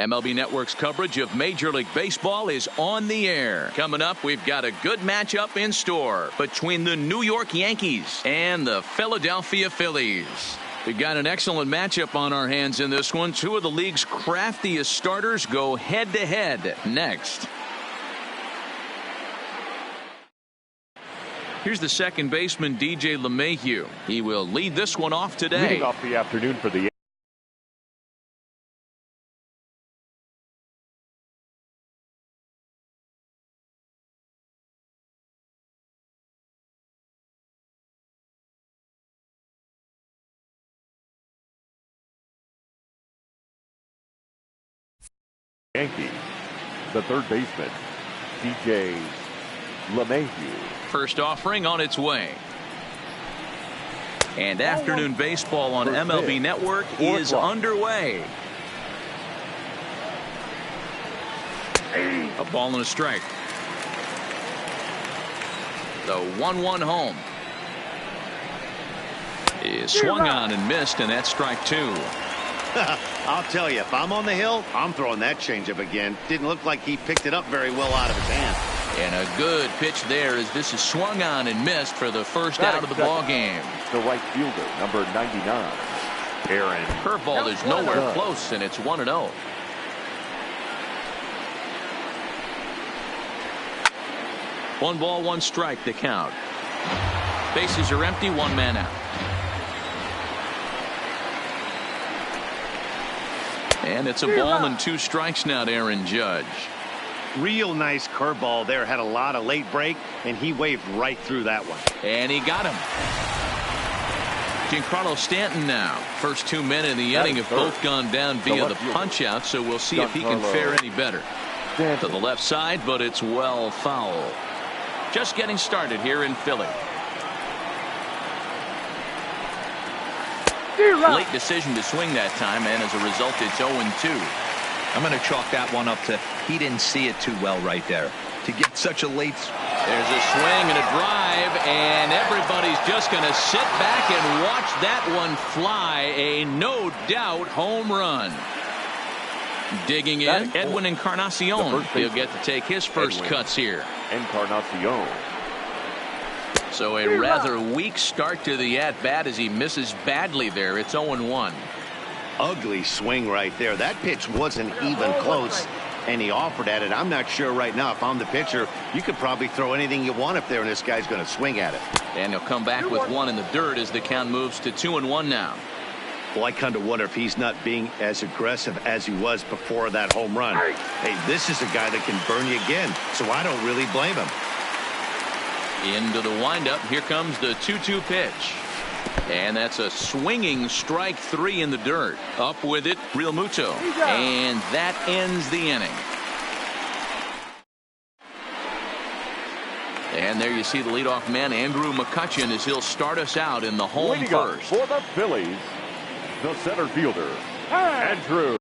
MLB Network's coverage of Major League Baseball is on the air. Coming up, we've got a good matchup in store between the New York Yankees and the Philadelphia Phillies. We've got an excellent matchup on our hands in this one. Two of the league's craftiest starters go head-to-head next. Here's the second baseman, DJ LeMahieu. He will lead this one off today. Leading off the afternoon for the Yankees, the third baseman, DJ LeMahieu. First offering on its way. And afternoon baseball on MLB Network is underway. A ball and a strike. The 1-1 home is swung on and missed, and that's strike two. I'll tell you, if I'm on the hill, I'm throwing that changeup again. Didn't look like he picked it up very well out of his hand. And a good pitch there as this is swung on and missed for the first out of the ball game. The right fielder, number 99, Aaron. Curveball is nowhere close, and it's 1-0. One ball, one strike, the count. Bases are empty, one man out. And it's a ball and two strikes now to Aaron Judge. Real nice curveball there. Had a lot of late break, and he waved right through that one. And he got him. Giancarlo Stanton now. First 2 men in the inning have both gone down via the punch-out, so we'll see if he can fare any better. To the left side, but it's well foul. Just getting started here in Philly. Late decision to swing that time, and as a result, it's 0-2. I'm going to chalk that one up to he didn't see it too well right there. To get such a late... There's a swing and a drive, and everybody's just going to sit back and watch that one fly. A no-doubt home run. Digging in, Edwin Encarnacion. He'll get to take his first cuts here. Encarnacion. So a rather weak start to the at-bat as he misses badly there. It's 0-1. Ugly swing right there. That pitch wasn't even close, and he offered at it. I'm not sure right now if I'm the pitcher. You could probably throw anything you want up there, and this guy's going to swing at it. And he'll come back with one in the dirt as the count moves to 2-1 now. Well, I kind of wonder if he's not being as aggressive as he was before that home run. Hey, this is a guy that can burn you again, so I don't really blame him. Into the windup. Here comes the 2-2 pitch. And that's a swinging strike three in the dirt. Up with it, Real Muto. And that ends the inning. And there you see the leadoff man, Andrew McCutchen, as he'll start us out in the home first. For the Phillies, the center fielder, Andrew.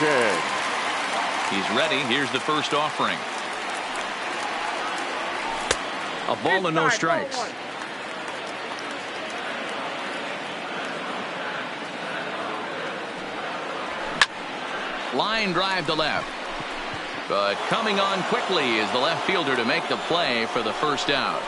Bunted. He's ready. Here's the first offering. A ball and no strikes. Line drive to left. But coming on quickly is the left fielder to make the play for the first out.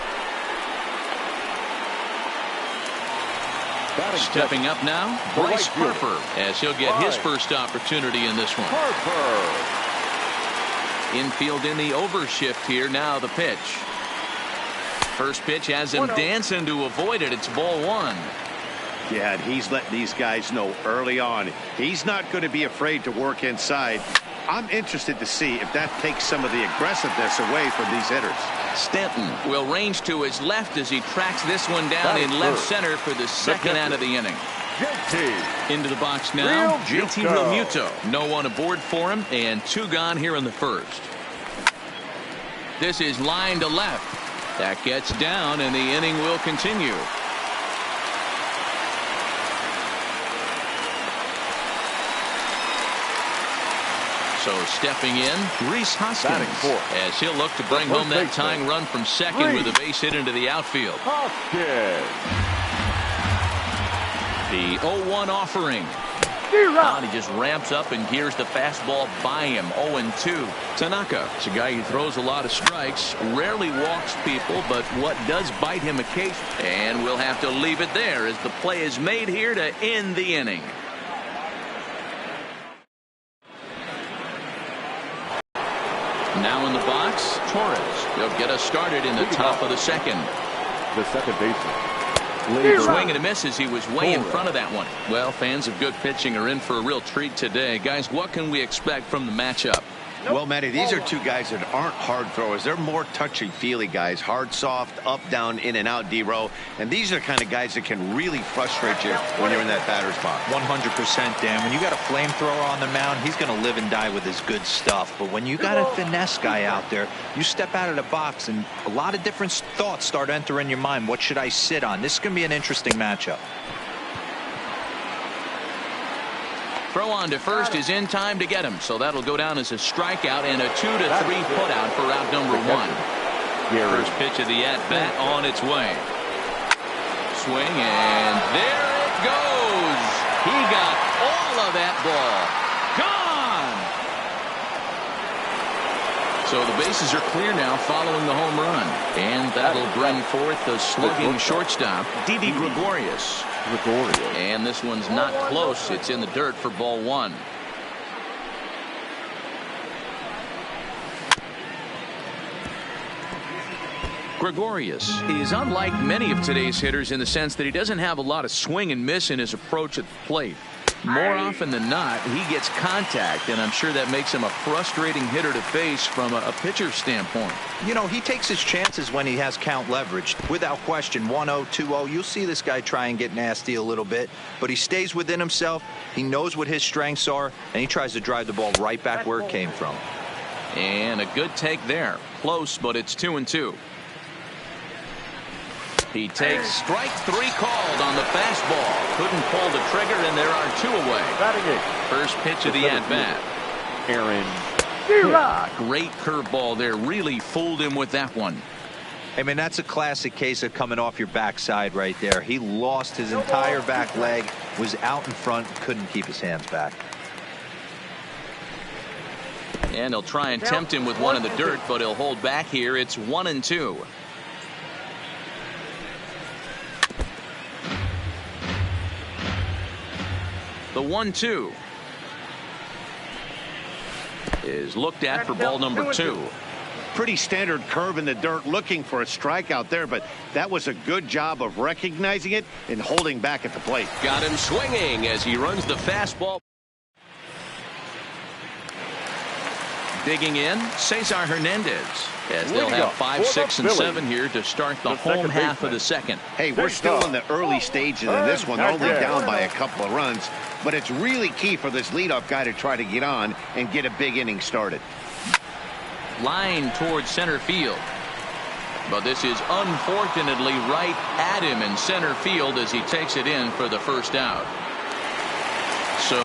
Stepping up now, Bryce Harper, as he'll get his first opportunity in this one. Infield in the overshift here. Now the pitch. First pitch has him dancing to avoid it. It's ball one. Yeah, and he's letting these guys know early on he's not going to be afraid to work inside. I'm interested to see if that takes some of the aggressiveness away from these hitters. Stanton will range to his left as he tracks this one down in left center for the second out of the inning. Into the box now, JT Realmuto. No one aboard for him, and two gone here in the first. This is line to left. That gets down, and the inning will continue. So stepping in, Rhys Hoskins, as he'll look to bring home that tying run from second with a base hit into the outfield. The 0-1 offering. And he just ramps up and gears the fastball by him. 0-2. Tanaka is a guy who throws a lot of strikes, rarely walks people, but what does bite him occasionally. And we'll have to leave it there as the play is made here to end the inning. Now in the box, Torres. He'll get us started in the top of the second. The second baseman. Swing and a miss as he was way in front of that one. Well, fans of good pitching are in for a real treat today. Guys, what can we expect from the matchup? Well, Matty, these are two guys that aren't hard throwers. They're more touchy-feely guys. Hard, soft, up, down, in and out, D-row. And these are the kind of guys that can really frustrate you when you're in that batter's box. 100%, Dan. When you got a flamethrower on the mound, he's going to live and die with his good stuff. But when you got a finesse guy out there, you step out of the box and a lot of different thoughts start entering your mind. What should I sit on? This is going to be an interesting matchup. Throw on to first is in time to get him, so that'll go down as a strikeout and a 2-3 putout for out number one. First pitch of the at-bat on its way. Swing, and there it goes. He got all of that ball. Gone! So the bases are clear now following the home run. And that'll bring forth the slugging shortstop, Didi Gregorius. And this one's not close. It's in the dirt for ball one. Gregorius is unlike many of today's hitters in the sense that he doesn't have a lot of swing and miss in his approach at the plate. More often than not, he gets contact, and I'm sure that makes him a frustrating hitter to face from a pitcher's standpoint. You know, he takes his chances when he has count leverage. Without question, 1-0, 2-0, you'll see this guy try and get nasty a little bit, but he stays within himself. He knows what his strengths are, and he tries to drive the ball right back where it came from. And a good take there. Close, but it's 2-2. He takes strike three called on the fastball. Couldn't pull the trigger, and there are two away. First pitch of the at-bat. Great curveball there. Really fooled him with that one. I mean, that's a classic case of coming off your backside right there. He lost his entire back leg, was out in front, couldn't keep his hands back. And he'll try and tempt him with one in the dirt, but he'll hold back here. It's 1-2. The 1-2 is looked at for ball number two. Pretty standard curve in the dirt, looking for a strikeout there, but that was a good job of recognizing it and holding back at the plate. Got him swinging as he runs the fastball. Digging in, Cesar Hernandez, as they'll have 5, 6, and 7 here to start the home half of the second. Hey, we're still in the early stages of this one. They're only down by a couple of runs, but it's really key for this leadoff guy to try to get on and get a big inning started. Line towards center field. But this is unfortunately right at him in center field as he takes it in for the first out. So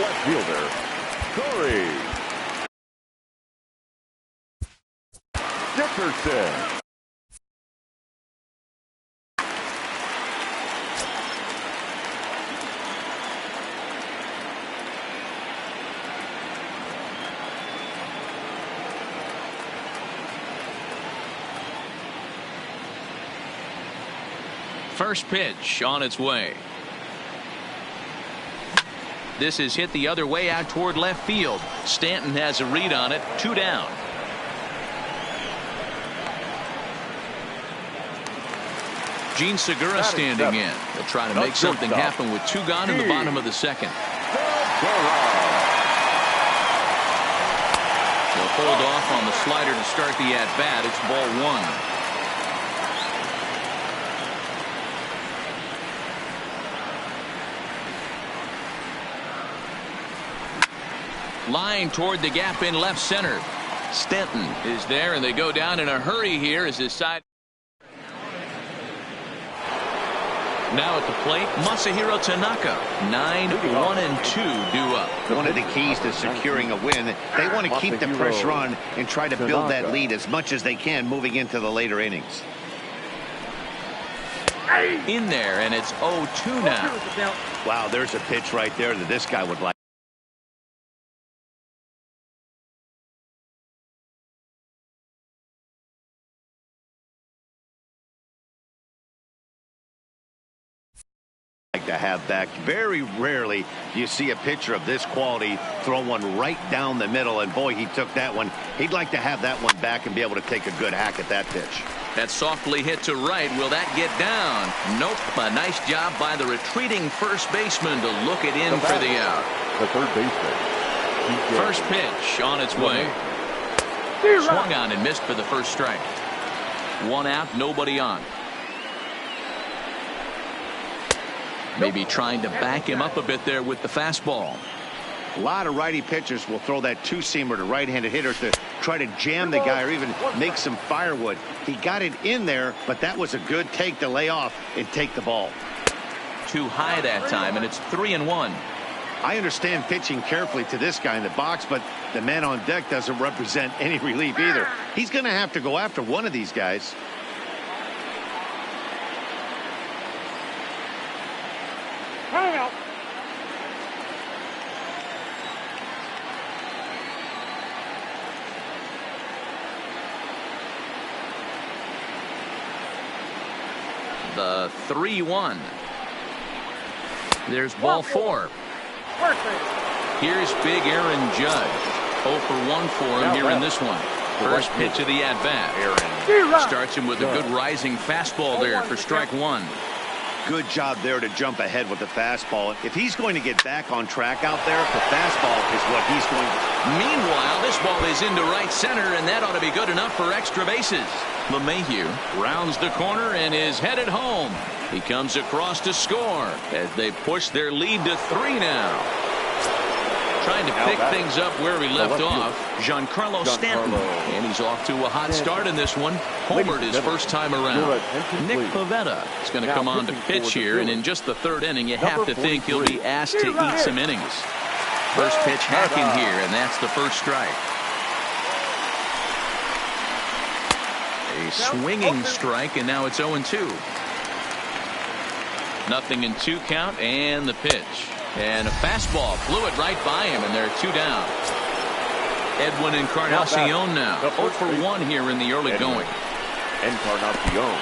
left fielder, Corey Dickerson. First pitch on its way. This is hit the other way out toward left field. Stanton has a read on it. 2 down. Gene Segura standing in. They'll try to make something happen with 2 gone in the bottom of the second. They'll hold off on the slider to start the at-bat. It's ball 1. Line toward the gap in left center. Stanton is there, and they go down in a hurry here as his side. Now at the plate, Masahiro Tanaka. 9-1-2 due up. One of the keys to securing a win, they want to keep the pressure on and try to build that lead as much as they can moving into the later innings. In there, and it's 0-2 now. Wow, there's a pitch right there that this guy would like. To have back. Very rarely do you see a pitcher of this quality throw one right down the middle, and boy, he took that one. He'd like to have that one back and be able to take a good hack at that pitch. That's softly hit to right. Will that get down? Nope. A nice job by the retreating first baseman to look it in for the out. The third baseman. First pitch on its way. Swung on and missed for the first strike. 1 out, nobody on. Maybe trying to back him up a bit there with the fastball. A lot of righty pitchers will throw that 2-seamer to right-handed hitters to try to jam the guy or even make some firewood. He got it in there, but that was a good take to lay off and take the ball. Too high that time, and it's 3-1. I understand pitching carefully to this guy in the box, but the man on deck doesn't represent any relief either. He's going to have to go after one of these guys. The 3-1. There's ball 4. Here's big Aaron Judge. 0 for 1 for him here in this one. First pitch of the at-bat. Starts him with a good rising fastball there for strike 1. Good job there to jump ahead with the fastball. If he's going to get back on track out there, the fastball is what he's going to. Meanwhile, this ball is into right center, and that ought to be good enough for extra bases. LeMahieu rounds the corner and is headed home. He comes across to score as they push their lead to 3 now. Trying to pick things up where we left off, Giancarlo Stanton. And he's off to a hot start in this one. Homered his first time around. Nick Pivetta is going to come on to pitch here, and in just the 3rd inning, you have to think he'll be asked to eat some innings. First pitch hacking here, and that's the first strike. A swinging strike, and now it's 0-2. 0-2 count, and the pitch. And a fastball flew it right by him, and they're 2 down. Edwin Encarnacion now 0 for 1 here in the early going. Encarnacion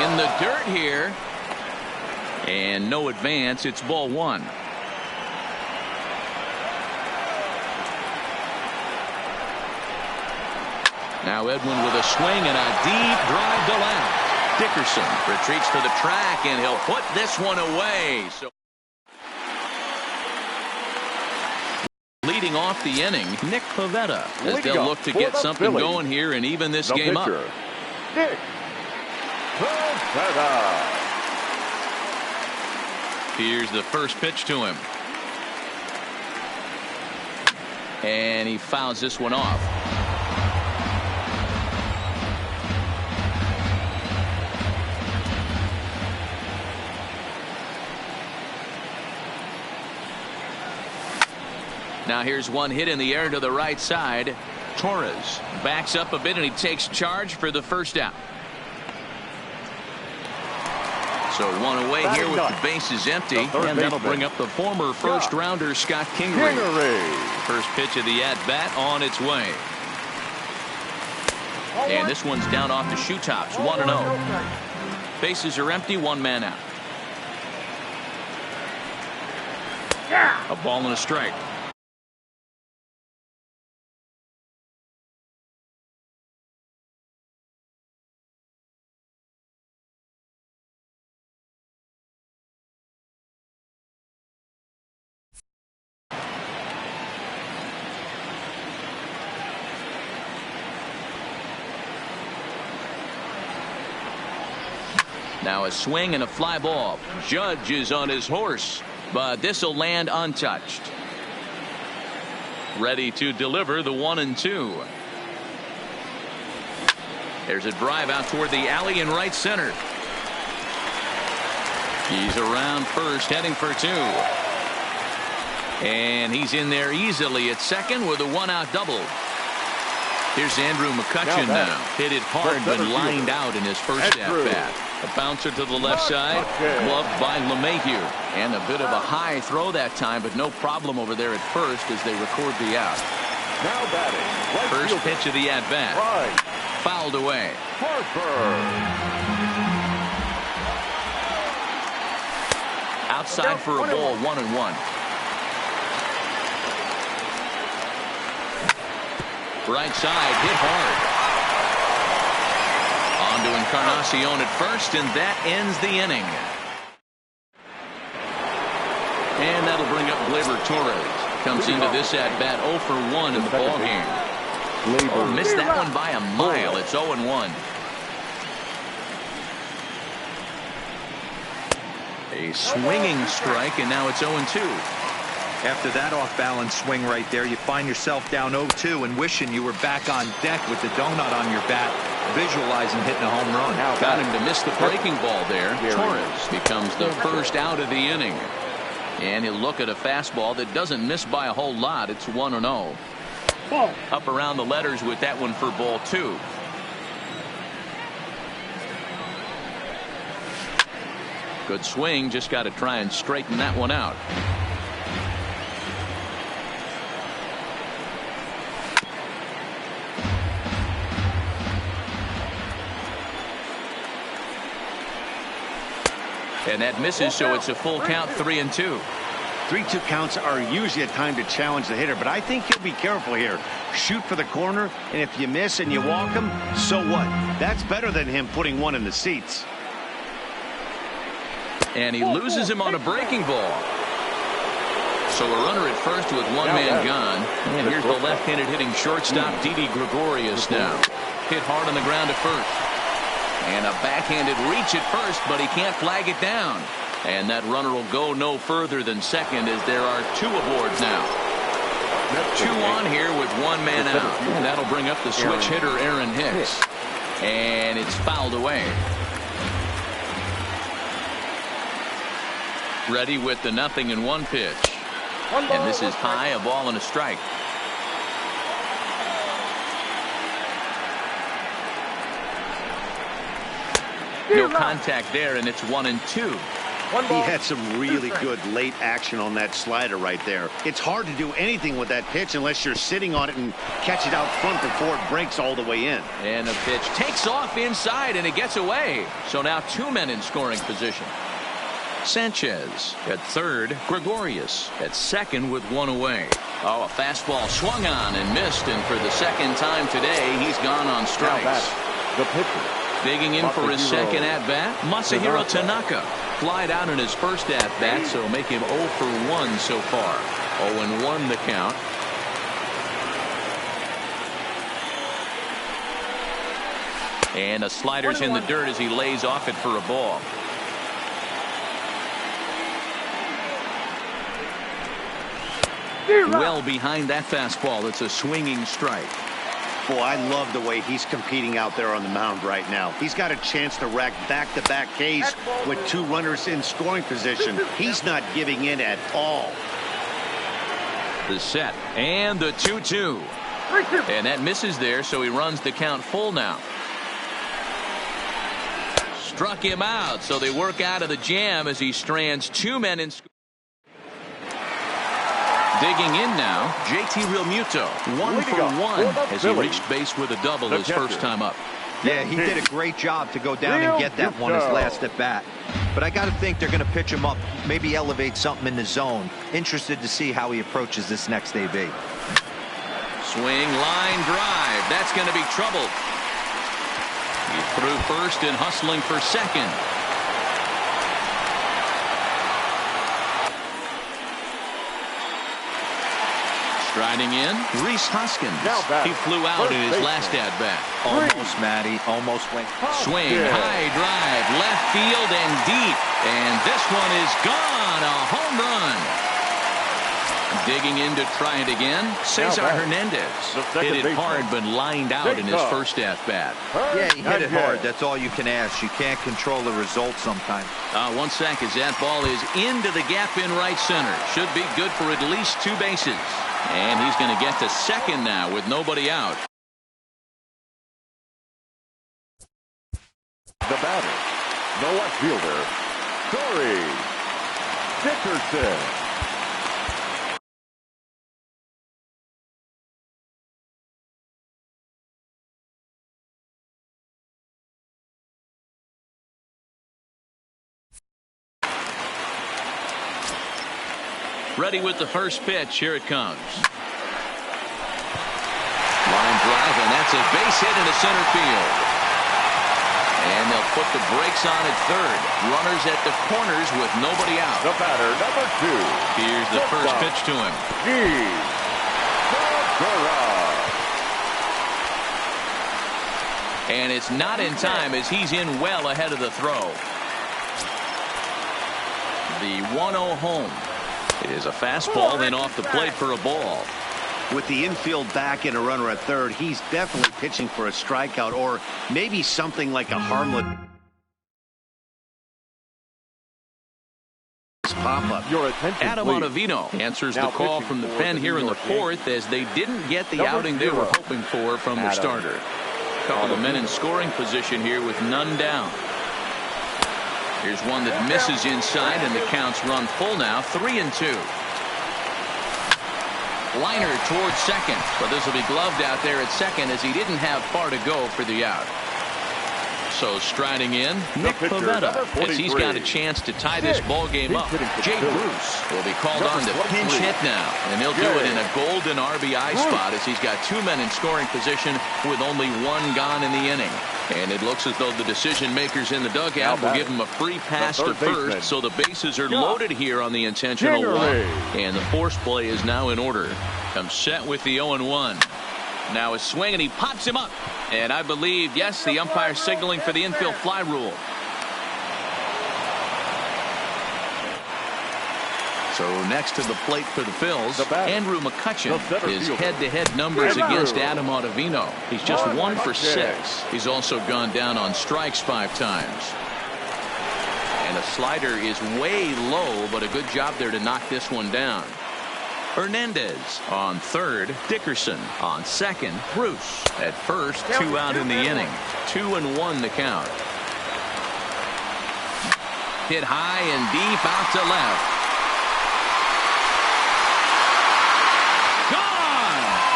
In the dirt here, and no advance. It's ball 1. Now Edwin with a swing and a deep drive to left. Dickerson retreats to the track, and he'll put this one away. So leading off the inning, Nick Pivetta, as they'll look to get something going here and even this game up. Nick Pivetta. Here's the first pitch to him. And he fouls this one off. Now here's one hit in the air to the right side. Torres backs up a bit and he takes charge for the first out. So one away here with the bases empty, and that'll bring up the former first-rounder Scott Kingery. First pitch of the at-bat on its way. And this one's down off the shoe tops, 1-0. Bases are empty, one man out. A ball and a strike. Now a swing and a fly ball. Judge is on his horse, but this will land untouched. Ready to deliver the 1-2. There's a drive out toward the alley in right center. He's around first, heading for two. And he's in there easily at second with a one-out double. Here's Andrew McCutchen now. Hit it hard but lined out in his first at-bat. A bouncer to the left side, gloved by LeMahieu. And a bit of a high throw that time, but no problem over there at first as they record the out. Now batting. First pitch of the at-bat. Fouled away. Outside for a ball, 1-1. Right side, hit hard. On to Encarnacion at first, and that ends the inning. And that'll bring up Gleyber Torres. Comes into this at-bat 0 for 1 in the ballgame. Oh, missed that one by a mile. It's 0-1. A swinging strike, and now it's 0-2. After that off-balance swing right there, you find yourself down 0-2 and wishing you were back on deck with the donut on your bat, visualizing hitting a home run. Got him to miss the breaking ball there. Torres becomes the first out of the inning. And he'll look at a fastball that doesn't miss by a whole lot. It's 1-0. Up around the letters with that one for ball 2. Good swing, just got to try and straighten that one out. And that misses, so it's a full count, 3-2. 3-2 counts are usually a time to challenge the hitter, but I think he'll be careful here. Shoot for the corner, and if you miss and you walk him, so what? That's better than him putting one in the seats. And he loses him on a breaking ball. So a runner at first with one man gone. And here's the left-handed hitting shortstop, Didi Gregorius now. Hit hard on the ground at first. And a backhanded reach at first, but he can't flag it down. And that runner will go no further than second as there are 2 aboard now. 2 on here with one man out. And that'll bring up the switch hitter, Aaron Hicks. And it's fouled away. Ready with the 0-1 pitch. And this is high, a ball and a strike. No contact there, and it's 1-2. He had some really good late action on that slider right there. It's hard to do anything with that pitch unless you're sitting on it and catch it out front before it breaks all the way in. And the pitch takes off inside, and it gets away. So now 2 men in scoring position. Sanchez at third, Gregorius at second with 1 away. Oh, a fastball swung on and missed, and for the second time today, he's gone on strikes. The pitcher. Digging in for his second at-bat, Masahiro Tanaka. Flied out in his first at-bat, so make him 0 for 1 so far. 0-1 the count. And a slider's in the dirt as he lays off it for a ball. Well behind that fastball. It's a swinging strike. Boy, I love the way he's competing out there on the mound right now. He's got a chance to rack back-to-back Ks with 2 runners in scoring position. He's not giving in at all. The set and the 2-2. And that misses there, so he runs the count full now. Struck him out, so they work out of the jam as he strands two men in. Digging in now, JT Realmuto, 1-for-1 as he reached base with a double his first time up. Yeah, he did a great job to go down and get that one his last at bat. But I got to think they're going to pitch him up, maybe elevate something in the zone. Interested to see how he approaches this next AB. Swing, line drive. That's going to be trouble. He threw first and hustling for second. Striding in, Rhys Hoskins. He flew out in his last at-bat. Almost, Matty. Almost went. Swing, high drive, left field and deep. And this one is gone. A home run. Digging in to try it again, Cesar Hernandez. Hit it hard but lined out in his first at-bat. Yeah, he hit it hard. That's all you can ask. You can't control the result sometimes. 1 sec as that ball is into the gap in right center. Should be good for at least 2 bases. And he's going to get to second now with nobody out. The batter, the left fielder, Corey Dickerson. Ready with the first pitch. Here it comes. Line drive, and that's a base hit into center field. And they'll put the brakes on at third. Runners at the corners with nobody out. The batter, number 2. Here's the first pitch to him. And it's not in time as he's in well ahead of the throw. The 1-0 home. It is a fastball, then off the plate for a ball. With the infield back and a runner at third, he's definitely pitching for a strikeout or maybe something like a harmless pop-up. Adam Ottavino answers the call from the pen here in the fourth as they didn't get the outing they were hoping for from their starter. A couple of men in scoring position here with none down. Here's one that misses inside, and the counts run full now, 3-2. Liner towards second, but this will be gloved out there at second as he didn't have far to go for the out. So striding in, Nick Pivetta, as he's got a chance to tie this ball game up. Jay Bruce will be called on to pinch hit now, and he'll do it in a golden RBI spot as he's got 2 men in scoring position with only 1 gone in the inning. And it looks as though the decision makers in the dugout will give him a free pass to first, so the bases are loaded here on the intentional walk. And the force play is now in order. Comes set with the 0-1. Now a swing, and he pops him up. And I believe, yes, the umpire signaling for the infield fly rule. So next to the plate for the Phils, Andrew McCutchen. His head-to-head numbers against Adam Ottavino. He's just 1 for 6. He's also gone down on strikes 5 times. And a slider is way low, but a good job there to knock this one down. Hernandez on third, Dickerson on second, Bruce at first, 2 out in the inning. 2-1 the count. Hit high and deep out to left.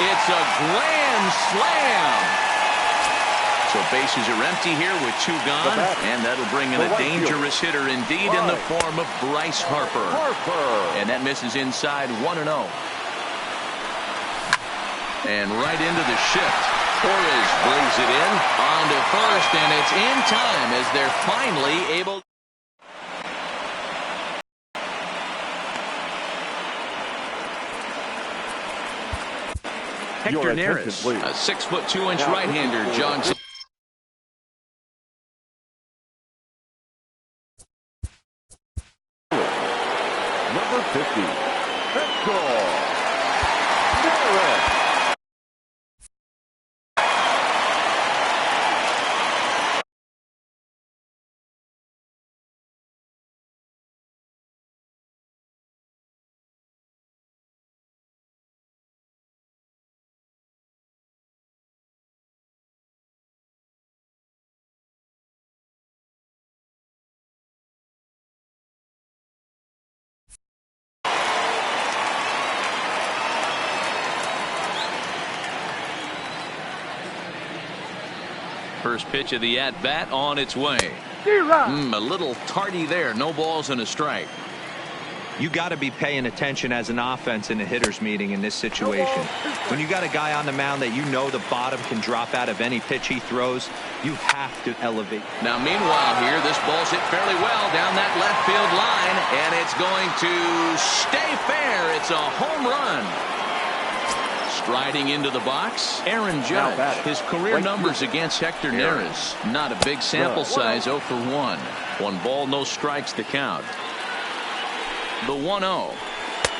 It's a grand slam. So bases are empty here with 2 gone, and that'll bring in a dangerous hitter indeed in the form of Bryce Harper. And that misses inside 1-0. And right into the shift. Torres brings it in on to first, and it's in time as they're finally able. Hector Neris, a 6'2" right-hander, jogs. Number 50, Hector. First pitch of the at-bat on its way. A little tardy there. No balls and a strike. You got to be paying attention as an offense in a hitter's meeting in this situation. When you got a guy on the mound that you know the bottom can drop out of any pitch he throws, you have to elevate. Now, meanwhile here, this ball's hit fairly well down that left field line, and it's going to stay fair. It's a home run. Striding into the box, Aaron Judge. His career numbers against Hector Neris. Not a big sample size, 0 for 1. 1 ball, no strikes to count. The 1-0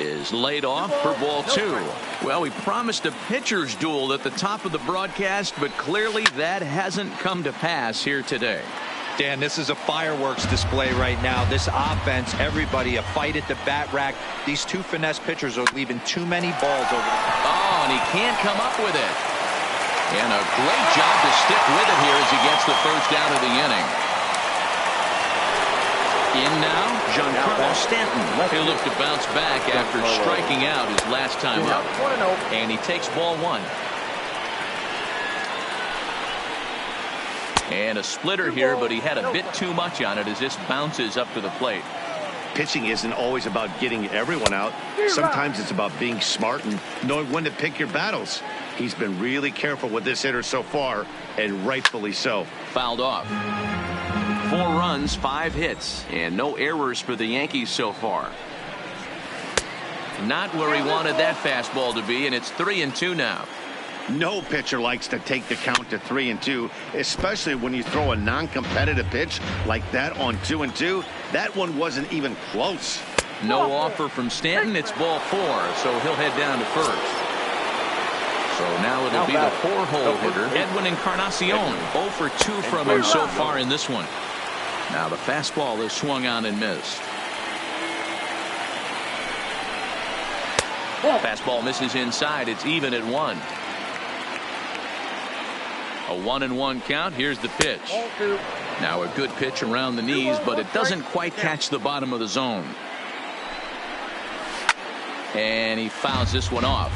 is laid off for ball 2. Well, we promised a pitcher's duel at the top of the broadcast, but clearly that hasn't come to pass here today. Dan, this is a fireworks display right now. This offense, everybody, a fight at the bat rack. These two finesse pitchers are leaving too many balls over. Oh, and he can't come up with it. And a great job to stick with it here as he gets the first out of the inning. In now, Giancarlo Stanton. He'll look to bounce back after striking out his last time up. And he takes ball 1. And a splitter here, but he had a bit too much on it as this bounces up to the plate. Pitching isn't always about getting everyone out. Sometimes it's about being smart and knowing when to pick your battles. He's been really careful with this hitter so far, and rightfully so. Fouled off. 4 runs, 5 hits, and no errors for the Yankees so far. Not where he wanted that fastball to be, and it's 3-2 now. No pitcher likes to take the count to 3-2, especially when you throw a non-competitive pitch like that on 2-2. That one wasn't even close. No offer from Stanton. It's ball 4, so he'll head down to first. So now it'll be the 4-hole hitter, Edwin Encarnacion. 0 for 2 from him so far in this one. Now the fastball is swung on and missed. Fastball misses inside. It's even at 1. A 1-1 count. Here's the pitch. Now a good pitch around the knees, but it doesn't quite catch the bottom of the zone. And he fouls this one off.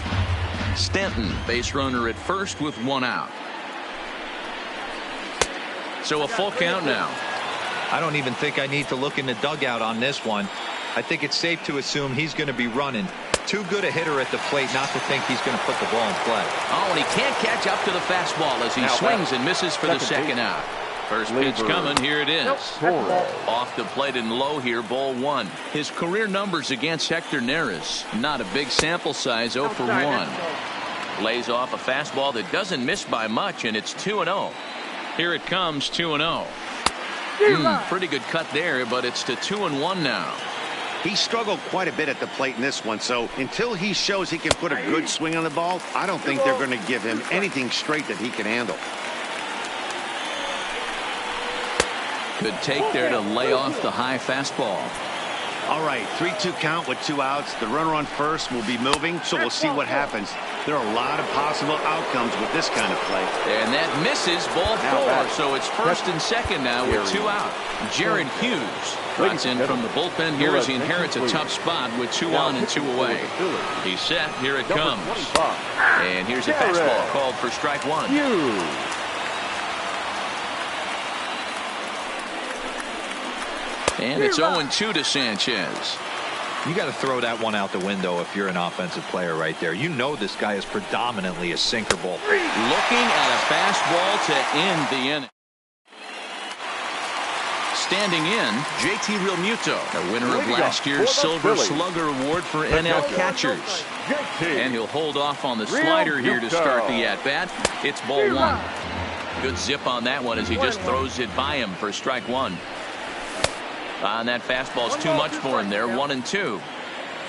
Stanton, base runner at first with 1 out. So a full count now. I don't even think I need to look in the dugout on this one. I think it's safe to assume he's going to be running. Too good a hitter at the plate not to think he's going to put the ball in play. Oh, and he can't catch up to the fastball as he swings and misses for the second out. First pitch coming. Here it is. Off the plate and low here, ball 1. His career numbers against Hector Neris. Not a big sample size, 0 for 1. Lays off a fastball that doesn't miss by much, and it's 2-0. Here it comes, 2-0. Pretty good cut there, but it's to 2-1 now. He struggled quite a bit at the plate in this one, so until he shows he can put a good swing on the ball, I don't think they're going to give him anything straight that he can handle. Good take there to lay off the high fastball. All right, 3-2 count with 2 outs. The runner on first will be moving, so we'll see what happens. There are a lot of possible outcomes with this kind of play. And that misses, ball 4, so it's first and second now with 2 out. Jared Hughes trots in from the bullpen here as he inherits a tough spot with 2 on and 2 away. He's set. Here it comes. And here's a fastball called for strike 1. And it's 0-2 to Sanchez. You got to throw that one out the window if you're an offensive player right there. You know this guy is predominantly a sinker ball. Looking at a fastball to end the inning. Standing in, JT Realmuto, the winner of last year's Silver Slugger Award for NL catchers. And he'll hold off on the slider here to start the at-bat. It's ball 1. Good zip on that one as he just throws it by him for strike 1. And that fastball's too much for him there, 1-2.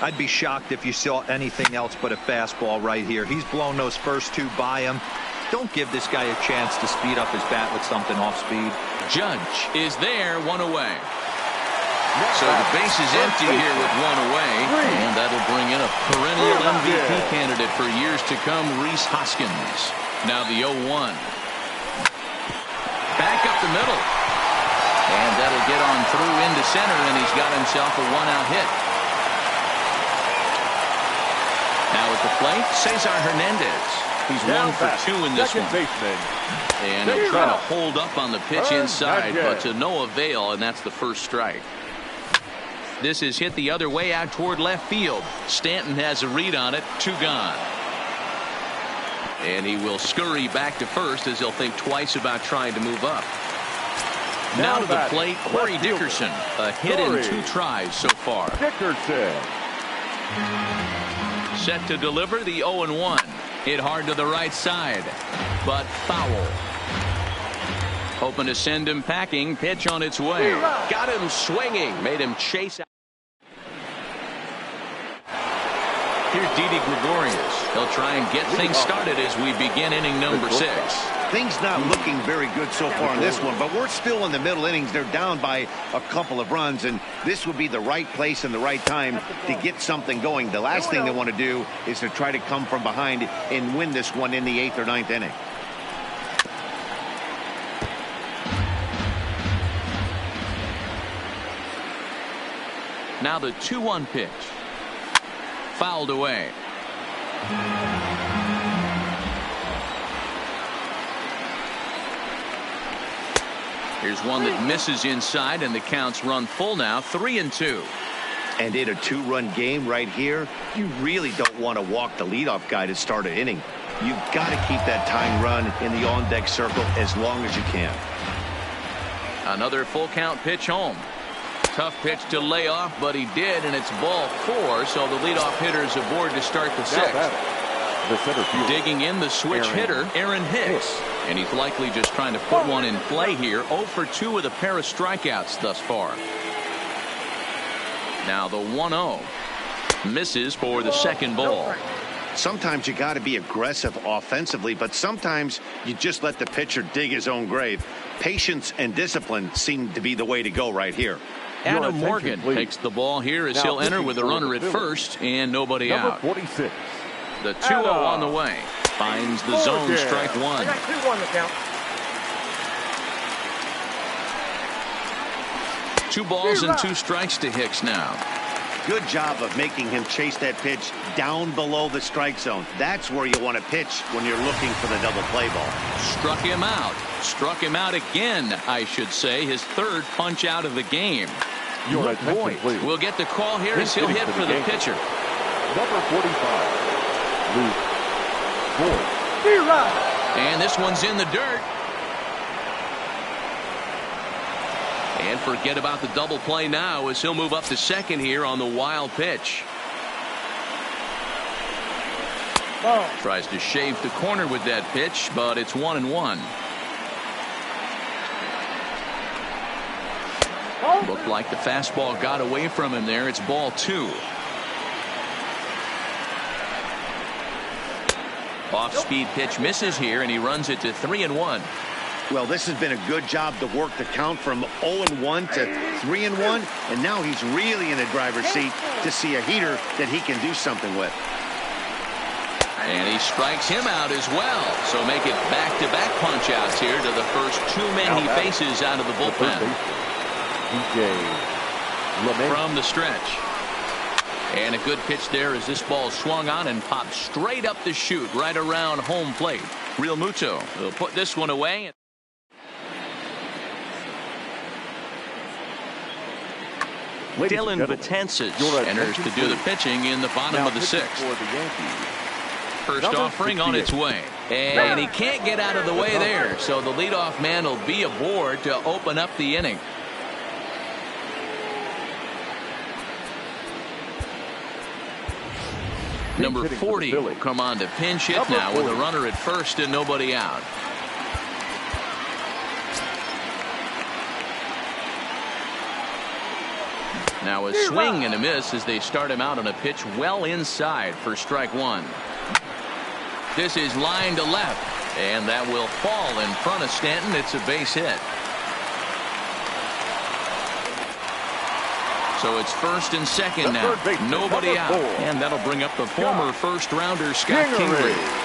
I'd be shocked if you saw anything else but a fastball right here. He's blown those first 2 by him. Don't give this guy a chance to speed up his bat with something off speed. Judge is there, 1 away. So the base is empty here with 1 away. And that'll bring in a perennial MVP candidate for years to come, Rhys Hoskins. Now the 0-1. Back up the middle. And that'll get on through into center, and he's got himself a 1-out hit. Now at the plate, Cesar Hernandez. He's Now 1 for 2 in this one. baseman. And he'll try to hold up on the pitch inside, but to no avail, and that's the first strike. This is hit the other way out toward left field. Stanton has a read on it. 2 gone. And he will scurry back to first as he'll think twice about trying to move up. Now to the plate, Corey Dickerson. A hit in 2 tries so far. Dickerson. Set to deliver the 0-1. Hit hard to the right side, but foul. Hoping to send him packing. Pitch on its way. Got him swinging. Made him chase out. Here's Didi Gregorius. He'll try and get things started as we begin inning number 6. Things not looking very good so far in this one, but we're still in the middle innings. They're down by a couple of runs, and this would be the right place and the right time to get something going. The last thing they want to do is to try to come from behind and win this one in the 8th or 9th inning. Now the 2-1 pitch. Fouled away. Here's one that misses inside, and the count's run full now. 3-2. And in a 2-run game right here, you really don't want to walk the leadoff guy to start an inning. You've got to keep that tying run in the on-deck circle as long as you can. Another full count pitch home. Tough pitch to lay off, but he did, and it's ball 4, so the leadoff hitter is aboard to start the 6th. The center fielder. Digging in the switch hitter, Aaron Hicks. And he's likely just trying to put one in play here. 0 for 2 with a pair of strikeouts thus far. Now the 1-0. Misses for the second ball. Sometimes you got to be aggressive offensively, but sometimes you just let the pitcher dig his own grave. Patience and discipline seem to be the way to go right here. Adam Morgan takes the ball here as he'll enter with a runner at first and nobody out. 46. The 2-0 on the way. Finds the zone, strike 1. I got 2-1 to count. 2 balls and 2 strikes to Hicks now. Good job of making him chase that pitch down below the strike zone. That's where you want to pitch when you're looking for the double play ball. Struck him out. Struck him out again, I should say. His 3rd punch out of the game. Luke Voigt will get the call here as he'll hit for the pitcher. Number 45. Luke Voigt. And this one's in the dirt. And forget about the double play now as he'll move up to second here on the wild pitch. Tries to shave the corner with that pitch, but it's 1-1. Looked like the fastball got away from him there. It's ball 2. Off-speed pitch misses here, and he runs it to 3-1. Well, this has been a good job to work the count from 0-1 to 3-1, and now he's really in the driver's seat to see a heater that he can do something with. And he strikes him out as well. So make it back-to-back punch-outs here to the first 2 men he faces out of the bullpen. From the stretch. And a good pitch there as this ball swung on and popped straight up the chute right around home plate. Real Muto will put this one away. Dylan Betances enters to do the pitching in the bottom of the 6th. First offering on its way. And he can't get out of the way there. So the leadoff man will be aboard to open up the inning. Number 40 will come on to pinch hit now with a runner at first and nobody out. Now a swing and a miss as they start him out on a pitch well inside for strike 1. This is line to left, and that will fall in front of Stanton. It's a base hit. So it's first and second now. Nobody out. And that'll bring up the former first-rounder Scott Kingery.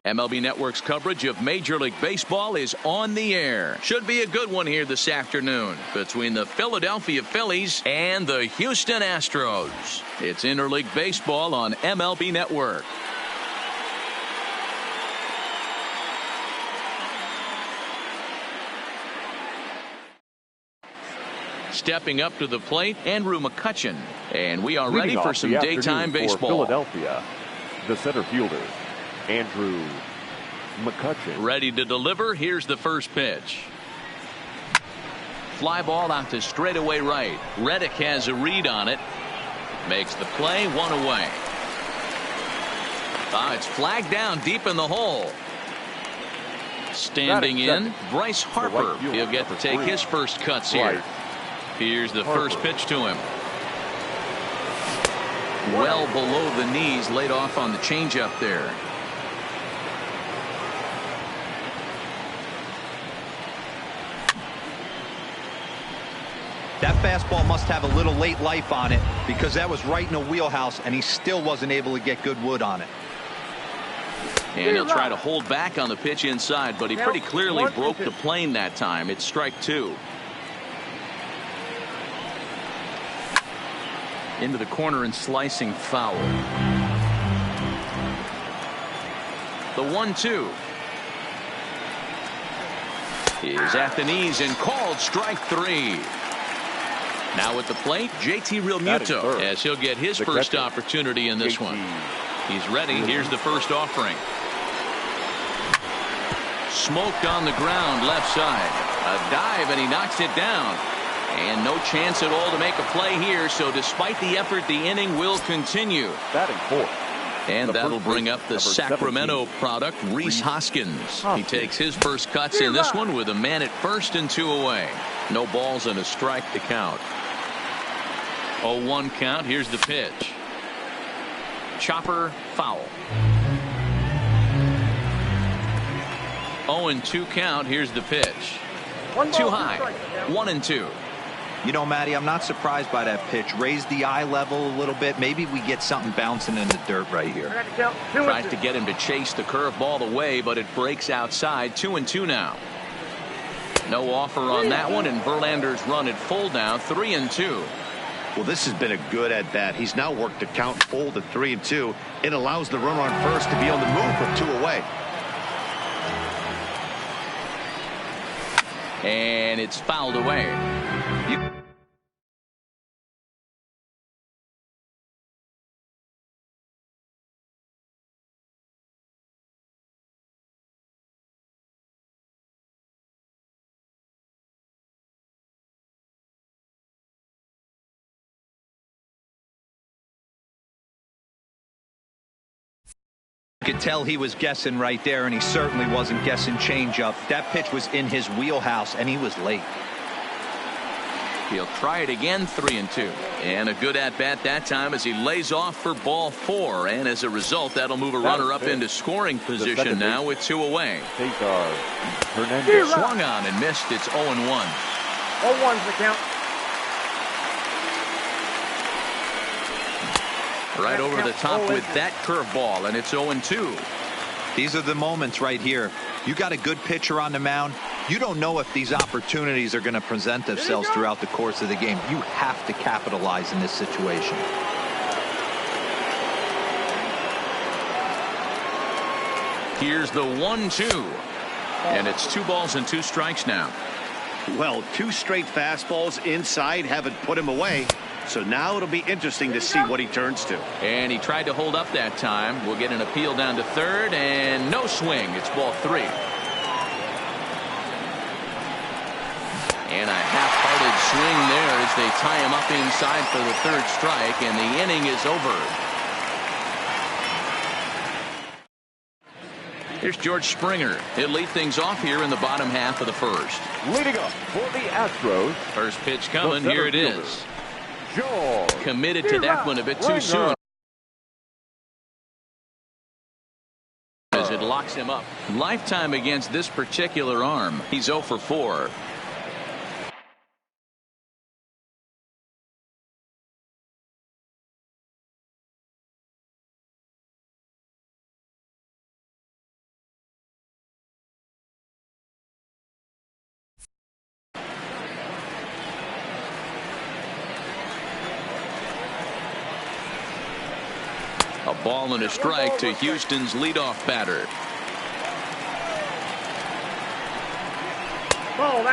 MLB Network's coverage of Major League Baseball is on the air. Should be a good one here this afternoon between the Philadelphia Phillies and the Houston Astros. It's Interleague Baseball on MLB Network. Stepping up to the plate, Andrew McCutchen. And we are ready for some daytime baseball. For Philadelphia, the center fielder, Andrew McCutchen. Ready to deliver. Here's the first pitch. Fly ball out to straightaway right. Reddick has a read on it. Makes the play, one away. It's flagged down deep in the hole. Standing in, Bryce Harper. He'll get to take his first cuts here. Here's the first pitch to him. Well below the knees, laid off on the changeup there. That fastball must have a little late life on it because that was right in the wheelhouse and he still wasn't able to get good wood on it. And he'll try to hold back on the pitch inside, but he pretty clearly broke the plane that time. It's strike two. Into the corner and slicing foul. The 1-2 is at the knees and called strike three. Now at the plate, JT Realmuto, as he'll get his first opportunity in this one. He's ready. Here's the first offering. Smoked on the ground left side. A dive and he knocks it down. And no chance at all to make a play here. So despite the effort, the inning will continue. Batting fourth. And that'll bring up the Sacramento product, Rhys Hoskins. He takes his first cuts in this one with a man at first and two away. No balls and a strike to count. 0-1 count. Here's the pitch. Chopper foul. 0-2 count. Here's the pitch. Too high. 1-2. You know, Matty, I'm not surprised by that pitch. Raise the eye level a little bit. Maybe we get something bouncing in the dirt right here. Tries to get him to chase the curveball away, but it breaks outside. 2-2 now. No offer on that one, and Verlander's run at full now. 3-2. Well, this has been a good at bat. He's now worked the count full to 3-2. It allows the runner on first to be on the move from two away. And it's fouled away. You could tell he was guessing right there, and he certainly wasn't guessing changeup. That pitch was in his wheelhouse, and he was late. He'll try it again. 3-2. And a good at-bat that time as he lays off for ball four. And as a result, that'll move a runner up into scoring position now with two away. Hernandez. Swung on and missed. It's 0-1. 0-1's the count. Right over the top with that curveball, and it's 0-2. These are the moments right here. You got a good pitcher on the mound. You don't know if these opportunities are going to present themselves throughout the course of the game. You have to capitalize in this situation. Here's the 1-2. And it's 2 balls and 2 strikes now. Well, 2 straight fastballs inside haven't put him away. So now it'll be interesting to see what he turns to. And he tried to hold up that time. We'll get an appeal down to third, and no swing. It's ball 3. And a half-hearted swing there as they tie him up inside for the 3rd strike, and the inning is over. Here's George Springer. He'll lead things off here in the bottom half of the 1st. Leading up for the Astros. First pitch coming. Here it is. George. Committed to that one a bit too soon. As it locks him up. Lifetime against this particular arm. He's 0 for 4. Ball and a strike to Houston's leadoff batter.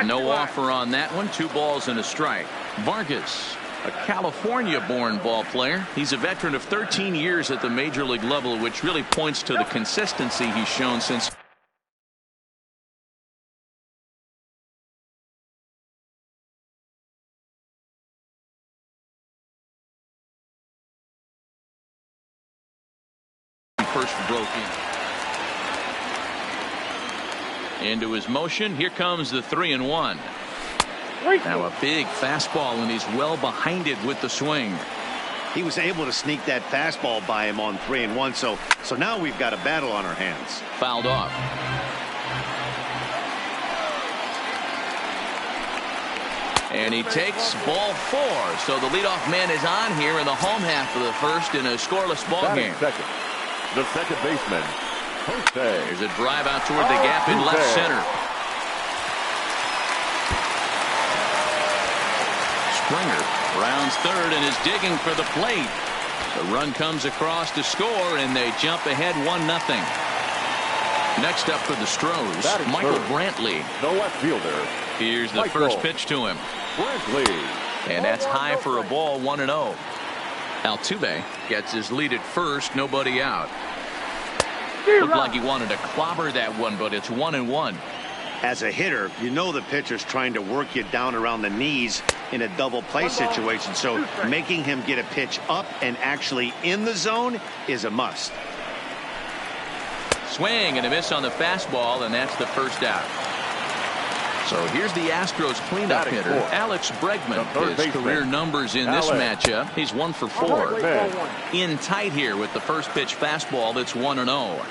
No offer on that one. 2 balls and a strike. Vargas, a California-born ball player. He's a veteran of 13 years at the major league level, which really points to the consistency he's shown since first broke in. Into his motion. Here comes the 3-1. Now a big fastball, and he's well behind it with the swing. He was able to sneak that fastball by him on 3-1. So now we've got a battle on our hands. Fouled off. And he takes ball 4. So the leadoff man is on here in the home half of the first in a scoreless ball game. Second, the second baseman, Jose. There's a drive out toward the gap in left center. Springer rounds third and is digging for the plate. The run comes across to score, and they jump ahead 1-0. Next up for the Stros, Michael Brantley. The left fielder. Here's the first pitch to him. Brantley. And that's high for a ball, 1-0. Altuve gets his lead at first, nobody out. Looked like he wanted to clobber that one, but it's 1-1. As a hitter, you know the pitcher's trying to work you down around the knees in a double play situation. So making him get a pitch up and actually in the zone is a must. Swing and a miss on the fastball, and that's the first out. So here's the Astros cleanup hitter, Alex Bregman. His career numbers in this matchup, he's 1 for 4. In tight here with the first pitch fastball that's 1-0.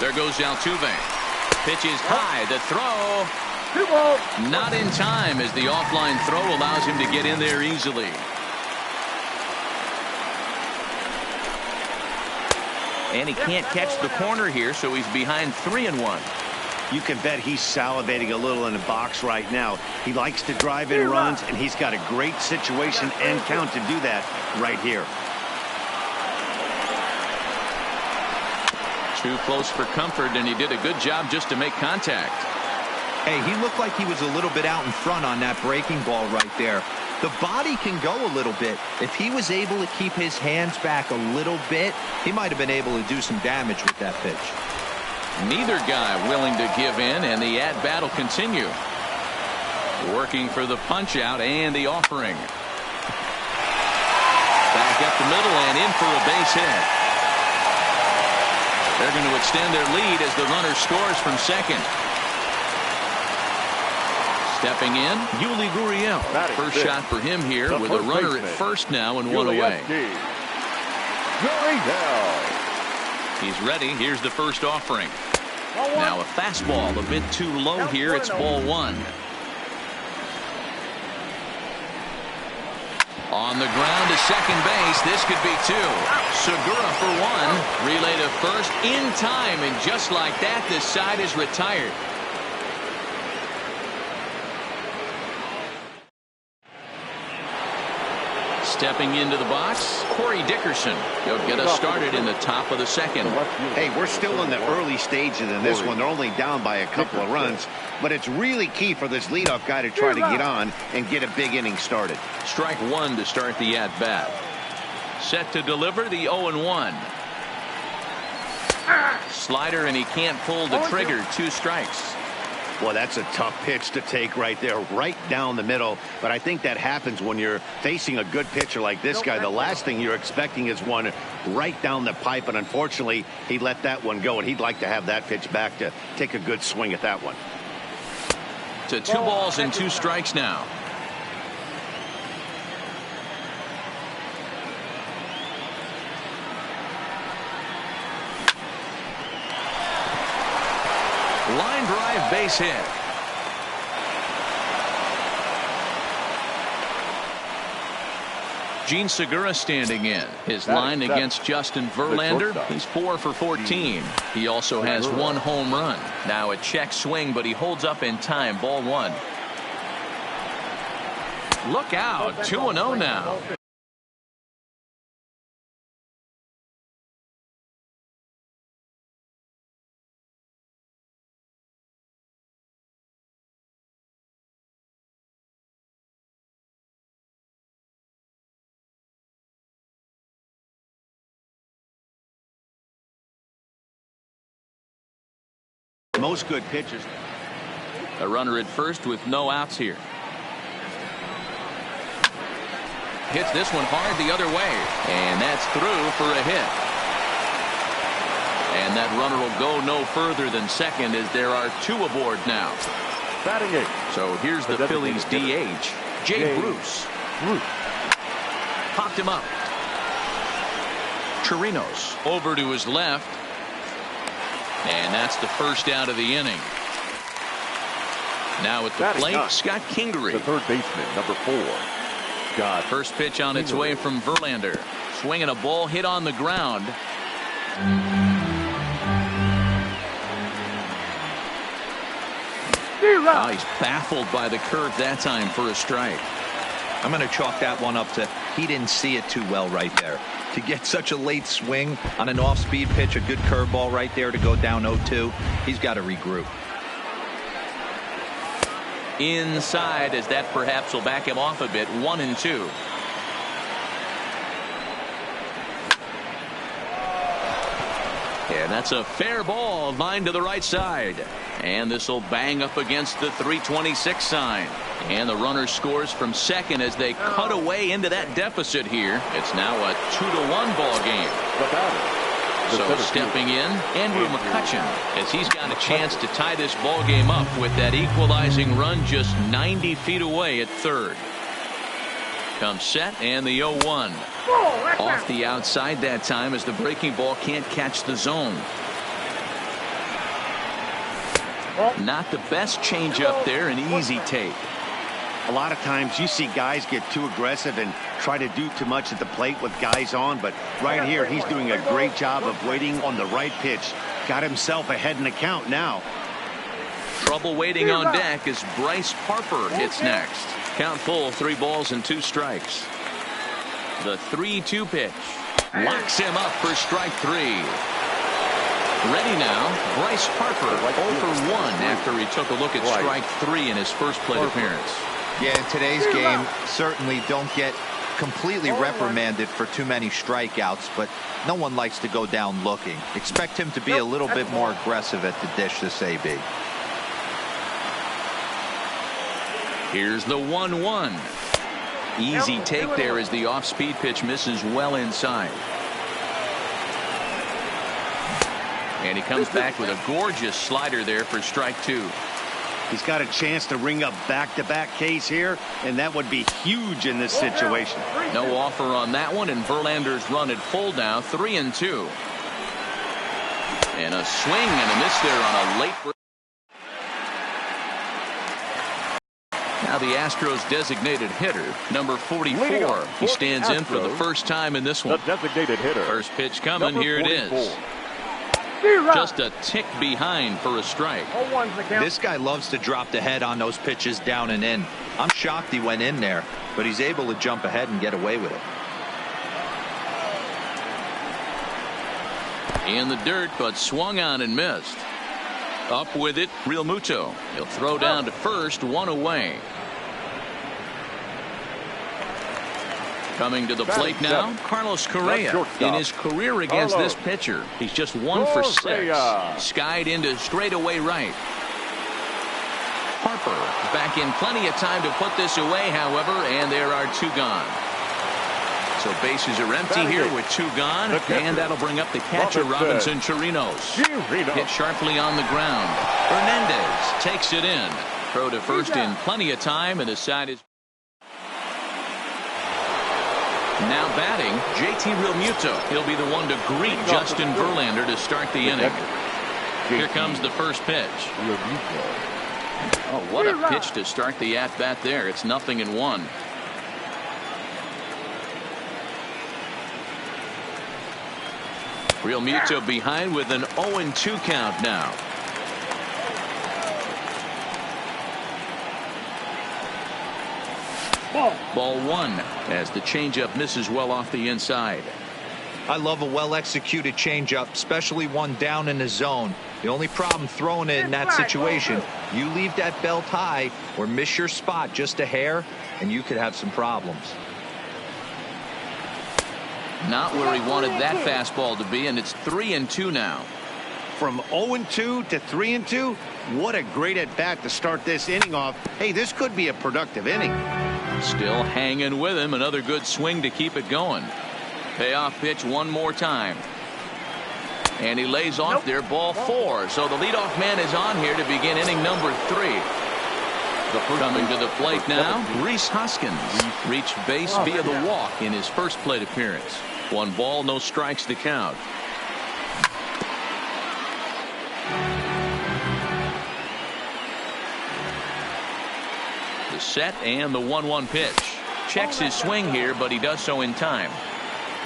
There goes Altuve. Pitch is high. The throw. Not in time as the offline throw allows him to get in there easily. And he can't catch the corner here, so he's behind 3-1. You can bet he's salivating a little in the box right now. He likes to drive in runs, and he's got a great situation and count to do that right here. Too close for comfort, and he did a good job just to make contact. Hey, he looked like he was a little bit out in front on that breaking ball right there. The body can go a little bit. If he was able to keep his hands back a little bit, he might have been able to do some damage with that pitch. Neither guy willing to give in, and the at-bat will continue. Working for the punch-out and the offering. Back up the middle and in for a base hit. They're going to extend their lead as the runner scores from second. Stepping in, Yuli Gurriel. First shot for him here with a runner at first now and 1 away. He's ready. Here's the first offering. Now a fastball a bit too low here. It's ball 1. On the ground to second base. This could be 2. Segura for 1. Relay to first in time, and just like that, this side is retired. Stepping into the box, Corey Dickerson. He'll get us started in the top of the second. Hey, we're still in the early stages in this one. They're only down by a couple of runs, but it's really key for this leadoff guy to try to get on and get a big inning started. Strike 1 to start the at-bat. Set to deliver the 0-1. Slider, and he can't pull the trigger. 2 strikes. Well, that's a tough pitch to take right there, right down the middle. But I think that happens when you're facing a good pitcher like this guy. The last thing you're expecting is one right down the pipe, and unfortunately, he let that one go, and he'd like to have that pitch back to take a good swing at that one. To 2 balls and 2 strikes now. Line drive, base hit. Gene Segura standing in. His line against Justin Verlander, he's 4 for 14. He also has 1 home run. Now a check swing, but he holds up in time. Ball 1. Look out, 2-0 now. Most good pitchers. A runner at first with no outs here. Hits this one hard the other way, and that's through for a hit. And that runner will go no further than second as there are 2 aboard now. Batting 8. So here's the Phillies DH, Jay Bruce. Popped him up. Chirinos over to his left. And that's the first out of the inning. Now at the plate, Scott Kingery. The third baseman, number 4. Scott. First pitch on its way from Verlander. Swinging a ball hit on the ground. Oh, he's baffled by the curve that time for a strike. I'm going to chalk that one up to he didn't see it too well right there. To get such a late swing on an off-speed pitch, a good curveball right there to go down 0-2, he's got to regroup. Inside, as that perhaps will back him off a bit. 1-2. And that's a fair ball, line to the right side. And this will bang up against the 326 sign. And the runner scores from second as they cut away into that deficit here. It's now a 2-1 ball game. So stepping in, Andrew McCutchen, as he's got a chance to tie this ball game up with that equalizing run just 90 feet away at third. Comes set and the 0-1. Off the outside that time as the breaking ball can't catch the zone. Not the best change up there, an easy take. A lot of times you see guys get too aggressive and try to do too much at the plate with guys on, but right here he's doing a great job of waiting on the right pitch. Got himself ahead in the count now. Trouble waiting on deck as Bryce Harper hits next. Count full, 3 balls and 2 strikes. The 3-2 pitch locks him up for strike 3. Ready now, Bryce Harper 0 for 1 after he took a look at strike 3 in his first plate appearance. Yeah, in today's game, certainly don't get completely reprimanded for too many strikeouts, but no one likes to go down looking. Expect him to be a little bit more aggressive at the dish this AB. Here's the 1-1. Easy take there as the off-speed pitch misses well inside. And he comes back with a gorgeous slider there for strike 2. He's got a chance to ring up back-to-back Ks here, and that would be huge in this situation. No offer on that one, and Verlander's run at full now, 3-2. And a swing and a miss there on a late break. Now the Astros designated hitter, number 44. He stands in for the first time in this one. The designated hitter. First pitch coming, here it is. Just a tick behind for a strike. This guy loves to drop the head on those pitches down and in. I'm shocked he went in there, but he's able to jump ahead and get away with it. In the dirt, but swung on and missed. Up with it, Real Muto. He'll throw down to first, 1 away. Coming to the plate now, Carlos Correa. In his career against this pitcher, he's just 1 for 6. Skied into straightaway right. Harper back in plenty of time to put this away, however, and there are 2 gone. So bases are empty here with 2 gone, and that'll bring up the catcher, Robinson Chirinos. Hit sharply on the ground. Hernandez takes it in. Throw to first in plenty of time, and the side is. Now batting, JT Realmuto. He'll be the one to greet Justin Verlander to start the inning. Here comes the first pitch. Oh, what a pitch to start the at-bat there. It's 0-1. Real Muto behind with an 0-2 count now. Ball one as the changeup misses well off the inside. I love a well-executed changeup, especially one down in the zone. The only problem throwing it in that situation, you leave that belt high or miss your spot just a hair, and you could have some problems. Not where he wanted that fastball to be, and it's 3-2 now. From 0-2 to 3-2, what a great at-bat to start this inning off. Hey, this could be a productive inning. Still hanging with him. Another good swing to keep it going. Payoff pitch one more time. And he lays off there, ball four. So the leadoff man is on here to begin inning number 3. Coming to the plate now, Rhys Hoskins reached base via the walk in his first plate appearance. 1 ball, no strikes to count. The set and the 1-1 pitch. Checks his swing here, but he does so in time.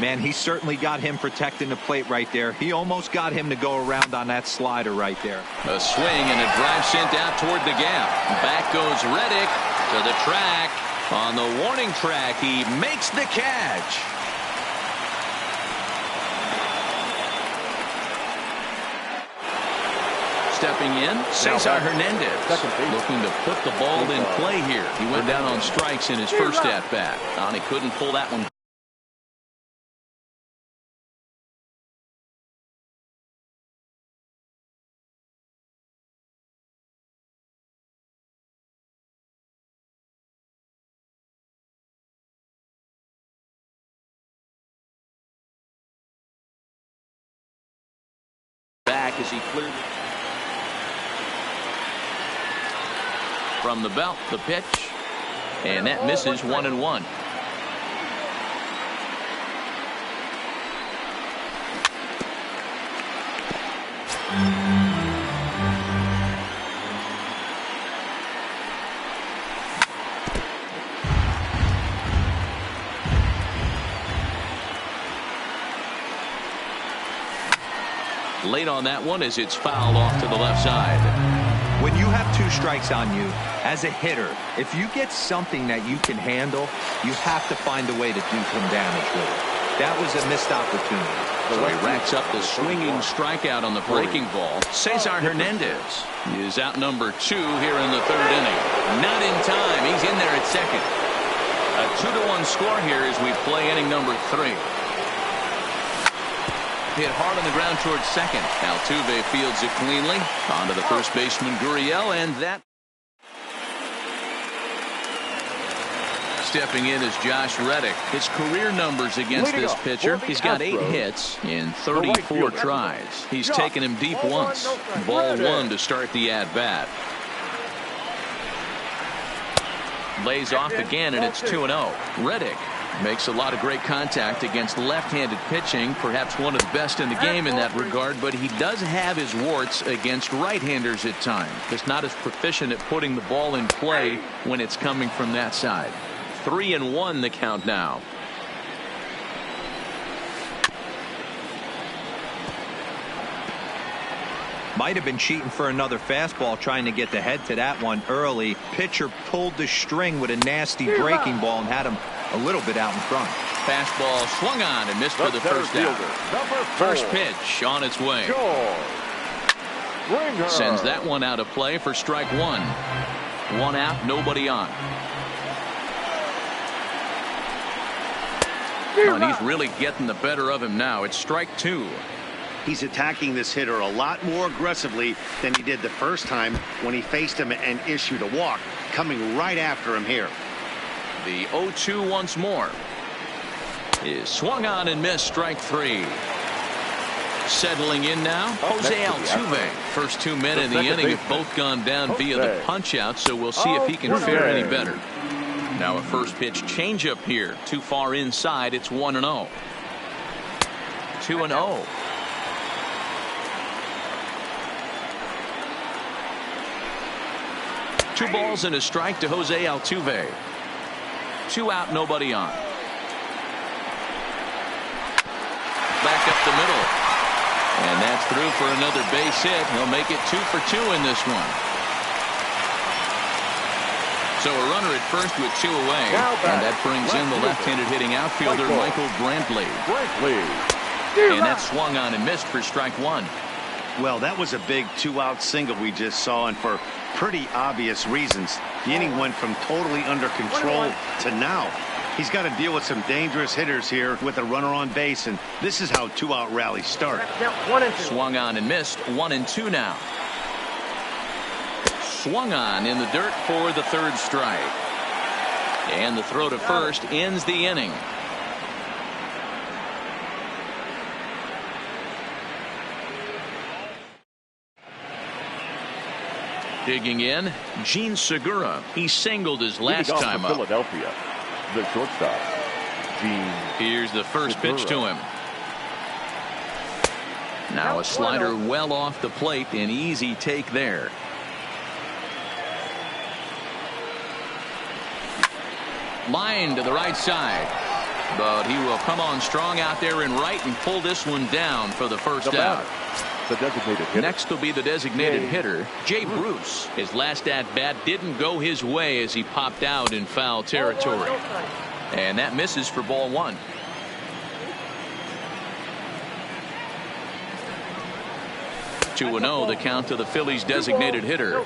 Man, he certainly got him protecting the plate right there. He almost got him to go around on that slider right there. A swing and a drive sent out toward the gap. Back goes Reddick to the track. On the warning track, he makes the catch. Stepping in, Cesar Hernandez looking to put the ball in play here. He went down on strikes in his first at-bat. And he couldn't pull that one. Back as he cleared it. From the belt, the pitch, and that misses 1-1. Late on that one as it's fouled off to the left side. When you have 2 strikes on you, as a hitter, if you get something that you can handle, you have to find a way to do some damage with it. That was a missed opportunity. So he racks up the swinging strikeout on the breaking ball. Cesar Hernandez is out number 2 here in the 3rd inning. Not in time. He's in there at second. A 2-1 score here as we play inning number 3. Hit hard on the ground towards second. Altuve fields it cleanly. On to the first baseman, Gurriel, and that. Stepping in is Josh Reddick. His career numbers against this pitcher. He's got 8 hits in 34 tries. He's taken him deep once. Ball 1 to start the at-bat. Lays off again, and it's 2-0. Reddick makes a lot of great contact against left-handed pitching, perhaps one of the best in the game in that regard, but he does have his warts against right-handers at times. He's not as proficient at putting the ball in play when it's coming from that side. 3-1 the count now. Might have been cheating for another fastball, trying to get the head to that one early. Pitcher pulled the string with a nasty breaking ball and had him a little bit out in front. Fastball swung on and missed for the first out. First pitch on its way. Sends that one out of play for strike 1. 1 out, nobody on. Oh, and he's really getting the better of him now. It's strike 2. He's attacking this hitter a lot more aggressively than he did the first time when he faced him and issued a walk. Coming right after him here. The 0-2 once more. Is swung on and missed, strike 3. Settling in now, Jose Altuve. First 2 men in the inning have both gone down via the punch out, so we'll see if he can fare any better. Now a first pitch changeup here. Too far inside, it's 1-0. 2-0. Two balls and a strike to Jose Altuve. 2 out, nobody on. Back up the middle. And that's through for another base hit. He'll make it 2 for 2 in this one. So a runner at first with 2 away. And that brings in the left-handed hitting outfielder Michael Brantley. And that swung on and missed for strike 1. Well, that was a big 2-out single we just saw, and for pretty obvious reasons. The inning went from totally under control to now. He's got to deal with some dangerous hitters here with a runner on base, and this is how 2-out rallies start. Swung on and missed. 1-2 now. Swung on in the dirt for the 3rd strike. And the throw to first ends the inning. Digging in, Gene Segura. He singled his last time up. Philadelphia, the shortstop, Gene. Here's the first pitch to him. Now a slider well off the plate. An easy take there. Line to the right side. But he will come on strong out there in right and pull this one down for the first out. The designated hitter. Next will be the designated hitter, Jay Bruce. His last at-bat didn't go his way as he popped out in foul territory. And that misses for ball 1. Two 2-0 the count to the Phillies designated hitter.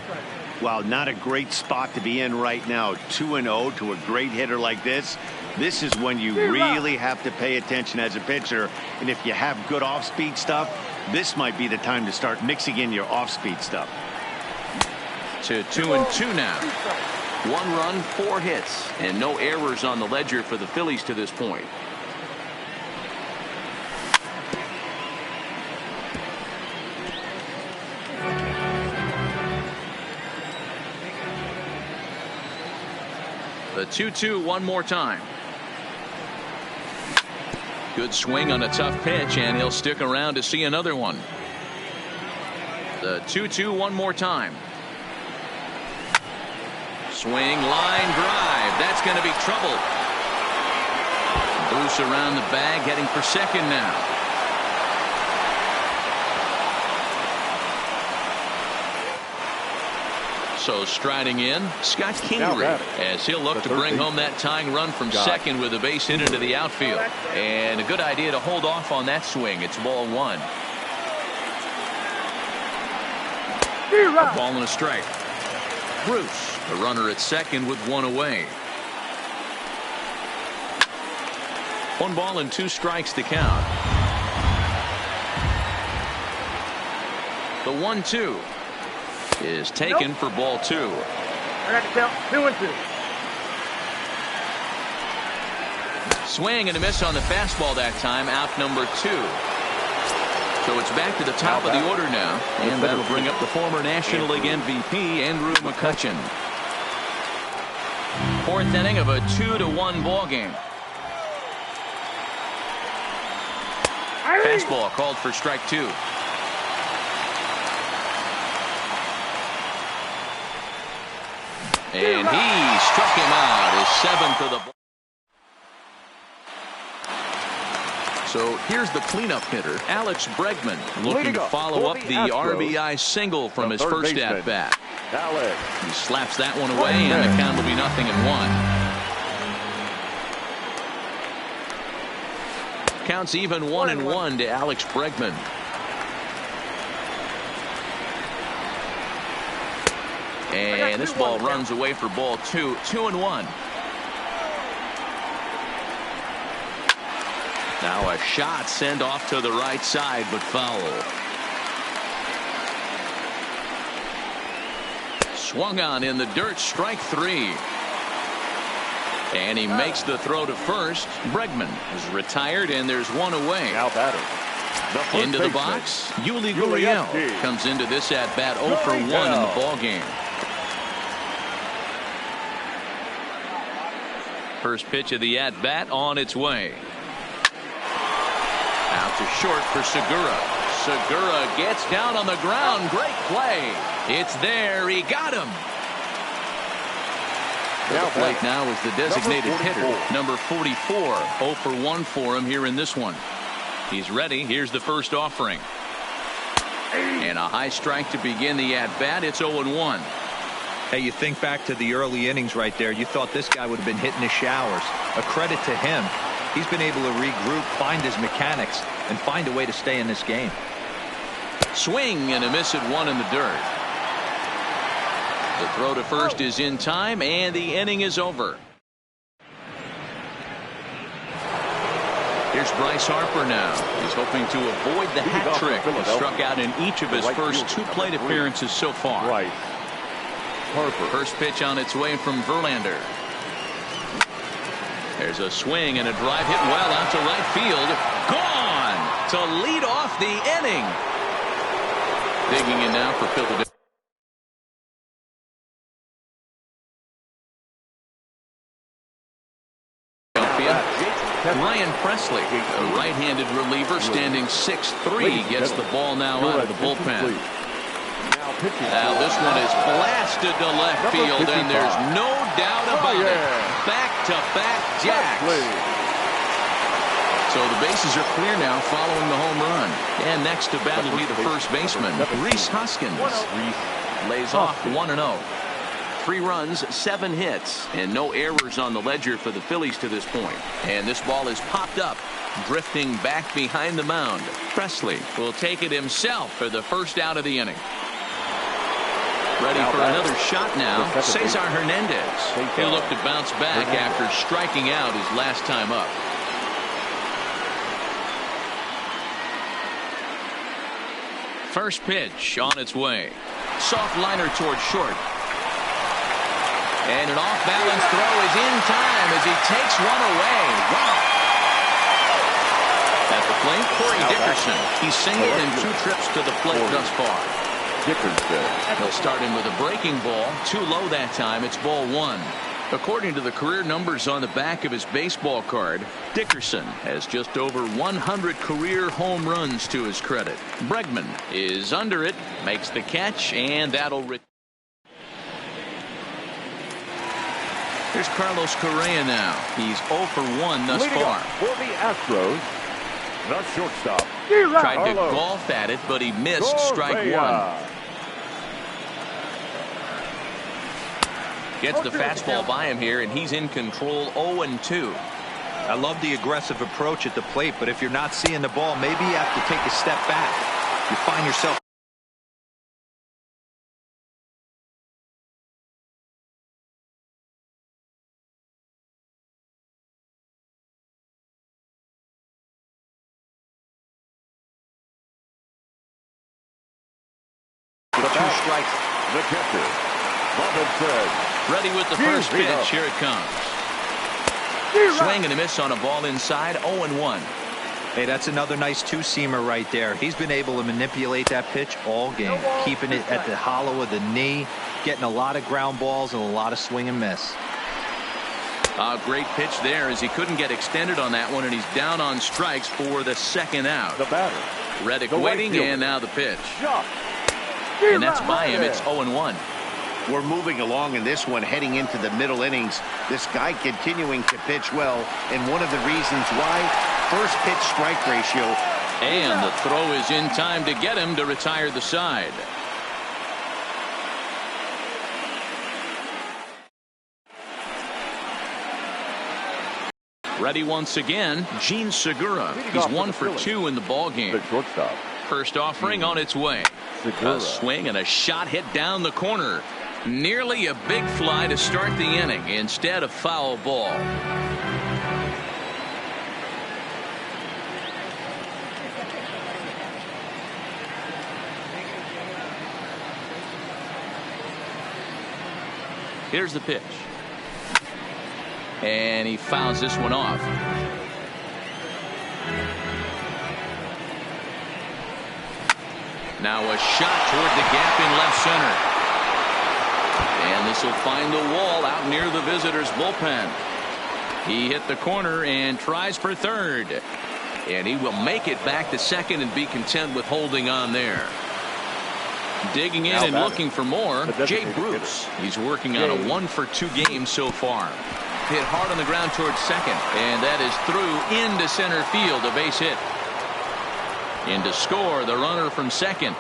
Wow, not a great spot to be in right now. 2-0 to a great hitter like this. This is when you really have to pay attention as a pitcher. And if you have good off-speed stuff, this might be the time to start mixing in your off-speed stuff. To 2-2 now. 1 run, 4 hits, and no errors on the ledger for the Phillies to this point. The 2-2 one more time. Good swing on a tough pitch, and he'll stick around to see another one. The 2-2 one more time. Swing, line drive. That's going to be trouble. Bruce around the bag, heading for second now. So striding in, Scott Kingery, as he'll look to bring home that tying run from second with a base hit into the outfield. And a good idea to hold off on that swing. It's ball 1. A ball and a strike. Bruce, the runner at second with 1 away. 1 ball and 2 strikes to count. The 1-2 is taken for ball 2. I got to count 2-2. Swing and a miss on the fastball that time. Out number 2. So it's back to the top of the order now, and that'll bring up the former National League MVP Andrew McCutchen. 4th inning of a 2-1 ball game. Fastball called for strike 2. And he struck him out. His 7th of the ball. So here's the cleanup hitter, Alex Bregman, looking to follow up the RBI single from his first at bat. He slaps that one away, and the count will be 0-1. Counts even 1-1 to Alex Bregman. And this ball runs away for ball 2. 2-1. Now a shot sent off to the right side, but foul. Swung on in the dirt, strike 3. And he makes the throw to first. Bregman is retired, and there's 1 away. Now batting. Into the box, Yuli Gurriel comes into this at bat 0 for 1 in the ball game. First pitch of the at bat on its way. Out to short for Segura. Segura gets down on the ground. Great play. It's there. He got him. At the plate now is the designated hitter, number 44. 0 for 1 for him here in this one. He's ready. Here's the first offering. And a high strike to begin the at-bat. It's 0-1. Hey, you think back to the early innings right there. You thought this guy would have been hitting his showers. A credit to him. He's been able to regroup, find his mechanics, and find a way to stay in this game. Swing and a miss at one in the dirt. The throw to first is in time, and the inning is over. Here's Bryce Harper now. He's hoping to avoid the hat trick. He struck out in each of his first two plate appearances so far. Right. Harper. First pitch on its way from Verlander. There's a swing and a drive hit well out to right field. Gone to lead off the inning. Digging in now for Philadelphia. Ryan Presley, a right-handed reliever standing 6'3", gets the ball now out of the bullpen. Now this one is blasted to left field, and there's no doubt about it. Back-to-back jacks. So the bases are clear now following the home run. And next to bat will be the first baseman, Rhys Hoskins. Lays off 1-0. 3 runs, 7 hits, and no errors on the ledger for the Phillies to this point. And this ball is popped up, drifting back behind the mound. Presley will take it himself for the first out of the inning. Ready for another shot now, Cesar Hernandez. He'll look to bounce back after striking out his last time up. First pitch on its way. Soft liner towards short. And an off-balance throw is in time as he takes one away. Wow. At the plate, Corey Dickerson. He's singled in 2 trips to the plate thus far. He'll start in with a breaking ball. Too low that time. It's ball 1. According to the career numbers on the back of his baseball card, Dickerson has just over 100 career home runs to his credit. Bregman is under it, makes the catch, and that'll return. Here's Carlos Correa now. He's 0 for 1 thus far. For the Astros, the shortstop. Tried to golf at it, but he missed strike 1. Gets the fastball by him here, and he's in control 0-2. I love the aggressive approach at the plate, but if you're not seeing the ball, maybe you have to take a step back. You find yourself. The 2 strikes. The catcher, Robinson. Ready with the first pitch. Here it comes. Swing and a miss on a ball inside. 0-1. Hey, that's another nice 2-seamer right there. He's been able to manipulate that pitch all game, keeping it at the hollow of the knee, getting a lot of ground balls and a lot of swing and miss. A great pitch there as he couldn't get extended on that one, and he's down on strikes for the second out. The batter. Reddick waiting, and now the pitch. And that's by him. It's 0-1. We're moving along in this one, heading into the middle innings. This guy continuing to pitch well, and one of the reasons why, first pitch strike ratio. And the throw is in time to get him to retire the side. Ready once again, Gene Segura. He's 1 for 2 in the ball game. The shortstop. First offering on its way. A swing and a shot hit down the corner. Nearly a big fly to start the inning. Instead, a foul ball. Here's the pitch. And he fouls this one off. Now a shot toward the gap in left center. And this will find the wall out near the visitors' bullpen. He hit the corner and tries for third. And he will make it back to second and be content with holding on there. Digging in and looking for more, Jay Bruce. He's working on a 1 for 2 game so far. Hit hard on the ground towards second, and that is through into center field, a base hit. In to score, the runner from second.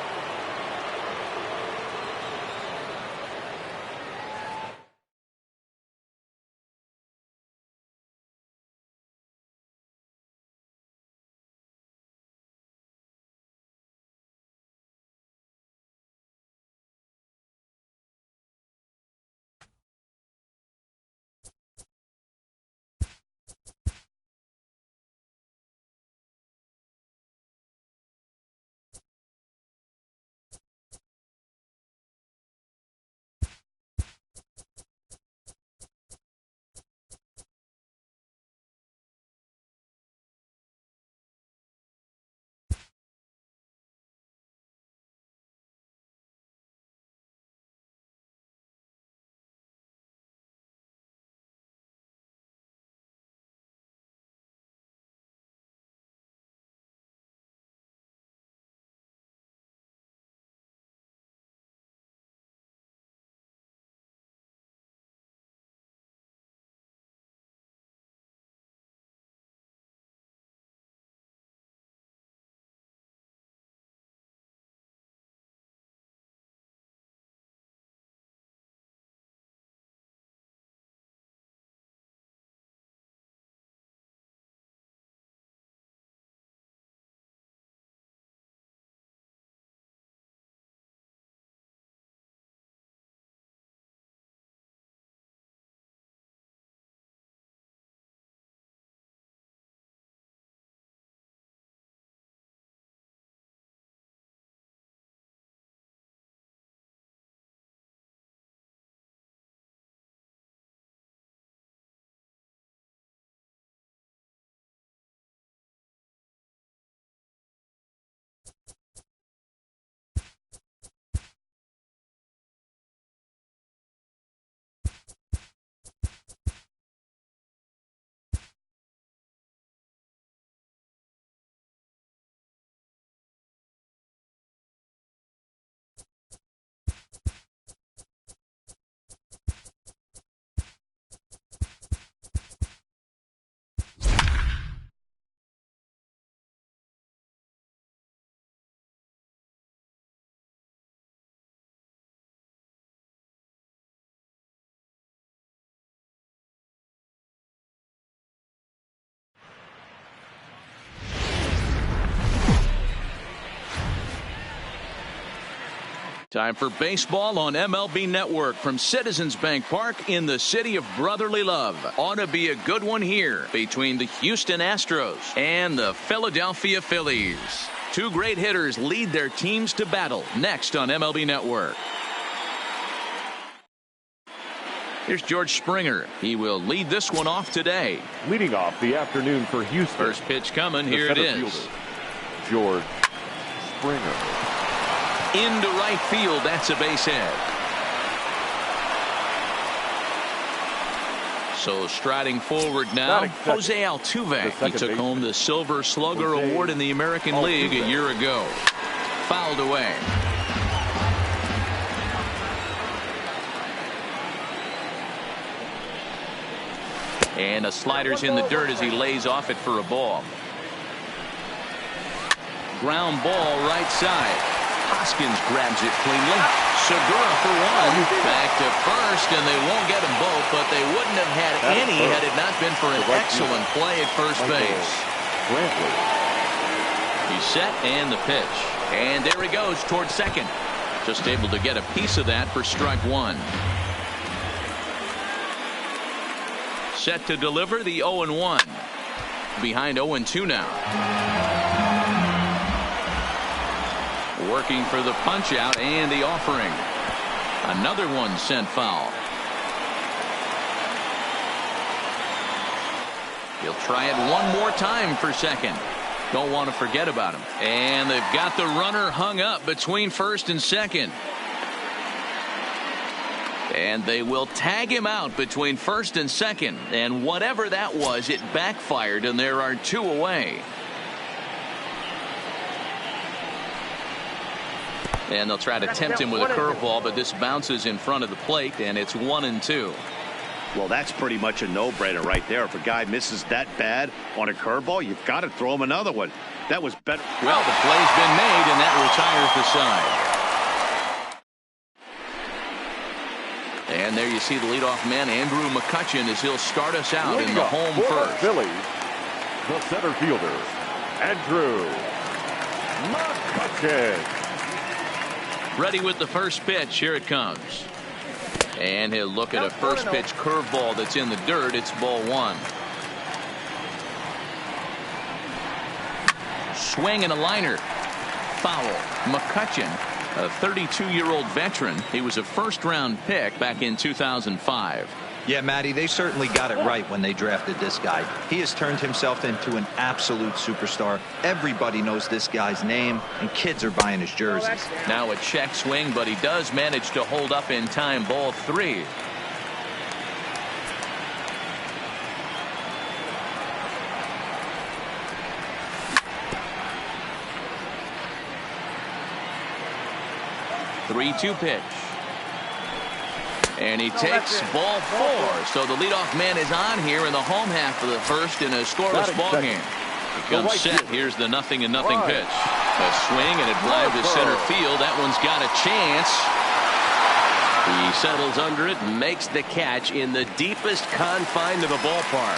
Time for baseball on MLB Network from Citizens Bank Park in the city of brotherly love. Ought to be a good one here between the Houston Astros and the Philadelphia Phillies. Two great hitters lead their teams to battle next on MLB Network. Here's George Springer. He will lead this one off today. Leading off the afternoon for Houston. First pitch coming. Here it is. Fielder, George Springer. Into right field. That's a base hit. So striding forward now, Jose Altuve. He took home the Silver Slugger Award in the American League a year ago. Fouled away. And a slider's in the dirt as he lays off it for a ball. Ground ball right side. Hoskins grabs it cleanly. Segura for one. Back to first, and they won't get them both, but they wouldn't have had any had it not been for an excellent play at first base. He's set, and the pitch. And there he goes towards second. Just able to get a piece of that for strike one. Set to deliver the 0-1. Behind 0-2 now. Working for the punch out and the offering. Another one sent foul. He'll try it one more time for second. Don't want to forget about him. And they've got the runner hung up between first and second. And they will tag him out between first and second. And whatever that was, it backfired, and there are two away. And they'll try to tempt him with a curveball, but this bounces in front of the plate, and it's 1-2. Well, that's pretty much a no-brainer right there. If a guy misses that bad on a curveball, you've got to throw him another one. That was better. Well, the play's been made, and that retires the side. And there you see the leadoff man, Andrew McCutchen, as he'll start us out in the home first. Phillies, the center fielder, Andrew McCutchen. Ready with the first pitch. Here it comes. And he'll look at a first pitch curveball that's in the dirt. It's ball one. Swing and a liner. Foul. McCutchen, a 32-year-old veteran. He was a first-round pick back in 2005. Yeah, Matty, they certainly got it right when they drafted this guy. He has turned himself into an absolute superstar. Everybody knows this guy's name, and kids are buying his jerseys. Now a check swing, but he does manage to hold up in time. Ball three. Three-two pitch. And he takes ball four. So the leadoff man is on here in the home half of the first in a scoreless ball game. He comes set. Here's the 0-0 pitch. A swing, and it flies to center field. That one's got a chance. He settles under it and makes the catch in the deepest confine of the ballpark.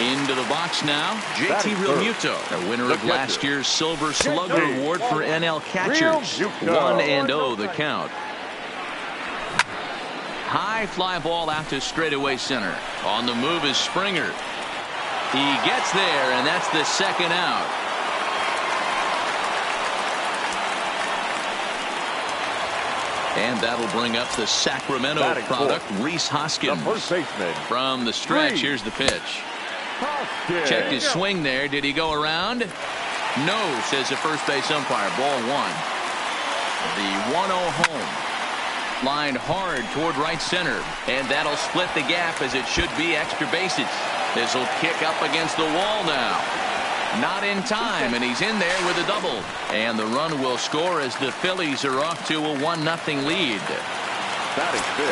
Into the box now, JT Realmuto, the winner of last year's Silver Slugger Award for NL catchers. 1-0 the count. High fly ball out to straightaway center. On the move is Springer. He gets there, and that's the second out. And that'll bring up the Sacramento product, Rhys Hoskins. The first baseman. From the stretch, here's the pitch. Checked his swing there. Did he go around? No, says the first base umpire. Ball one. The 1-0 home. Lined hard toward right center, and that'll split the gap as it should be extra bases. This will kick up against the wall now. Not in time, and he's in there with a double. And the run will score as the Phillies are off to a 1-0 lead.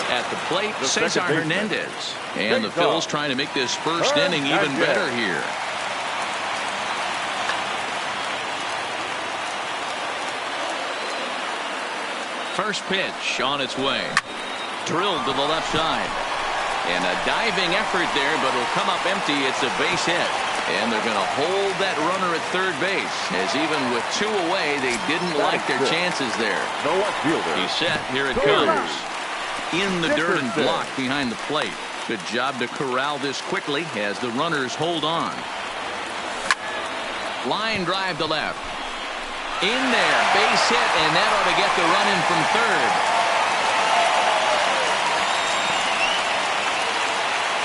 At the plate, Cesar Hernandez. And the Phils trying to make this first inning even better here. First pitch on its way. Drilled to the left side. And a diving effort there, but it'll come up empty. It's a base hit. And they're going to hold that runner at third base, as even with 2 away, they didn't like their chances there. The left fielder. He's set. Here it comes. In the dirt and blocked behind the plate. Good job to corral this quickly as the runners hold on. Line drive to left. In there, base hit, and that ought to get the run in from third.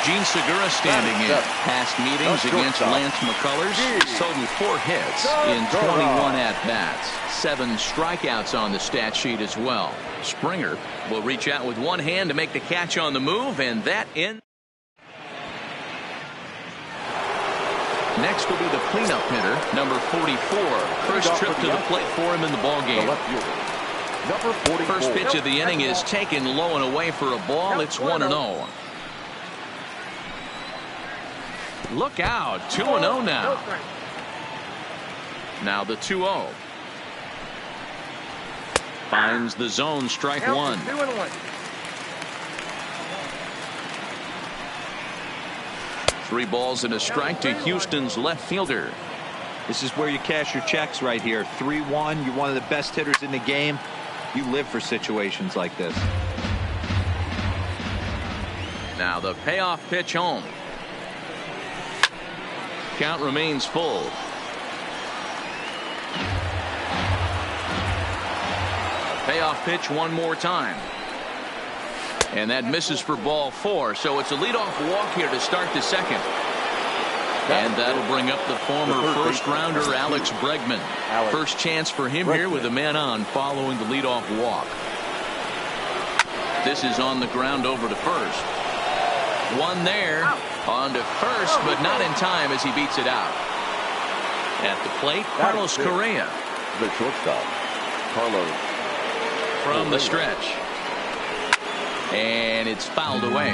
Gene Segura standing in. Past meetings against Lance McCullers. Total 4 hits in 21 at-bats. 7 strikeouts on the stat sheet as well. Springer will reach out with one hand to make the catch on the move, and that in. Next will be the cleanup hitter, number 44. First trip to the plate for him in the ballgame. First pitch of the inning is taken low and away for a ball. It's 1-0. Look out, 2-0 now. Now the 2-0. Finds the zone, strike 1. 3 balls and a strike to Houston's left fielder. This is where you cash your checks right here. 3-1. You're one of the best hitters in the game. You live for situations like this. Now the payoff pitch home. Count remains full. Payoff pitch one more time. And that misses for ball 4. So it's a leadoff walk here to start the second. And that'll bring up the former first-rounder Alex Bregman. First chance for him here with a man on following the leadoff walk. This is on the ground over to first. One there. On to first, but not in time as he beats it out. At the plate, Carlos Correa. The shortstop, Carlos. From the stretch. And it's fouled away.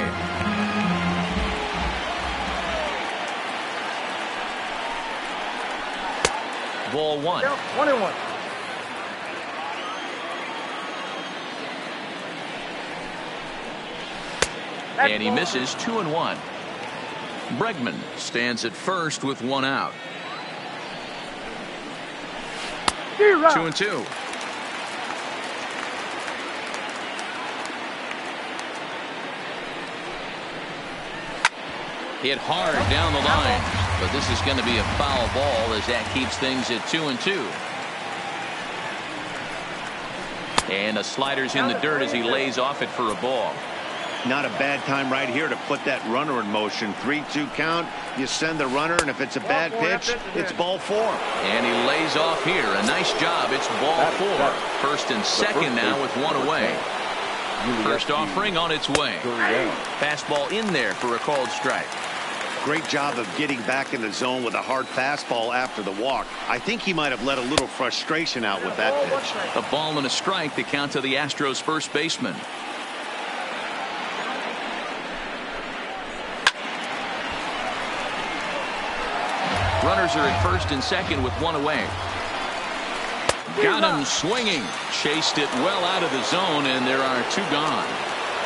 Ball 1. 1-1. And he misses 2-1. Bregman stands at first with 1 out. 2-2. Hit hard down the line, but this is going to be a foul ball as that keeps things at 2-2. And a slider's in the dirt as he lays off it for a ball. Not a bad time right here to put that runner in motion. 3-2 count. You send the runner, and if it's a bad pitch, it's ball 4. And he lays off here. A nice job. It's ball 4. First and second now with 1 away. First offering on its way. Fastball in there for a called strike. Great job of getting back in the zone with a hard fastball after the walk. I think he might have let a little frustration out with that pitch. A ball and a strike to count to the Astros first baseman. Runners are at first and second with 1 away. Got him swinging. Chased it well out of the zone, and there are 2 gone.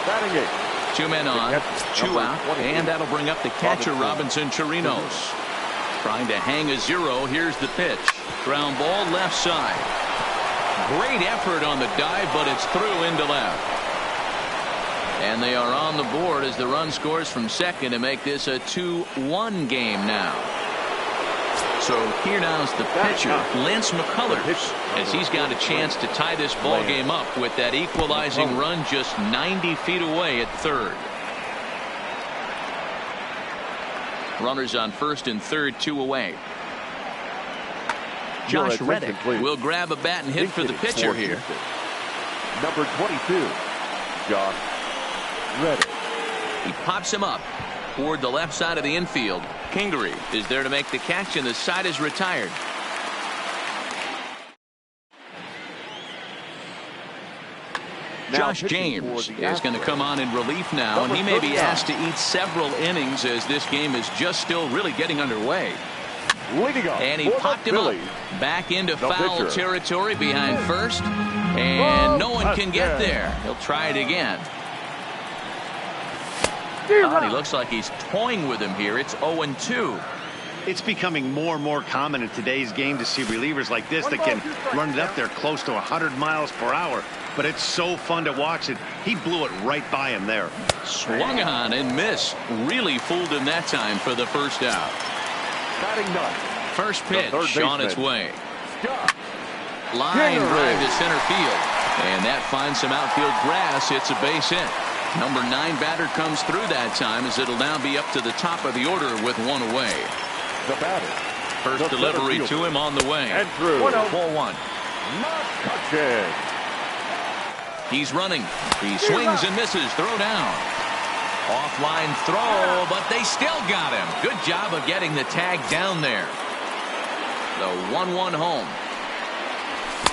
Batting 8. 2 men on, 2 out, and that'll bring up the catcher, Robinson Chirinos. Trying to hang a 0. Here's the pitch. Ground ball left side. Great effort on the dive, but it's through into left. And they are on the board as the run scores from second to make this a 2-1 game now. So here now is the pitcher, Lance McCullers, as he's got a chance to tie this ball game up with that equalizing run just 90 feet away at third. Runners on first and third, 2 away. Josh Reddick will grab a bat and hit for the pitcher here. Number 22, Josh Reddick. He pops him up toward the left side of the infield. Kingery is there to make the catch, and the side is retired. Josh James is going to come on in relief now, and he may be asked to eat several innings as this game is just still really getting underway. And he popped him up back into foul territory behind first, and no one can get there. He'll try it again. He looks like he's toying with him here. It's 0-2. It's becoming more and more common in today's game to see relievers like this that can run it up there close to 100 miles per hour. But it's so fun to watch it. He blew it right by him there. Swung on and missed. Really fooled him that time for the first out. Batting ninth. First pitch on its way. Scott. Line drive to center field. And that finds some outfield grass. It's a base hit. Number 9 batter comes through that time as it'll now be up to the top of the order with one away. The batter. First delivery to him on the way. And through. 4-1. Not touching. He's running. He swings and misses. Throw down. Offline throw, but they still got him. Good job of getting the tag down there. The 1-1 home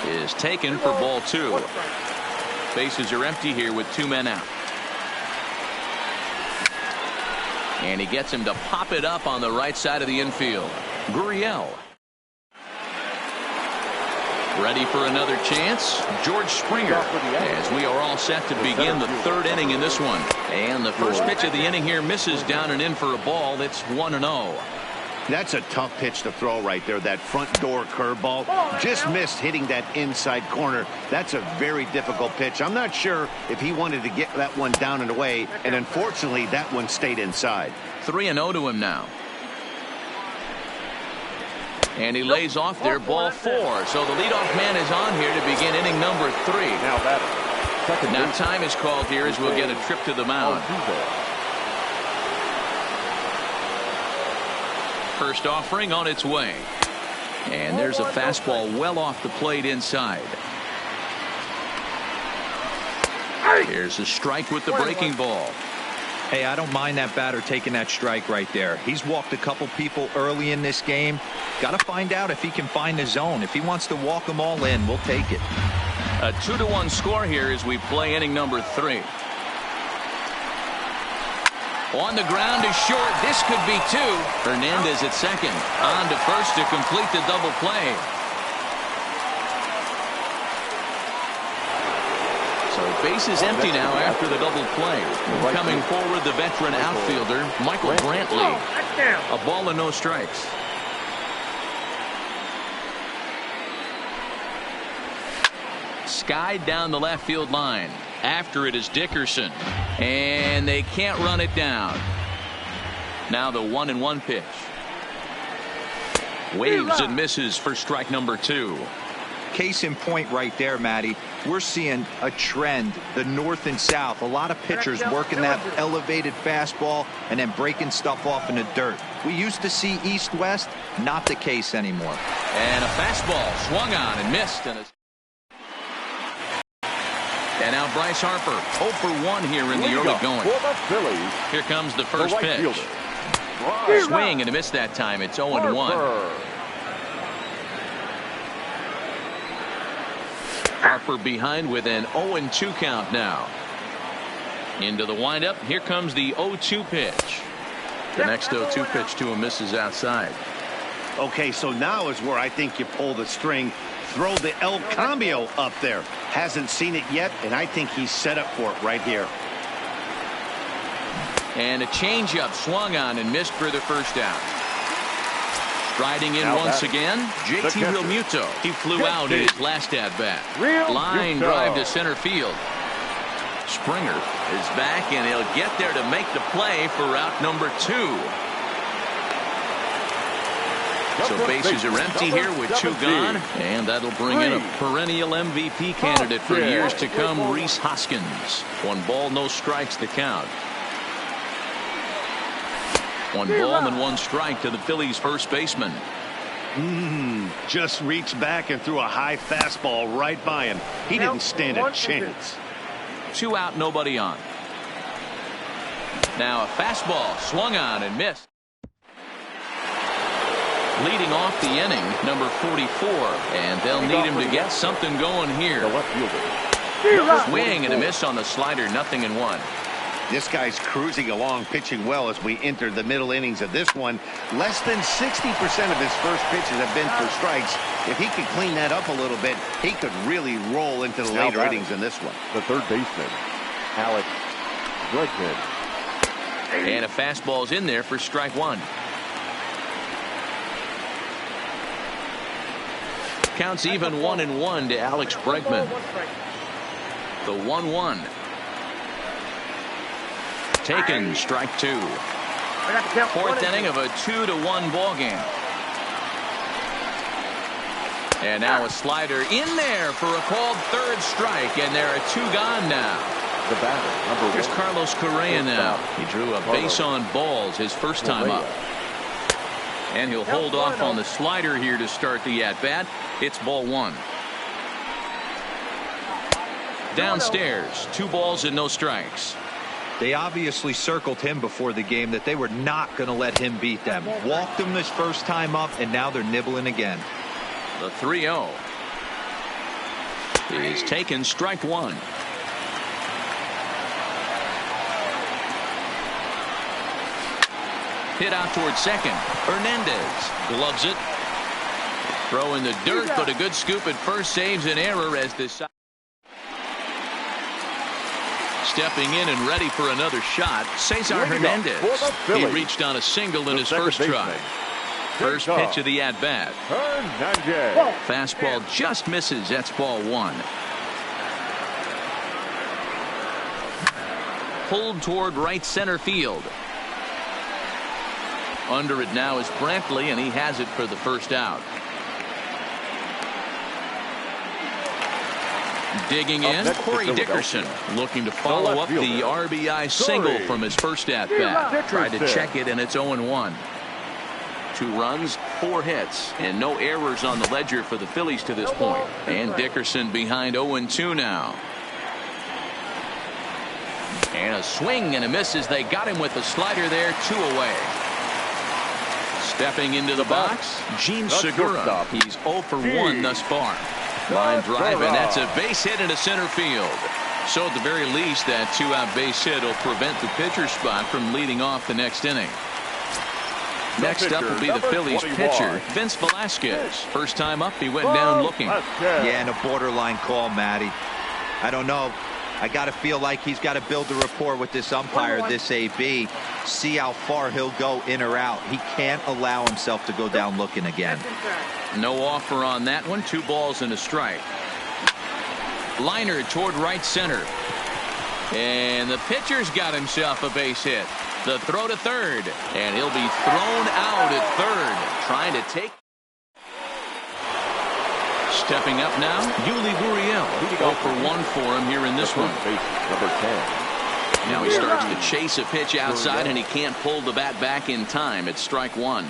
is taken for ball 2. Bases are empty here with 2 men out. And he gets him to pop it up on the right side of the infield. Gurriel. Ready for another chance. George Springer, as we are all set to begin the 3rd inning in this one. And the first pitch of the inning here misses down and in for a ball. It's 1-0. That's a tough pitch to throw right there. That front door curveball just missed hitting that inside corner. That's a very difficult pitch. I'm not sure if he wanted to get that one down and away, and unfortunately that one stayed inside. 3-0 to him now. And he lays off there, ball 4. So the leadoff man is on here to begin inning number 3. Now batter. Second Now base. time is called here as we'll get a trip to the mound. First offering on its way. And there's a fastball well off the plate inside. Here's a strike with the breaking ball. Hey, I don't mind that batter taking that strike right there. He's walked a couple people early in this game. Got to find out if he can find the zone. If he wants to walk them all in, we'll take it. A 2-1 score here as we play inning number 3. On the ground is short. This could be 2. Hernandez at second. On to first to complete the double play. So base is empty now after the double play. Coming forward, the veteran outfielder, Michael Brantley. A ball and no strikes. Skied down the left field line. After it is Dickerson. And they can't run it down. Now the 1-1 pitch. Waves and misses for strike number 2. Case in point right there, Matty. We're seeing a trend, the north and south. A lot of pitchers working that elevated fastball and then breaking stuff off in the dirt. We used to see east-west, not the case anymore. And a fastball swung on and missed. And now Bryce Harper, 0 for 1 here in the early going. Here comes the first pitch. Swing and a miss that time. It's 0-1. Harper behind with an 0-2 count now. Into the windup. Here comes the 0-2 pitch. The next 0-2 pitch to him misses outside. Okay, so now is where I think you pull the string. Throw the El Cambio up there. Hasn't seen it yet, and I think he's set up for it right here. And a changeup swung on and missed for the first out. Striding in now once again, JT Realmuto. He flew out in his last at-bat. Line drive to center field. Springer is back, and he'll get there to make the play for route number 2. So bases are empty here with 2 gone, and that'll bring in a perennial MVP candidate for years to come, Rhys Hoskins. 1 ball, no strikes to count. 1 ball and 1 strike to the Phillies' first baseman. Just reached back and threw a high fastball right by him. He didn't stand a chance. 2 out, nobody on. Now a fastball swung on and missed. Leading off the inning, number 44, and they'll need him to get something going here. Swing and a miss on the slider, 0-1. This guy's cruising along, pitching well as we enter the middle innings of this one. Less than 60% of his first pitches have been for strikes. If he could clean that up a little bit, he could really roll into the later innings in this one. The third baseman, Alex Bregman. And a fastball's in there for strike one. Counts even 1-1 to Alex Bregman. The 1-1. Taken, strike two. Fourth inning of a 2-1 ball game. And now a slider in there for a called third strike, and there are two gone now. The batter, number Here's one. Carlos Correa now. He drew a base on balls his first time up. And he'll hold off on the slider here to start the at-bat. It's ball one. Downstairs, 2 balls and no strikes. They obviously circled him before the game that they were not going to let him beat them. Walked him his first time up, and now they're nibbling again. The 3-0 is taken, strike one. Hit out towards second. Hernandez gloves it. Throw in the dirt, but a good scoop at first saves an error as this. Stepping in and ready for another shot, Cesar Hernandez. He reached on a single in his first try. First pitch of the at-bat. Hernandez. Fastball just misses. That's ball one. Pulled toward right center field. Under it now is Brantley, and he has it for the first out. Digging in, Corey Dickerson looking to follow up the RBI single from his first at-bat. Tried to check it, and it's 0-1. 2 runs, 4 hits, and no errors on the ledger for the Phillies to this point. And Dickerson behind 0-2 now. And a swing and a miss as they got him with the slider there, 2 away. Stepping into the box, Gene Segura. He's 0 for 1 thus far. Line drive, and that's a base hit into center field. So at the very least, that 2-out base hit will prevent the pitcher spot from leading off the next inning. Next up will be the Phillies pitcher, Vince Velasquez. First time up, he went down looking. Yeah, and a borderline call, Matty. I don't know. I got to feel like he's got to build a rapport with this umpire, this AB. See how far he'll go in or out. He can't allow himself to go down looking again. No offer on that one. 2 balls and a strike. Liner toward right center. And the pitcher's got himself a base hit. The throw to third. And he'll be thrown out at third. Trying to take. Stepping up now, Yuli Gurriel. 0 for 1 for him here in this one. Number 10. Now he starts to chase a pitch outside, and he can't pull the bat back in time. It's strike one.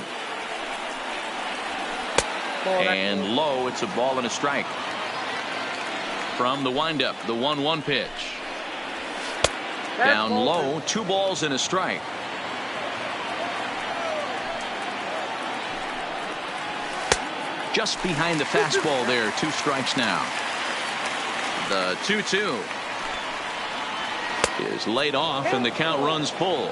And low, it's a ball and a strike. From the windup, the 1-1 pitch. Down low, 2 balls and a strike. Just behind the fastball there, 2 strikes now. The 2-2 is laid off, and the count runs full.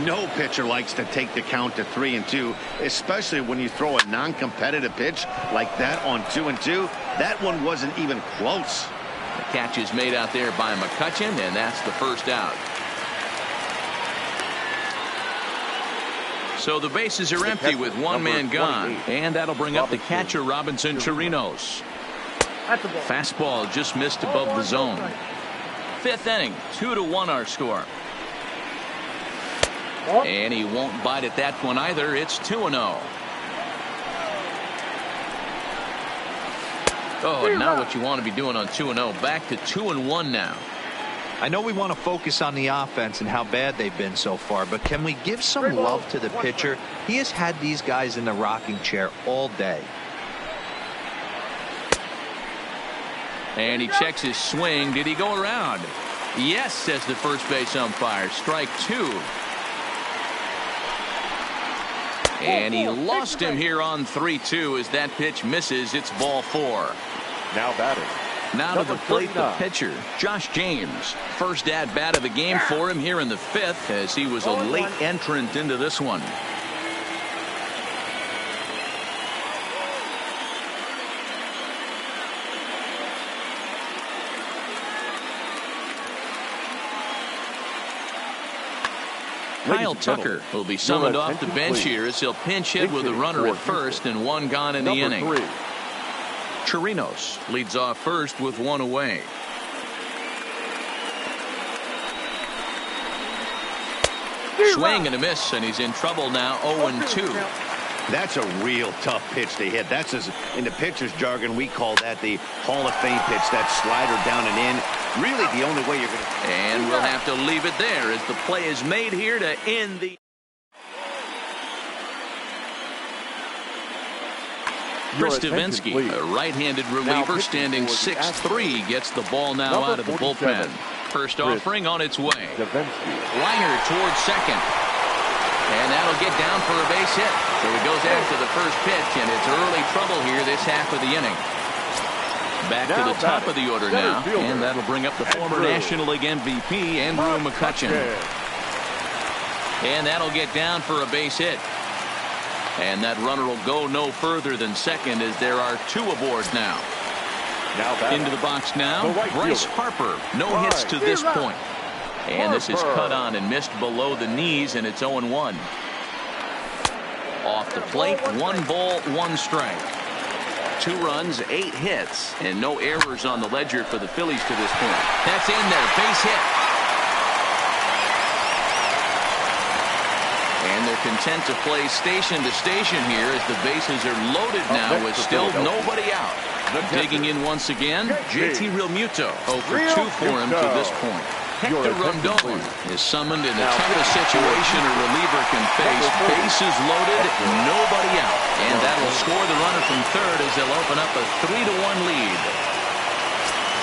No pitcher likes to take the count to 3-2, especially when you throw a non-competitive pitch like that on 2-2. That one wasn't even close. The catch is made out there by McCutchen, and that's the first out. So the bases are empty with 1 man gone, and that'll bring up the catcher, Robinson Chirinos. Fastball just missed above the zone. 5th inning, 2-1 our score. And he won't bite at that one either. It's 2-0. Oh, and now what you want to be doing on 2-0. Back to 2-1 now. I know we want to focus on the offense and how bad they've been so far, but can we give some love to the pitcher? He has had these guys in the rocking chair all day. And he checks his swing. Did he go around? Yes, says the first base umpire. Strike 2. And he lost him here on 3-2 as that pitch misses. It's ball 4. Now batting. Now to the plate, the pitcher, Josh James. First at-bat of the game for him here in the 5th, as he was a late entrant into this one. Kyle and gentlemen, Tucker will be summoned your off the attention, bench please. here as he'll pinch hit with a runner at first and one gone in the Number inning. 3. Chirinos leads off first with one away. Swing and a miss, and he's in trouble now. 0-2. That's a real tough pitch to hit. That's, in the pitcher's jargon, we call that the Hall of Fame pitch. That slider down and in. Really the only way you're going to... And we'll have to leave it there as the play is made here to end the... Chris Stavinsky, a right-handed reliever standing 6'3", gets the ball now out of the bullpen. First offering on its way. Liner towards second. And that'll get down for a base hit. So he goes after the first pitch, and it's early trouble here this half of the inning. Back to the top of the order now, and that'll bring up the former National League MVP, Andrew McCutchen. And that'll get down for a base hit. And that runner will go no further than second as there are two aboard now. Into the box now, Bryce Harper. No hits to this point. And this is cut on and missed below the knees, and it's 0-1. Off the plate, 1 ball, 1 strike. 2 runs, 8 hits, and no errors on the ledger for the Phillies to this point. That's in there, base hit. And they're content to play station to station here as the bases are loaded now with still nobody out. Digging in once again, JT Realmuto. 0 for 2 for him to this point. Hector Rondon is summoned in the toughest situation a reliever can face. Bases loaded, nobody out. And that'll score the runner from third as they'll open up a 3-1 lead.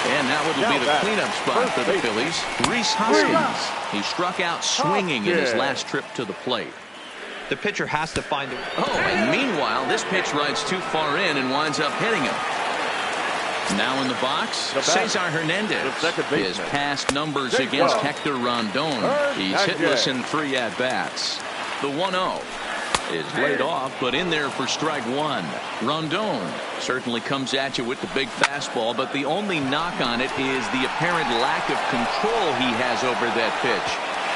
And now it'll be the cleanup spot for the Phillies. Rhys Hoskins. He struck out swinging in his last trip to the plate. The pitcher has to find it. Oh, and meanwhile, this pitch rides too far in and winds up hitting him. Now in the box, Cesar Hernandez. His past numbers against Hector Rondon. He's hitless in 3 at-bats. The 1-0 is laid off, but in there for strike 1. Rondon certainly comes at you with the big fastball, but the only knock on it is the apparent lack of control he has over that pitch.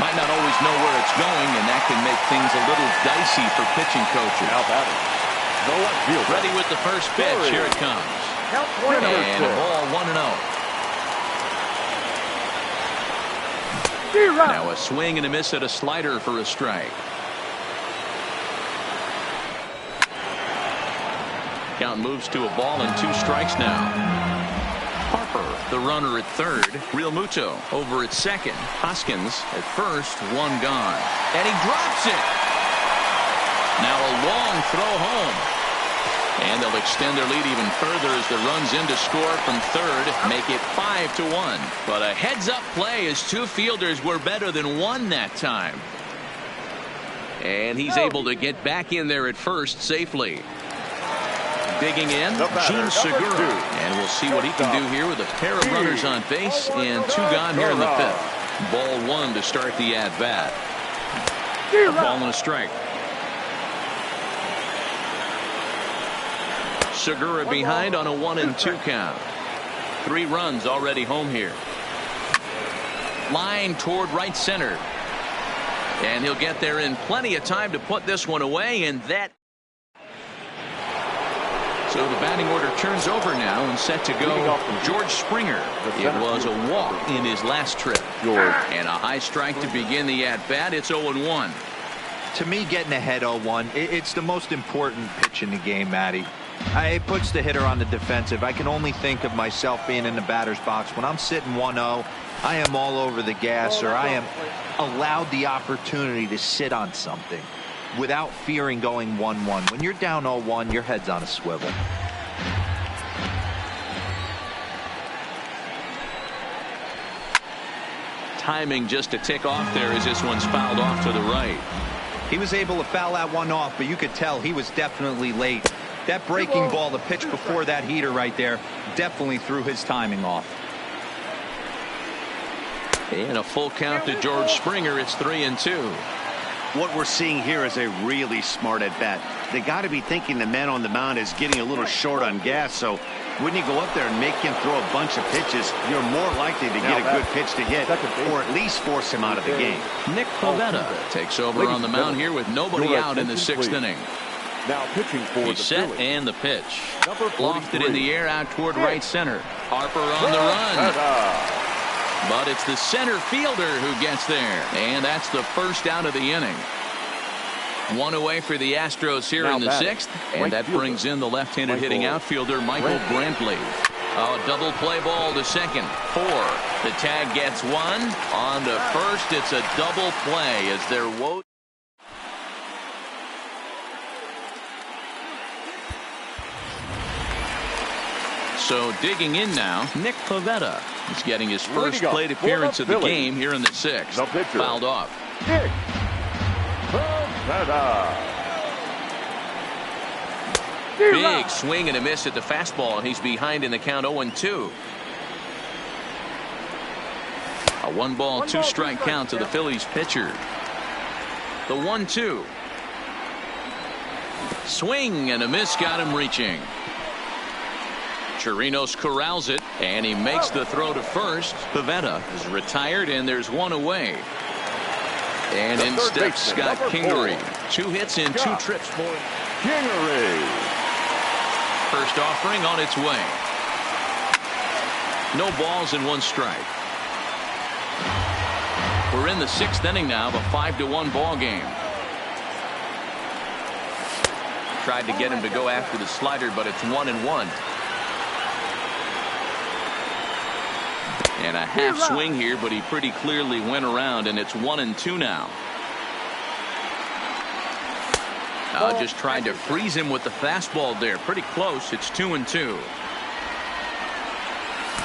Might not always know where it's going, and that can make things a little dicey for pitching coaches. Ready with the first pitch. Here it comes. And a ball, 1-0. Now a swing and a miss at a slider for a strike. Count moves to a ball and 2 strikes now. Harper, the runner at third. Realmuto over at second. Hoskins at first, 1 gone. And he drops it. Now a long throw home. And they'll extend their lead even further as the runs in to score from third, make it 5-1. But a heads-up play as 2 fielders were better than 1 that time. And he's able to get back in there at first safely. Digging in, Gene Segura. And we'll see what he can do here with a pair of runners on base and 2 gone here in the 5th. Ball 1 to start the at-bat. A ball and a strike. Segura behind on a 1-2 count. 3 runs already home here. Line toward right center. And he'll get there in plenty of time to put this one away, and that. So the batting order turns over now and set to go. George Springer. It was a walk in his last trip. And a high strike to begin the at-bat. It's 0-1. To me, getting ahead 0-1, it's the most important pitch in the game, Matty. It puts the hitter on the defensive. I can only think of myself being in the batter's box. When I'm sitting 1-0, I am all over the gas, or I am allowed the opportunity to sit on something without fearing going 1-1. When you're down 0-1, your head's on a swivel. Timing just a tick off there as this one's fouled off to the right. He was able to foul that one off, but you could tell he was definitely late. That breaking ball, the pitch before that heater right there, definitely threw his timing off. And a full count to George Springer. It's 3-2. What we're seeing here is a really smart at bat. They got to be thinking the man on the mound is getting a little short on gas, so when you go up there and make him throw a bunch of pitches, you're more likely to get a good pitch to hit or at least force him out of the game. Nick Pivetta takes over on the mound here with nobody out in the 6th inning. Now pitching for He's the set Phillies. and the pitch. Number 43. Lofted in the air out toward right center. Harper on the run. But it's the center fielder who gets there. And that's the first out of the inning. One away for the Astros here in the 6th. And that brings in the left-handed hitting outfielder Michael Brantley. Oh, double play ball to second. 4. The tag gets 1. On to first. It's a double play as they're woe. So digging in now, Nick Pivetta is getting his first plate appearance of the game here in the 6th. Fouled off. Nick Pivetta. Big swing and a miss at the fastball, and he's behind in the count 0-2. A 1-ball, 2-strike count to the Phillies pitcher. The 1-2. Swing and a miss got him reaching. Chirinos corrals it, and he makes the throw to first. Pivetta is retired, and there's one away. And in steps Scott Kingery. 2 hits in 2 trips for Kingery. First offering on its way. No balls and 1 strike. We're in the 6th inning now of a 5-1 ball game. Tried to get him to go after the slider, but it's 1-1. And a half swing here, but he pretty clearly went around, and it's 1-2 now. Just tried to freeze him with the fastball there. Pretty close. It's 2-2.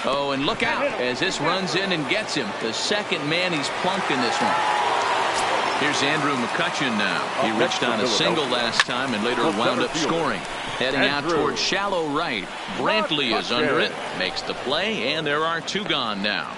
Oh, and look out as this runs in and gets him. The second man he's plunked in this one. Here's Andrew McCutchen now. He reached on a single last time and later wound up scoring. Heading out toward shallow right. Brantley is under it. Makes the play, and there are 2 gone now.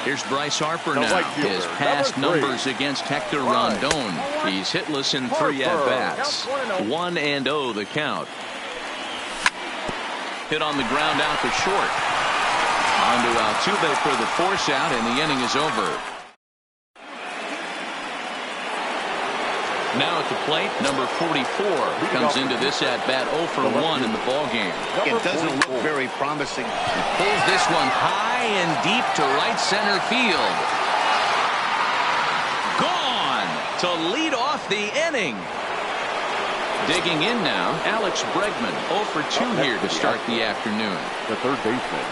Here's Bryce Harper now. His past numbers against Hector Rondon. He's hitless in 3 at-bats. 1-0 the count. Hit on the ground out to short. On to Altuve for the force out, and the inning is over. Now at the plate, number 44 comes into this at-bat 0 for 1 in the ballgame. It doesn't look very promising. He pulls this one high and deep to right center field. Gone to lead off the inning. Digging in now, Alex Bregman, 0 for 2 here to start the afternoon. The third baseman,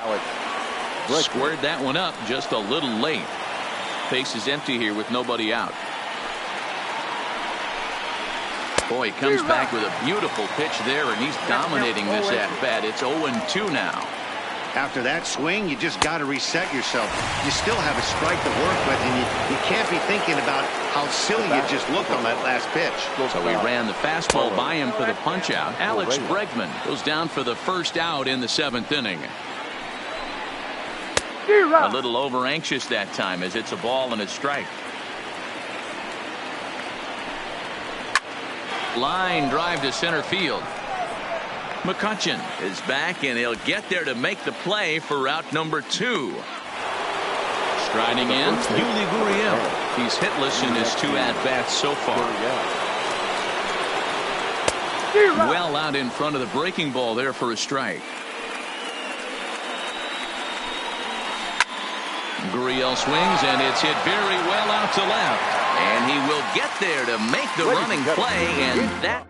Alex Bregman. Squared that one up just a little late. Base is empty here with nobody out. Boy, he comes back with a beautiful pitch there, and he's dominating this at-bat. It's 0-2 now. After that swing, you just got to reset yourself. You still have a strike to work with, and you can't be thinking about how silly you just looked on that last pitch. So he ran the fastball by him for the punch-out. Alex Bregman goes down for the first out in the 7th inning. A little over-anxious that time as it's a ball and a strike. Line drive to center field. McCutchen is back, and he'll get there to make the play for route number 2. Striding in, Yuli Gurriel. He's hitless in his 2 at-bats so far. Well out in front of the breaking ball there for a strike. Gurriel swings, and it's hit very well out to left. And he will get there to make the running play, and that.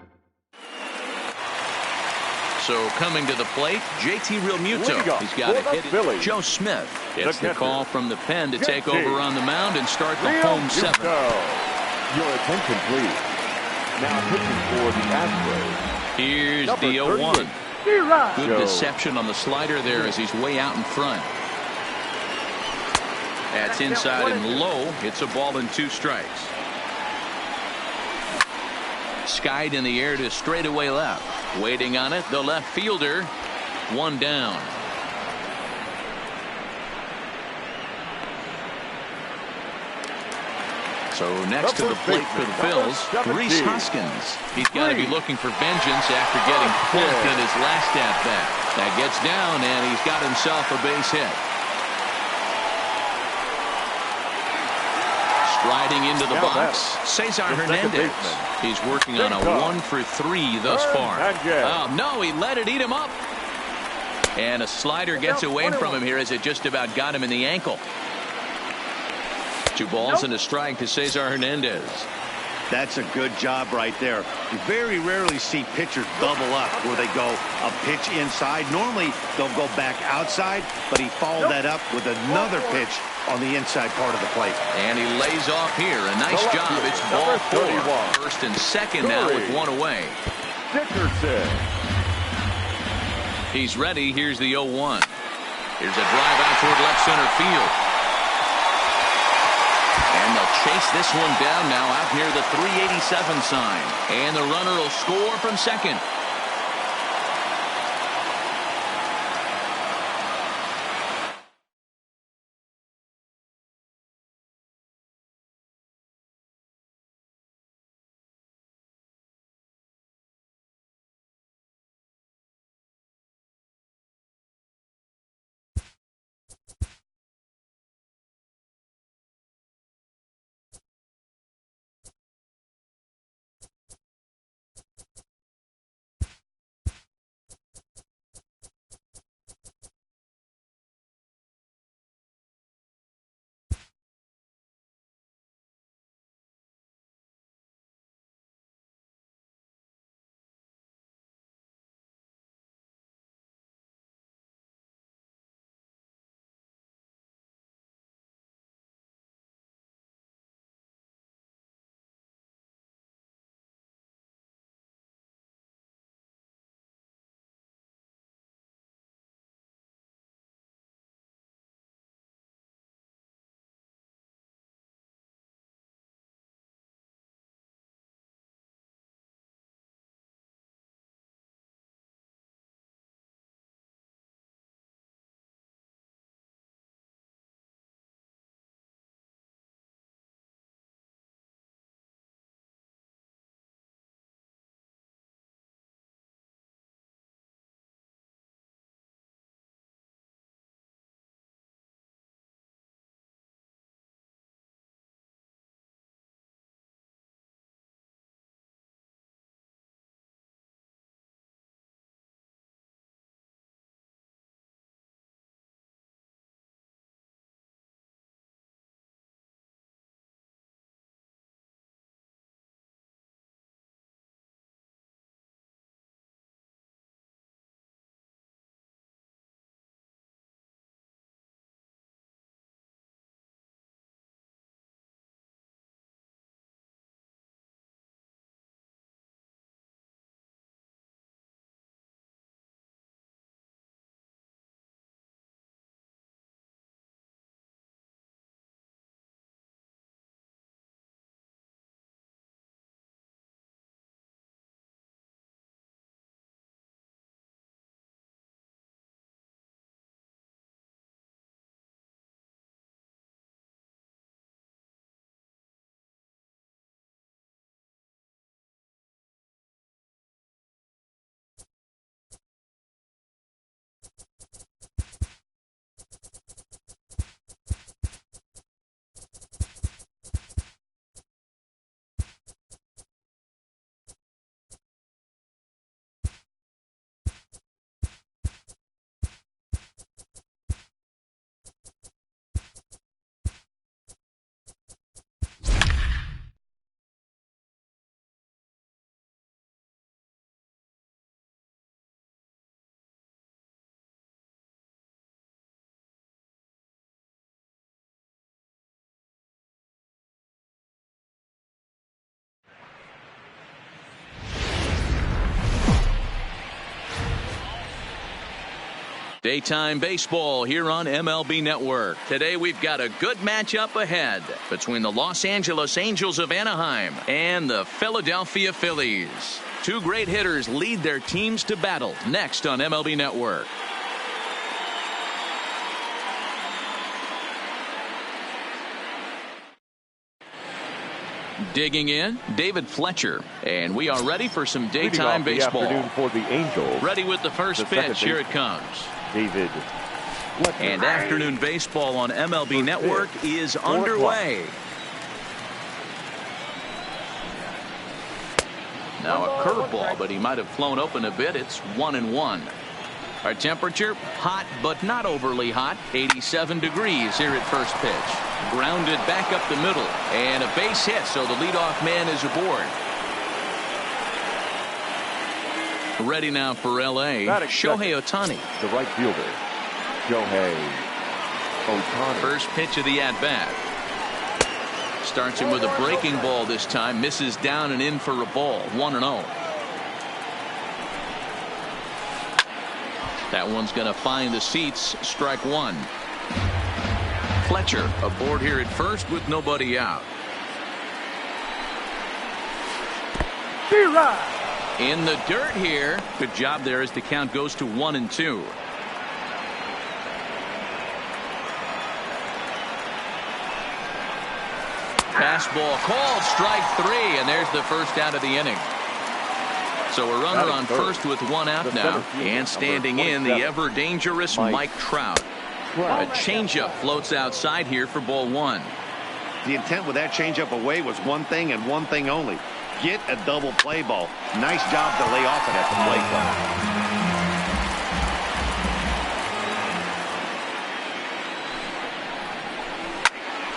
So coming to the plate, JT Realmuto. He's got a hit. Joe Smith gets the call from the pen to take over on the mound and start the home 7th. Your attention, please. Now pitching for the Astros. Here's the 0-1. Good deception on the slider there as he's way out in front. That's inside and low. It's a ball and 2 strikes. Skied in the air to straightaway left. Waiting on it, the left fielder. 1 down. So next to the plate for the Phils, Reese Hoskins. He's got to be looking for vengeance after getting plunked in his last at-bat. That gets down, and he's got himself a base hit. Striding into the box, Cesar Hernandez. He's working on a 1-for-3 thus far. Oh, no, he let it eat him up. And a slider gets away from him here as it just about got him in the ankle. 2 balls and a strike to Cesar Hernandez. That's a good job right there. You very rarely see pitchers double up where they go a pitch inside. Normally, they'll go back outside, but he followed that up with another pitch on the inside part of the plate. And he lays off here. A nice job. It's ball 4. First and second now with 1 away. Dickerson. He's ready. Here's the 0-1. Here's a drive out toward left center field. And they'll chase this one down now out near the 387 sign. And the runner will score from second. Daytime baseball here on MLB Network. Today we've got a good matchup ahead between the Los Angeles Angels of Anaheim and the Philadelphia Phillies. 2 great hitters lead their teams to battle next on MLB Network. Digging in, David Fletcher. And we are ready for some daytime baseball. Afternoon for the Angels. Ready with the first pitch. Here it comes. David Fletcher. And afternoon baseball on MLB Network is underway. Now a curveball, but he might have flown open a bit. It's 1-1. Our temperature, hot but not overly hot. 87 degrees here at first pitch. Grounded back up the middle. And a base hit, so the leadoff man is aboard. Ready now for L.A. Shohei Ohtani. The right fielder, Shohei Ohtani. First pitch of the at-bat. Starts him with a breaking ball this time. Misses down and in for a ball. 1-0. That one's going to find the seats. Strike one. Fletcher aboard here at first with nobody out. In the dirt here. Good job there as the count goes to 1-2. Fastball called, strike three, and there's the first out of the inning. So a runner on first with one out now, and standing in the ever dangerous Mike Trout. A changeup floats outside here for ball one. The intent with that changeup away was one thing and one thing only: get a double play ball. Nice job to lay off it at the plate though.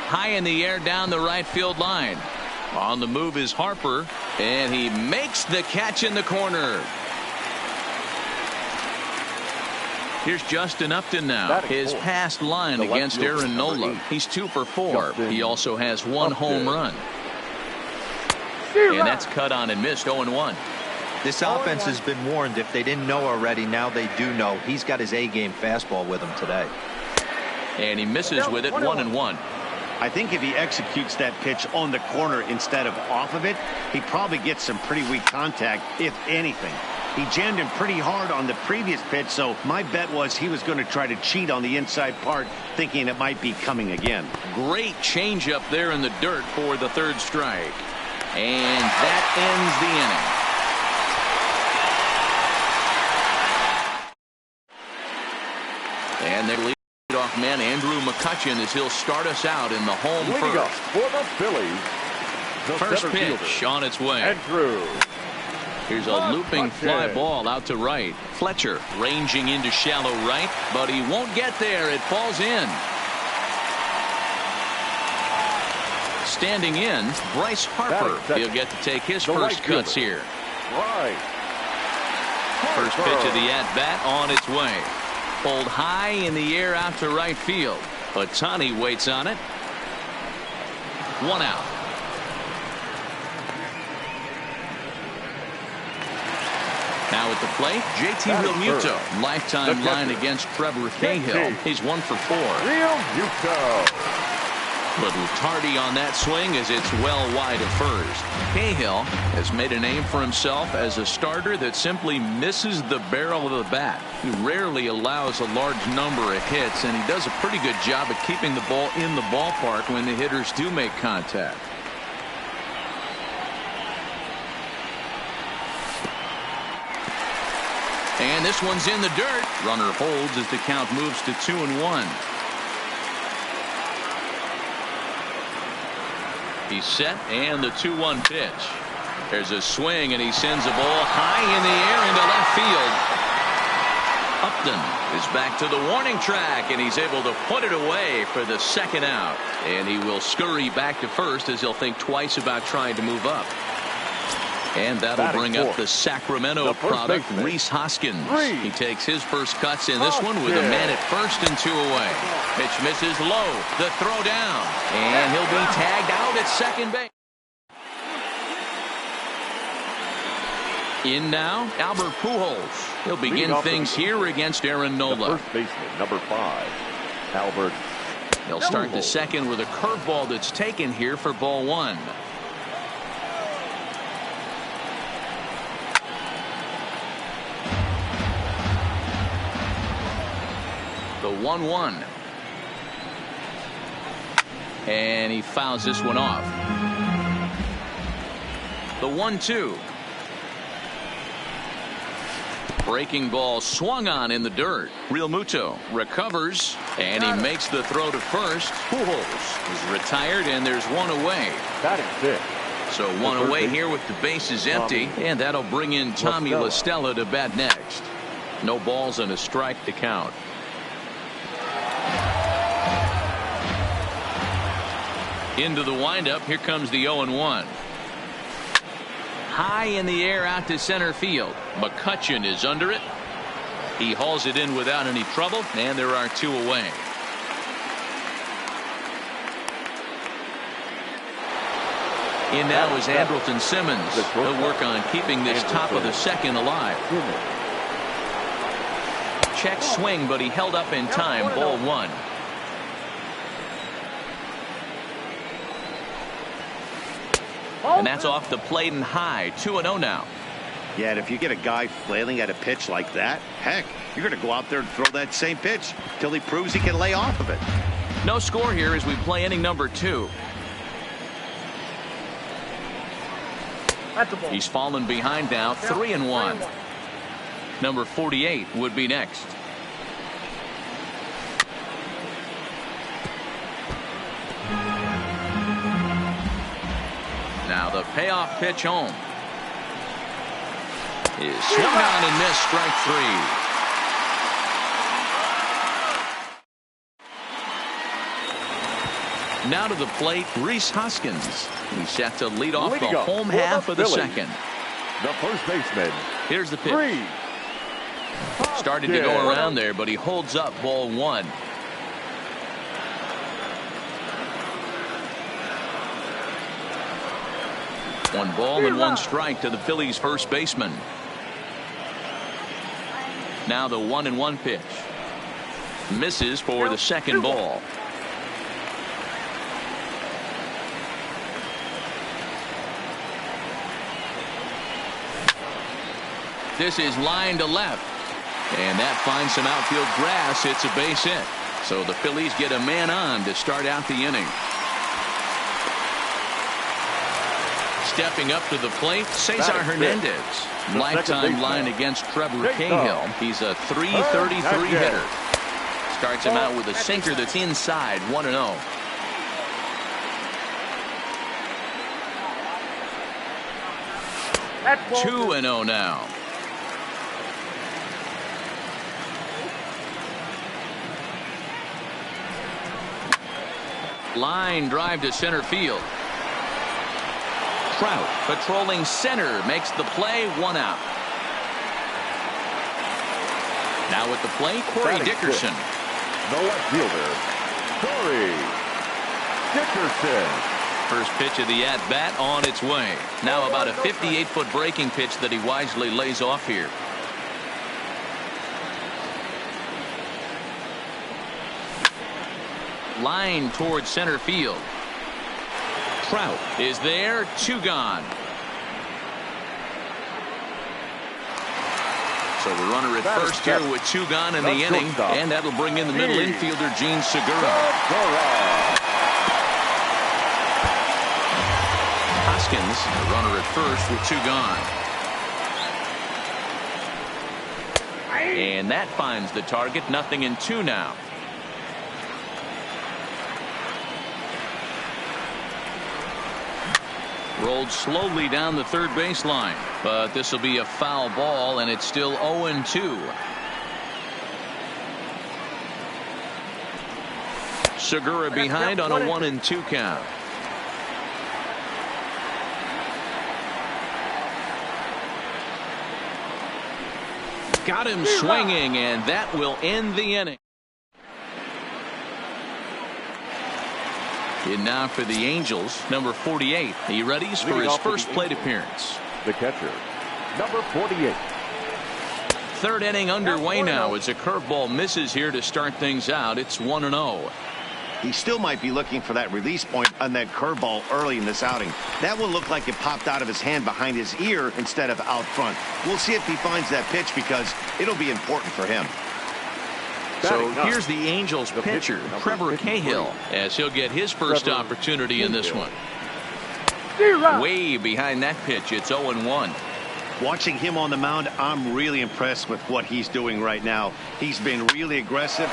High in the air down the right field line. On the move is Harper, and he makes the catch in the corner. Here's Justin Upton now. His past line against Aaron Nola. He's 2 for 4. He also has 1 home run. And that's cut on and missed. 0-1. This offense has been warned. If they didn't know already, now they do know. He's got his A-game fastball with him today. And he misses with it. 1-1. I think if he executes that pitch on the corner instead of off of it, he probably gets some pretty weak contact, if anything. He jammed him pretty hard on the previous pitch, so my bet was he was going to try to cheat on the inside part, thinking it might be coming again. Great changeup there in the dirt for the third strike. And that ends the inning. And they lead off man Andrew McCutchen as he'll start us out in the home first. For the Phillies, the First center pitch fielder, on its way. Andrew. Here's a looping fly ball out to right. Fletcher ranging into shallow right, but he won't get there. It falls in. Standing in, Bryce Harper. He'll get to take his first cuts here. First pitch of the at-bat on its way. Pulled high in the air out to right field. Ohtani waits on it. 1 out. Now at the plate, JT Realmuto. Lifetime line against Trevor Cahill. He's 1 for 4. Realmuto. Little tardy on that swing as it's well wide of first. Cahill has made a name for himself as a starter that simply misses the barrel of the bat. He rarely allows a large number of hits, and he does a pretty good job of keeping the ball in the ballpark when the hitters do make contact. And this one's in the dirt. Runner holds as the count moves to 2-1. He's set, and the 2-1 pitch. There's a swing, and he sends a ball high in the air into left field. Upton is back to the warning track, and he's able to put it away for the second out. And he will scurry back to first as he'll think twice about trying to move up. And that'll bring up the Sacramento product, Rhys Hoskins. He takes his first cuts in this one with a man at first and 2 away. Pitch misses low. The throw down. And he'll be tagged out at second base. In now, Albert Pujols. He'll begin things here against Aaron Nola. First baseman, number 5, Albert. He'll start the second with a curveball that's taken here for ball one. The 1-1. And he fouls this one off. The 1-2. Breaking ball swung on in the dirt. Real Muto recovers, and he makes the throw to first. Pujols is retired, and there's one away. Batting fifth. So one away here with the bases empty, and that'll bring in Tommy La Stella to bat next. No balls and a strike to count. Into the windup. Here comes the 0-1. High in the air out to center field. McCutchen is under it. He hauls it in without any trouble, and there are two away. In now is Andrelton Simmons. He'll work on keeping this top of the second alive. Check swing, but he held up in time. Ball one. And that's off the plate and high. 2-0 now. Yeah, and if you get a guy flailing at a pitch like that, heck, you're going to go out there and throw that same pitch till he proves he can lay off of it. No score here as we play inning number 2. That's a ball. He's fallen behind now. 3-1. Number 48 would be next. Now the payoff pitch home is swung on and missed. Strike 3. Now to the plate, Rhys Hoskins. He's set to lead off the home half of the second. The first baseman. Here's the pitch. Started to go around there, but he holds up. Ball one. One ball and one strike to the Phillies first baseman. Now the 1-1 pitch. Misses for the second ball. This is line to left. And that finds some outfield grass. It's a base hit. So the Phillies get a man on to start out the inning. Stepping up to the plate, Cesar Hernandez. Lifetime line against Trevor Cahill. He's a .333 hitter. Starts him out with a sinker that's inside. 1-0. That's ball 2-0 now. Line drive to center field. Trout patrolling center makes the play. 1 out. Now at the plate, Corey Dickerson. The left fielder, Corey Dickerson. First pitch of the at-bat on its way. Now about a 58-foot breaking pitch that he wisely lays off here. Line towards center field. Trout is there. 2 gone. So the runner at first here with 2 gone in the inning, and that'll bring in the middle infielder, Gene Segura. Hoskins, the runner at first with 2 gone. And that finds the target. 0-2 now. Rolled slowly down the third baseline, but this will be a foul ball, and it's still 0-2. Segura behind on a 1-2 count. Got him swinging, and that will end the inning. In now for the Angels, number 48. He readies for his first plate appearance. The catcher, number 48. Third inning underway now as a curveball misses here to start things out. It's 1-0. He still might be looking for that release point on that curveball early in this outing. That will look like it popped out of his hand behind his ear instead of out front. We'll see if he finds that pitch because it'll be important for him. So here's the Angels pitcher, Trevor Cahill, as he'll get his first opportunity in this one. Way behind that pitch. It's 0-1. Watching him on the mound, I'm really impressed with what he's doing right now. He's been really aggressive.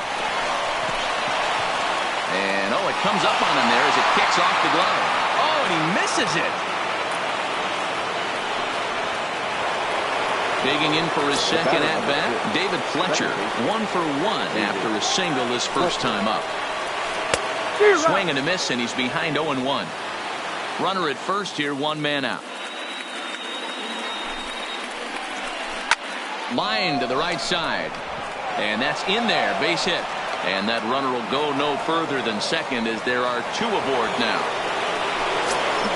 And, oh, it comes up on him there as it kicks off the glove. Oh, and he misses it. Digging in for his second at-bat, David Fletcher. 1 for 1 after a single his first time up. Swing and a miss, and he's behind 0-1. Runner at first here, 1 man out. Line to the right side. And that's in there, base hit. And that runner will go no further than second as there are 2 aboard now.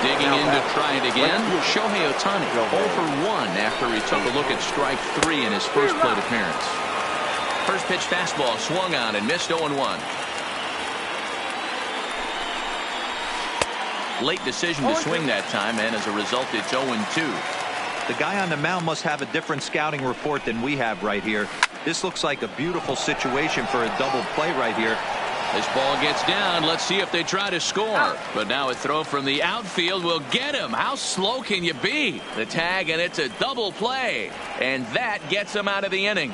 Digging in to try it again. Shohei Ohtani 0 for 1 after he took a look at strike 3 in his first plate appearance. First pitch fastball swung on and missed 0-1. Late decision to swing that time, and as a result it's 0-2. The guy on the mound must have a different scouting report than we have right here. This looks like a beautiful situation for a double play right here. This ball gets down. Let's see if they try to score. But now a throw from the outfield will get him. How slow can you be? The tag, and it's a double play. And that gets him out of the inning.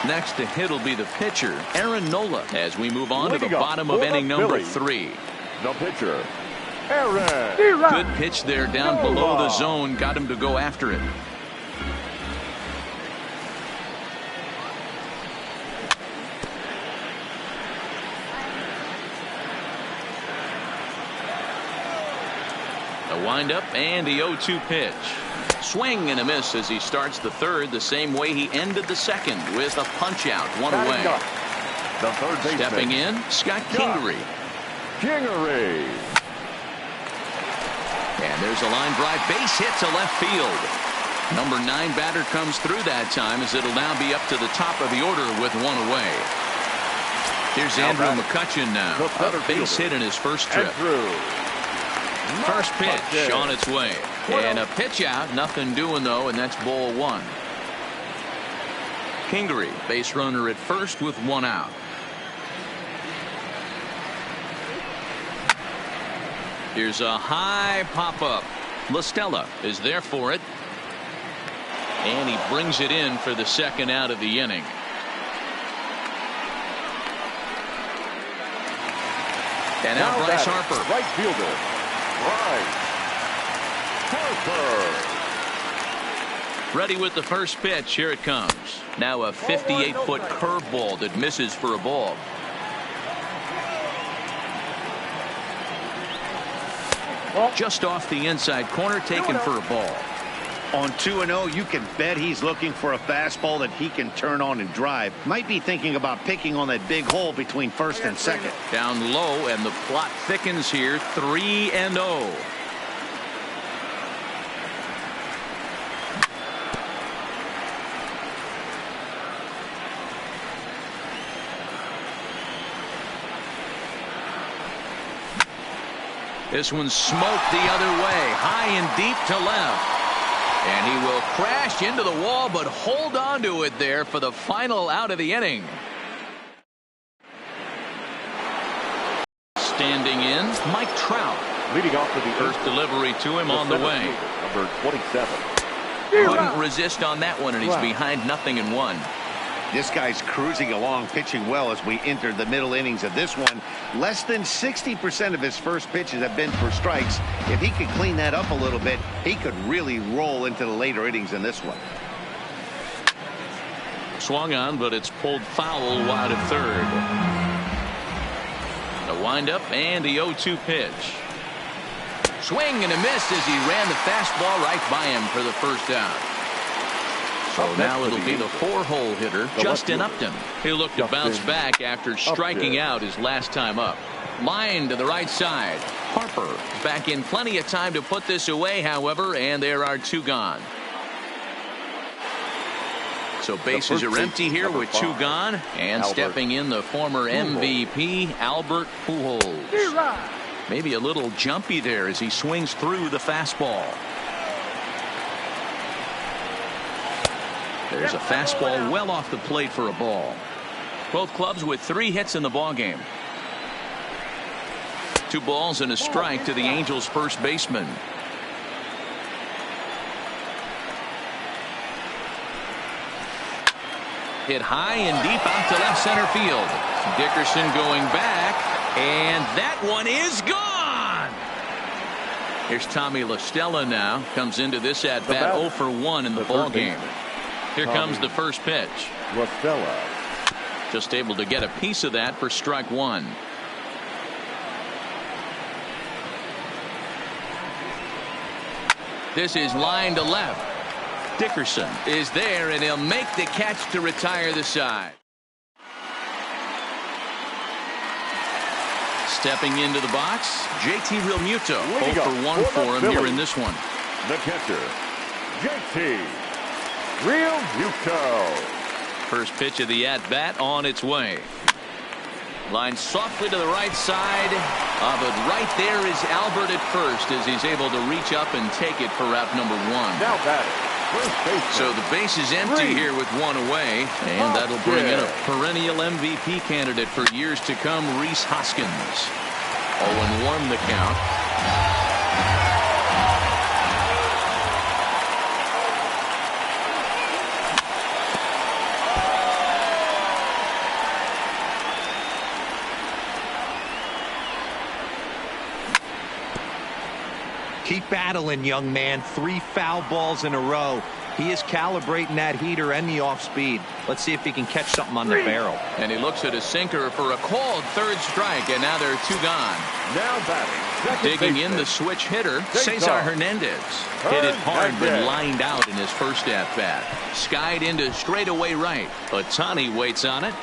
Next to hit will be the pitcher, Aaron Nola, as we move on to the bottom of inning number 3. The pitcher, Aaron. Good pitch there down below the zone. Got him to go after it. A windup and the 0-2 pitch. Swing and a miss as he starts the third the same way he ended the second, with a punch out, 1 away. The third baseman. Stepping in, Scott Kingery. And there's a line drive, base hit to left field. Number 9 batter comes through that time, as it'll now be up to the top of the order with 1 away. Here's Andrew McCutchen now, a base hit in his first trip. First pitch on its way. And a pitch out, nothing doing though, and that's ball 1. Kingery, base runner at first with 1 out. Here's a high pop-up. La Stella is there for it. And he brings it in for the second out of the inning. And now Bryce Harper. Right fielder, Bryce Harper. Ready with the first pitch. Here it comes. Now a 58-foot curveball that misses for a ball. Just off the inside corner, taken for a ball. On 2-0, you can bet he's looking for a fastball that he can turn on and drive. Might be thinking about picking on that big hole between first and second. Down low, and the plot thickens here. 3-0. This one's smoked the other way, high and deep to left. And he will crash into the wall, but hold on to it there for the final out of the inning. Standing in, Mike Trout. Leading off to the First delivery to him on the way. Number 27. Couldn't resist on that one, and he's behind 0-1. This guy's cruising along, pitching well as we enter the middle innings of this one. Less than 60% of his first pitches have been for strikes. If he could clean that up a little bit, he could really roll into the later innings in this one. Swung on, but it's pulled foul wide of third. A windup and the 0-2 pitch. Swing and a miss as he ran the fastball right by him for the first out. So now it'll be the 4-hole hitter, Justin Upton. He'll look to bounce back after striking out his last time up. Line to the right side. Harper back in plenty of time to put this away, however, and there are 2 gone. So bases are empty here with 2 gone, and stepping in the former MVP, Albert Pujols. Maybe a little jumpy there as he swings through the fastball. There's a fastball well off the plate for a ball. Both clubs with 3 hits in the ballgame. 2 balls and a strike to the Angels' first baseman. Hit high and deep out to left center field. Dickerson going back, and that one is gone. Here's Tommy La Stella now. Comes into this at-bat 0 for 1 in the ball game. Here comes the first pitch. La Stella. Just able to get a piece of that for strike 1. This is line to left. Dickerson is there, and he'll make the catch to retire the side. Stepping into the box, JT Realmuto. 0 for 1 for him here in this one. The catcher, JT Realmuto. First pitch of the at-bat on its way. Line softly to the right side. But right there is Albert at first as he's able to reach up and take it for out number 1. Now batting, first baseman. So the base is empty here with 1 away. And that'll bring in a perennial MVP candidate for years to come, Rhys Hoskins. 0-1 the count. Keep battling, young man. 3 foul balls in a row. He is calibrating that heater and the off speed. Let's see if he can catch something on the barrel. And he looks at a sinker for a called 3rd strike, and now there are 2 gone. Now batting, Digging in the switch hitter, Cesar Hernandez. Hit it hard but lined out in his first at-bat. Skied into straightaway right. Ohtani waits on it.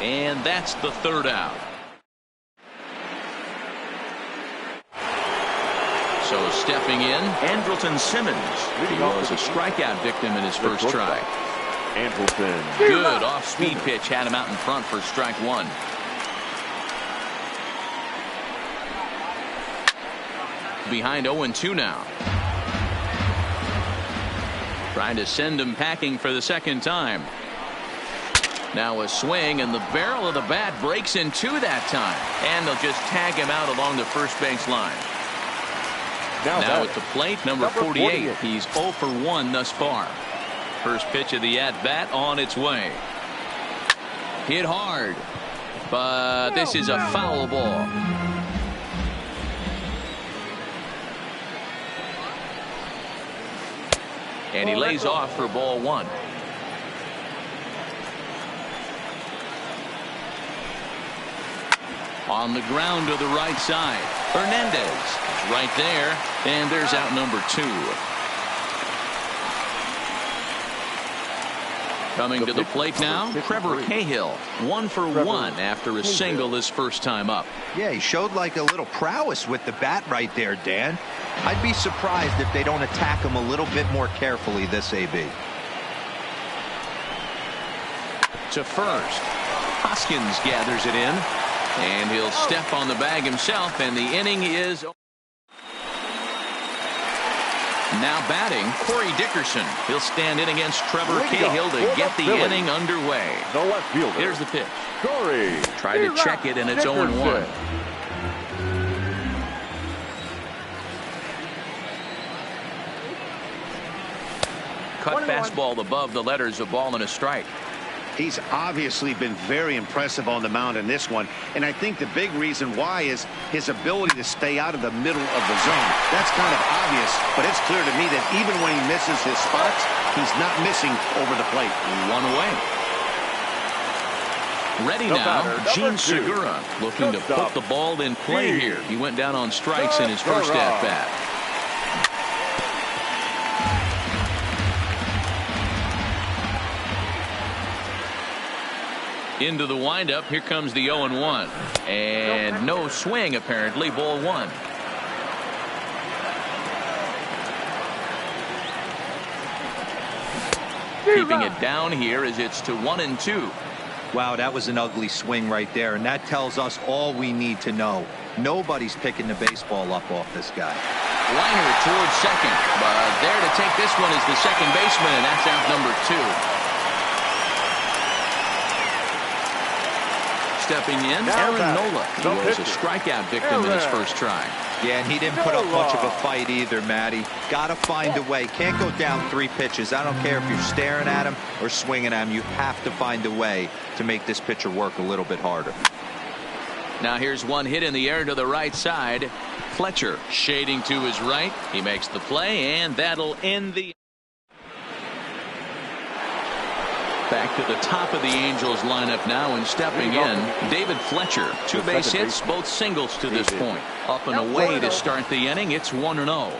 And that's the 3rd out. So stepping in, Andrelton Simmons. He was a strikeout victim in his first try. Andrelton. Good off-speed pitch had him out in front for strike 1. Behind 0-2 now. Trying to send him packing for the 2nd time. Now a swing, and the barrel of the bat breaks in 2 that time. And they'll just tag him out along the first base line. Now at the plate, number 48. He's 0 for 1 thus far. First pitch of the at-bat on its way. Hit hard, but this is a foul ball. And he lays off for ball 1. On the ground to the right side. Hernandez is right there. And there's out number 2. Coming to the plate now, Trevor Cahill. 1 for 1 after a single his first time up. Yeah, he showed like a little prowess with the bat right there, Dan. I'd be surprised if they don't attack him a little bit more carefully this AB. To first. Hoskins gathers it in. And he'll step on the bag himself, and the inning is. Now batting, Corey Dickerson. He'll stand in against Trevor Cahill to get the inning underway. The left fielder. Here's the pitch. Corey. Tried to check it, and it's 0-1. Cut fastball above the letters, a ball and a strike. He's obviously been very impressive on the mound in this one, and I think the big reason why is his ability to stay out of the middle of the zone. That's kind of obvious, but it's clear to me that even when he misses his spots, he's not missing over the plate. 1 away. Ready now, Gene Segura looking to put the ball in play here. He went down on strikes in his first at-bat. Into the windup. Here comes the 0-1. And no swing, apparently. Ball 1. Keeping it down here as it's to 1-2. Wow, that was an ugly swing right there, and that tells us all we need to know. Nobody's picking the baseball up off this guy. Liner towards second, but there to take this one is the second baseman, and that's out number 2. Stepping in, Aaron Nola. He was a strikeout victim in his first try. Yeah, and he didn't put up much of a fight either, Matty. Got to find a way. Can't go down 3 pitches. I don't care if you're staring at him or swinging at him. You have to find a way to make this pitcher work a little bit harder. Now here's one hit in the air to the right side. Fletcher shading to his right. He makes the play, and that'll end the. Back to the top of the Angels lineup now, and stepping in, David Fletcher. 2 base hits, both singles to this point. Up and away to start the inning. It's 1-0.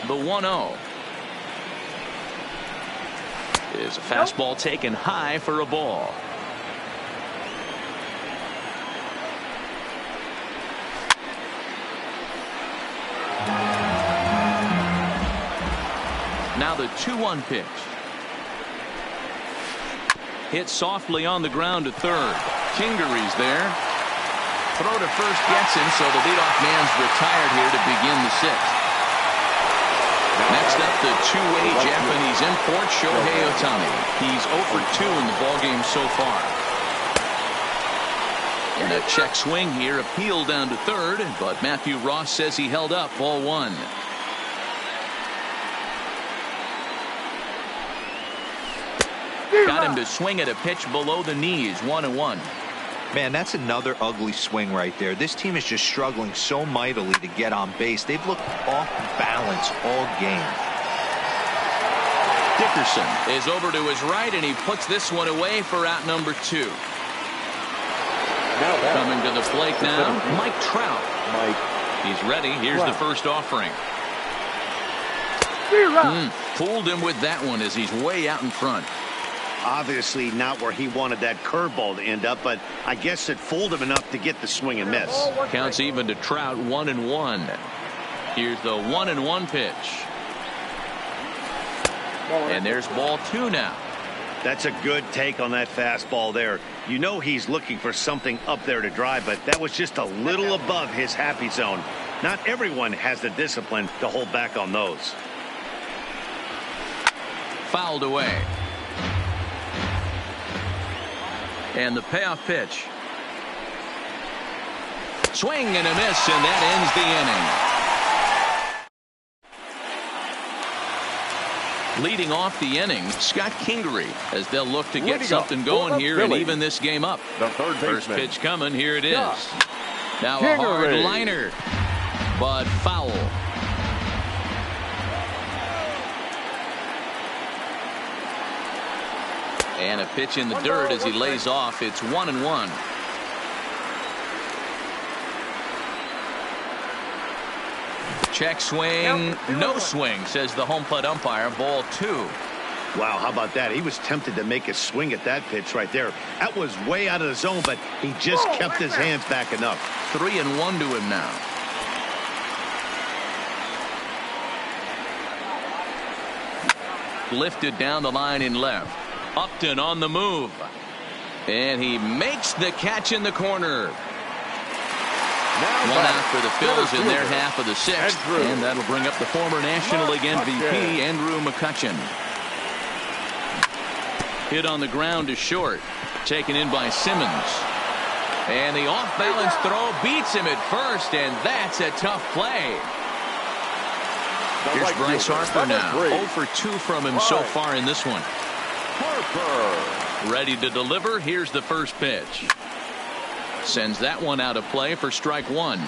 The 1-0 is a fastball taken high for a ball. Now the 2-1 pitch. Hit softly on the ground to third. Kingery's there. Throw to first gets him, so the leadoff man's retired here to begin the 6th. Next up, the two-way Japanese import, Shohei Ohtani. He's 0 for 2 in the ballgame so far. And a check swing here, appeal down to third, but Matthew Ross says he held up, ball 1. Got him to swing at a pitch below the knees, 1-1. Man, that's another ugly swing right there. This team is just struggling so mightily to get on base. They've looked off balance all game. Dickerson is over to his right, and he puts this one away for out number 2. Coming to the plate now, Mike Trout. He's ready. Here's the first offering. Fooled him with that one as he's way out in front. Obviously not where he wanted that curveball to end up, but I guess it fooled him enough to get the swing and miss. Counts even to Trout, 1-1. Here's the 1-1 pitch. And there's ball 2 now. That's a good take on that fastball there. You know he's looking for something up there to drive, but that was just a little above his happy zone. Not everyone has the discipline to hold back on those. Fouled away. And the payoff pitch. Swing and a miss, and that ends the inning. Leading off the inning, Scott Kingery, as they'll look to get something going here and even this game up. First pitch coming, here it is. Now a hard liner, but foul. And a pitch in the dirt as he lays off. It's 1-1. Check swing, no swing, says the home plate umpire. Ball 2. Wow, how about that? He was tempted to make a swing at that pitch right there. That was way out of the zone, but he just kept his hands back enough. 3-1 to him now. Lifted down the line in left. Upton on the move. And he makes the catch in the corner. One out for the Phils in their half of the 6th. And that'll bring up the former National League MVP, Andrew McCutchen. Hit on the ground to short. Taken in by Simmons. And the off-balance throw beats him at first, and that's a tough play. Here's Bryce Harper now. 0 for 2 from him so far in this one. Harper. Ready to deliver. Here's the first pitch. Sends that one out of play for strike one.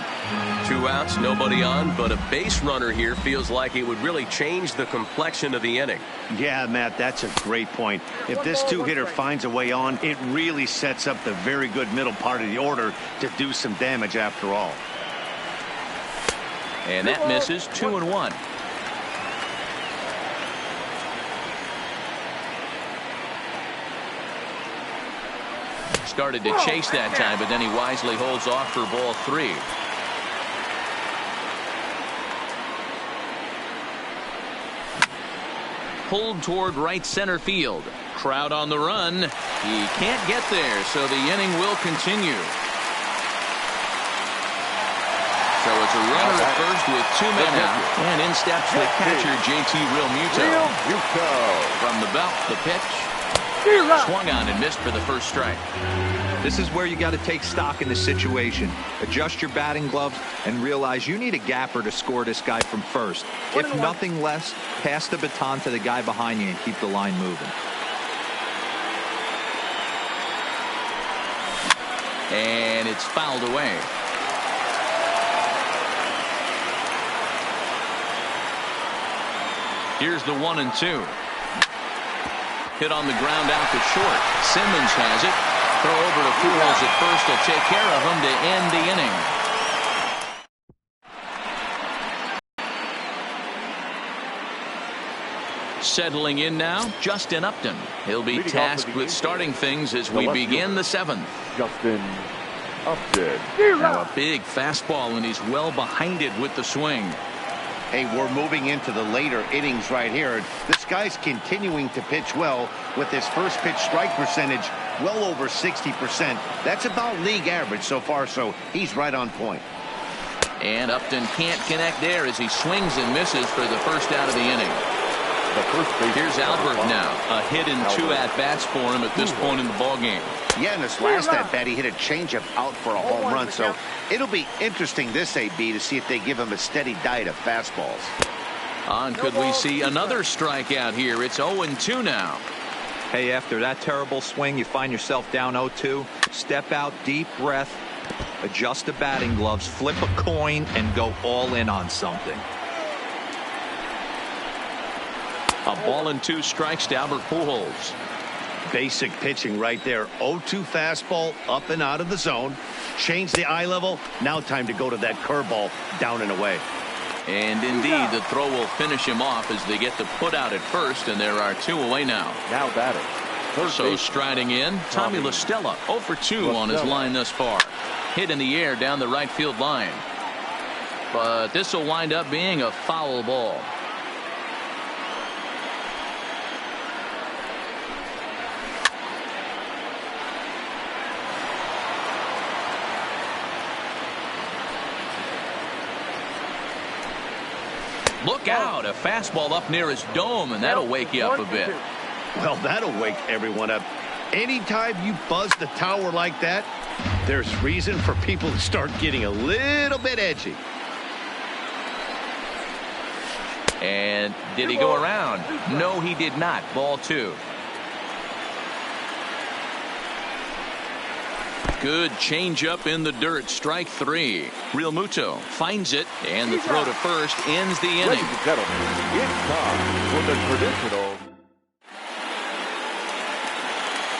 2 outs, nobody on, but a base runner here feels like it would really change the complexion of the inning. Yeah, Matt, that's a great point. If this two-hitter finds a way on, it really sets up the very good middle part of the order to do some damage after all. And that misses. 2-1. Started to chase that time, but then he wisely holds off for ball 3. Pulled toward right center field. Crowd on the run. He can't get there, so the inning will continue. So it's a runner at first with 2 men out. And in steps the catcher, JT Realmuto. From the belt, the pitch. Swung on and missed for the first strike. This is where you got to take stock in the situation. Adjust your batting gloves and realize you need a gapper to score this guy from first. If nothing less, pass the baton to the guy behind you and keep the line moving. And it's fouled away. Here's the 1-2. Hit on the ground out to short. Simmons has it. Throw over to Pujols at first to take care of him to end the inning. Settling in now, Justin Upton. He'll be tasked with starting things as we begin the 7th. Justin Upton. Now a big fastball, and he's well behind it with the swing. Hey, we're moving into the later innings right here. This guy's continuing to pitch well with his first pitch strike percentage well over 60%. That's about league average so far, so he's right on point. And Upton can't connect there as he swings and misses for the first out of the inning. Here's Albert now. A hit and 2 at-bats for him at this point in the ballgame. Yeah, in this last at-bat, he hit a changeup out for a home run, so it'll be interesting this AB to see if they give him a steady diet of fastballs. Could we see another strikeout here? It's 0-2 now. Hey, after that terrible swing, you find yourself down 0-2. Step out, deep breath, adjust the batting gloves, flip a coin, and go all in on something. A ball and 2 strikes to Albert Pujols. Basic pitching right there. 0-2 fastball up and out of the zone. Change the eye level. Now time to go to that curveball down and away. And indeed, the throw will finish him off as they get the put out at first, and there are 2 away now. Now batting. So striding in, Tommy La Stella. 0 for 2 on his line thus far. Hit in the air down the right field line. But this will wind up being a foul ball. Look out, a fastball up near his dome, and that'll wake you up a bit. Well, that'll wake everyone up. Anytime you buzz the tower like that, there's reason for people to start getting a little bit edgy. And did he go around? No, he did not. Ball 2. Good changeup in the dirt. Strike 3. Realmuto finds it, and the throw to first ends the inning. Ladies and gentlemen, it's time for the traditional.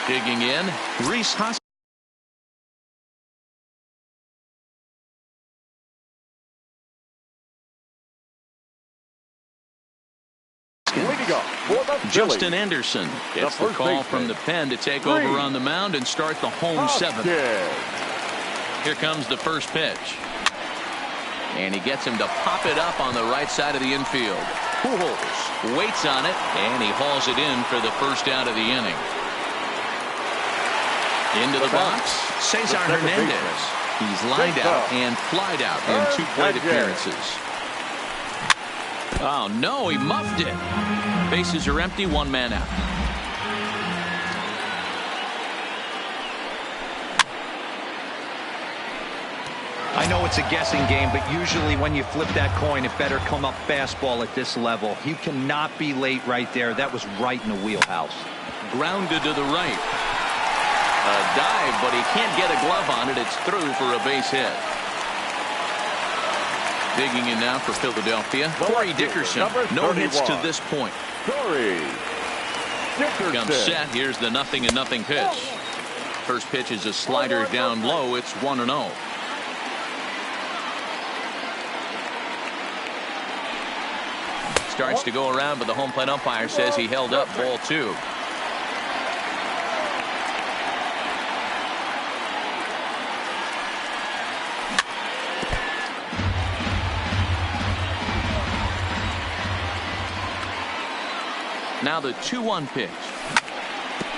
Digging in, Rhys Hoskins. Justin Anderson gets the call from the pen to take over on the mound and start the home 7th. Here comes the first pitch. And he gets him to pop it up on the right side of the infield. Pujols waits on it, and he hauls it in for the first out of the inning. Into the box, Cesar Hernandez. He's lined out and flied out in 2 plate appearances. Oh, no, he muffed it. Bases are empty, 1 man out. know it's a guessing game, but usually when you flip that coin, it better come up fastball at this level. You cannot be late right there. That was right in the wheelhouse. Grounded to the right. A dive, but he can't get a glove on it. It's through for a base hit. Digging in now for Philadelphia, Corey Dickerson. No hits to this point. Corey Dickerson. Comes set. Here's the 0-0 pitch. First pitch is a slider down low. It's 1-0. Starts to go around, but the home plate umpire says he held up ball 2. Now the 2-1 pitch.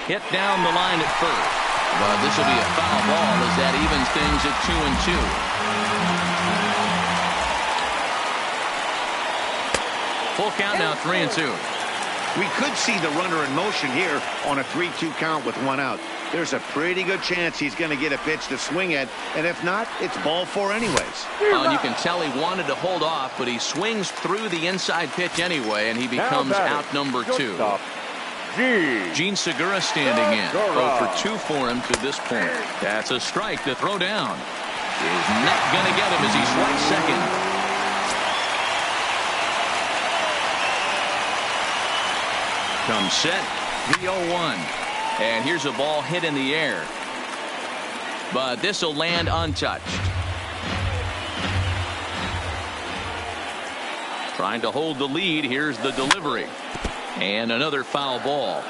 Hit down the line at first. But this will be a foul ball as that evens things at 2-2. Full count now, 3-2. We could see the runner in motion here on a 3-2 count with 1 out. There's a pretty good chance he's going to get a pitch to swing at, and if not, it's ball 4 anyways. And you can tell he wanted to hold off, but he swings through the inside pitch anyway, and he becomes out number 2. Gene Segura standing in. 0 for 2 for him to this point. That's a strike to throw down. Is not going to get him as he swipes second. Comes set, the 0-1. And here's a ball hit in the air. But this will land untouched. Trying to hold the lead. Here's the delivery. And another foul ball.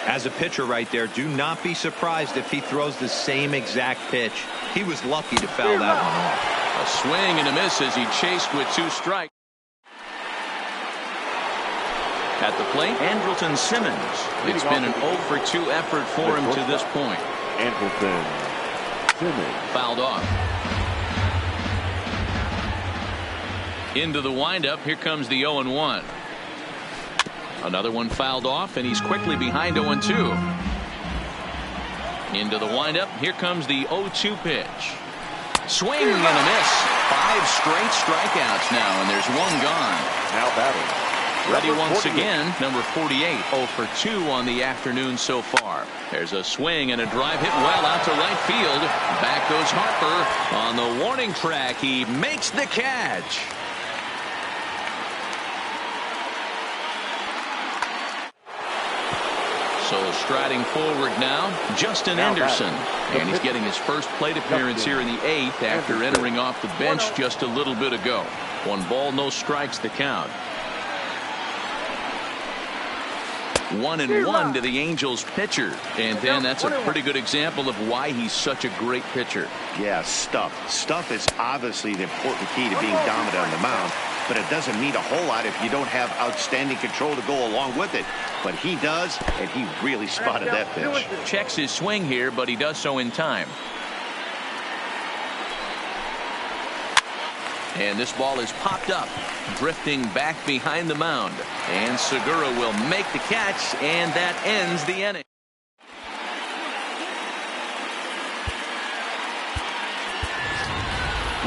As a pitcher right there, do not be surprised if he throws the same exact pitch. He was lucky to foul that one off. A swing and a miss as he chased with 2 strikes. At the plate, Andrelton Simmons. It's been an 0 for 2 effort for him to this point. Andrelton Simmons. Fouled off. Into the windup. Here comes the 0-1. Another one fouled off, and he's quickly behind 0-2. Into the windup. Here comes the 0-2 pitch. Swing and a miss. 5 straight strikeouts now, and there's 1 gone. Now batting. Ready once again, number 48, 0 for 2 on the afternoon so far. There's a swing and a drive hit well out to right field. Back goes Harper on the warning track. He makes the catch. So striding forward now, Justin Anderson. And he's getting his first plate appearance here in the 8th after entering off the bench just a little bit ago. 1 ball, no strikes the count. 1-1 to the Angels pitcher. And then that's a pretty good example of why he's such a great pitcher. Yeah, stuff. Stuff is obviously the important key to being dominant on the mound, but it doesn't mean a whole lot if you don't have outstanding control to go along with it. But he does, and he really spotted that pitch. Checks his swing here, but he does so in time. And this ball is popped up, drifting back behind the mound. And Segura will make the catch, and that ends the inning.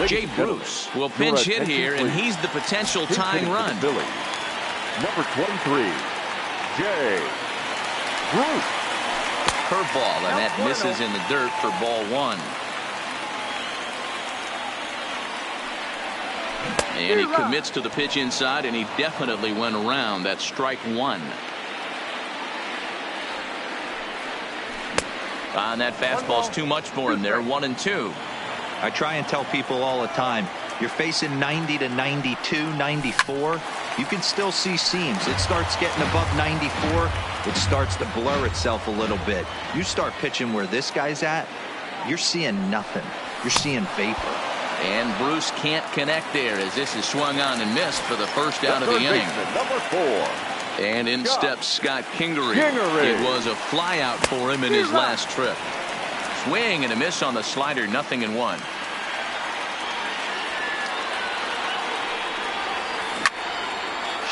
Jay Bruce will pinch hit here, and he's the potential tying run. Number 23, Jay Bruce. Curveball, and that misses in the dirt for ball 1. And he commits to the pitch inside, and he definitely went around. That's strike 1. And that fastball's too much for him there. 1-2. I try and tell people all the time, you're facing 90 to 92, 94. You can still see seams. It starts getting above 94. It starts to blur itself a little bit. You start pitching where this guy's at, you're seeing nothing. You're seeing vapor. And Bruce can't connect there as this is swung on and missed for the first out of the inning. Number 4. And in steps Scott Kingery. It was a fly out for him in his last trip. Swing and a miss on the slider, 0-1.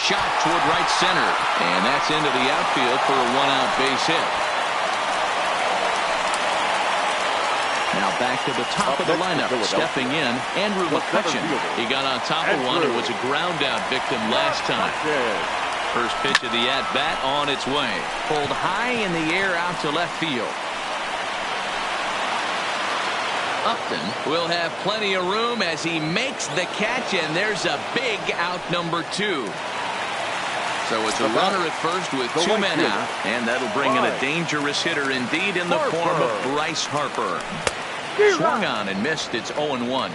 Shot toward right center. And that's into the outfield for a 1-out base hit. Now back to the top of the lineup. Stepping in, Andrew McCutcheon. He got on top of one and was a ground out victim last time. First pitch of the at-bat on its way. Pulled high in the air out to left field. Upton will have plenty of room as he makes the catch, and there's a big out number 2. So it's a runner at first with 2 men out, and that'll bring in a dangerous hitter indeed in the form of Bryce Harper. Swung on and missed. It's 0-1.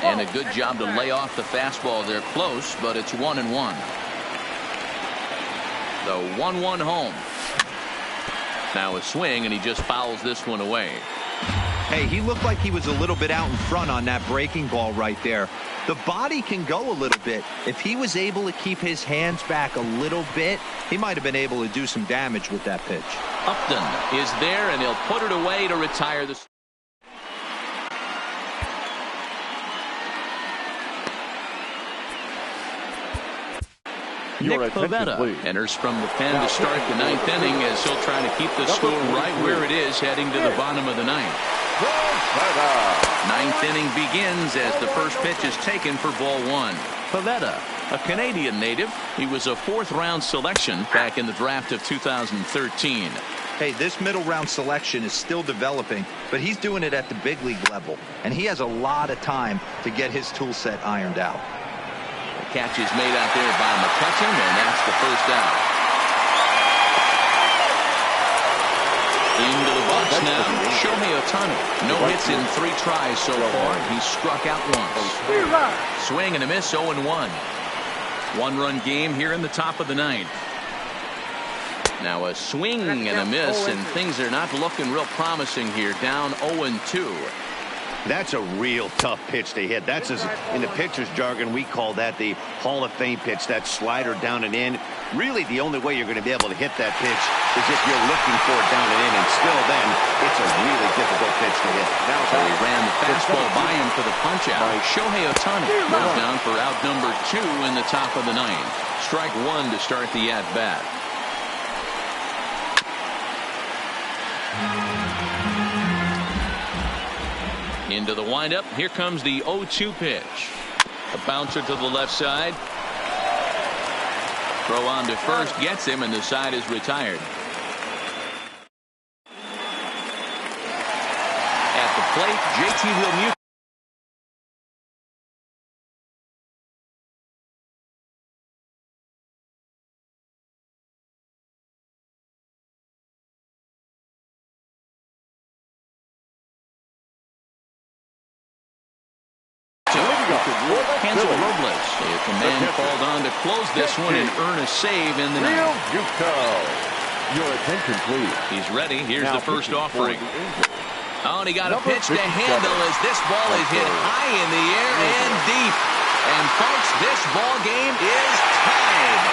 And a good job to lay off the fastball. They're close, but it's 1-1. The 1-1 home. Now a swing, and he just fouls this one away. Hey, he looked like he was a little bit out in front on that breaking ball right there. The body can go a little bit. If he was able to keep his hands back a little bit, he might have been able to do some damage with that pitch. Upton is there, and he'll put it away to retire the... Nick Pivetta enters from the pen to start the 9th inning as he'll try to keep the score right where it is heading to the bottom of the 9th. 9th inning begins as the first pitch is taken for ball 1. Pivetta, a Canadian native. He was a 4th-round selection back in the draft of 2013. Hey, this middle round selection is still developing, but he's doing it at the big league level, and he has a lot of time to get his tool set ironed out. The catch is made out there by McCutcheon, and that's the first out. Into the box now, Shohei Ohtani. No hits in 3 tries so far. He struck out once. Swing and a miss, 0-1. 1-run game here in the top of the 9th. Now a swing and a miss, and things are not looking real promising here. Down 0-2. That's a real tough pitch to hit. That's, in the pitcher's jargon, we call that the Hall of Fame pitch. That slider down and in. Really, the only way you're going to be able to hit that pitch is if you're looking for it down and in. And still then, it's a really difficult pitch to hit. Now so he ran the fastball by him for the punch-out. Shohei Ohtani goes down for out number 2 in the top of the 9th. Strike 1 to start the at-bat. Into the windup. Here comes the 0-2 pitch. A bouncer to the left side. Throw on to first gets him, and the side is retired. At the plate, JT Realmuto. Cancel Robles. A command called on to close this one and earn a save in the 9th. Your attention, please. He's ready. Here's the first offering. Oh, and he got a pitch to handle as this ball is hit high in the air and deep. And folks, this ball game is tied.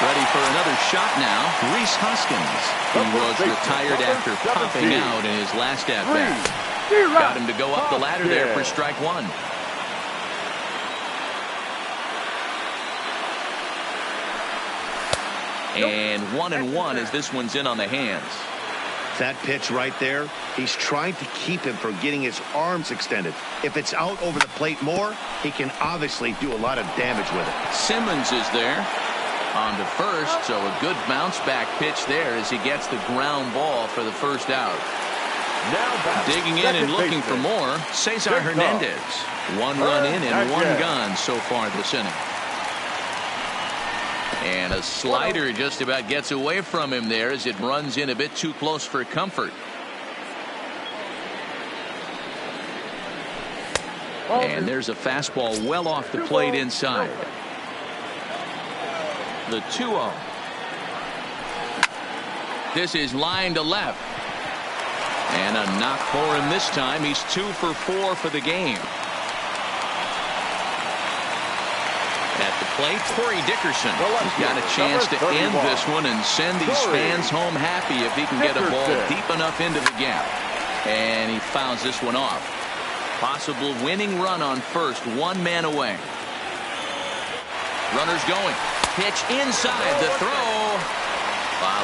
Ready for another shot now. Rhys Hoskins. He was retired after popping out in his last at-bat. Got him to go up the ladder there for strike 1. And 1-1 as this one's in on the hands. That pitch right there, he's trying to keep him from getting his arms extended. If it's out over the plate more, he can obviously do a lot of damage with it. Simmons is there on to first, so a good bounce back pitch there as he gets the ground ball for the first out. Digging in and looking for more, Cesar Hernandez. 1 run in and 1 gone so far this inning. And a slider just about gets away from him there as it runs in a bit too close for comfort. And there's a fastball well off the plate inside. The 2-0. This is line to left. And a knock for him this time. He's 2 for 4 for the game. At the plate, Corey Dickerson. He's got a chance to end this one and send these fans home happy if he can get a ball deep enough into the gap. And he fouls this one off. Possible winning run on first. 1 man away. Runners going. pitch inside the throw.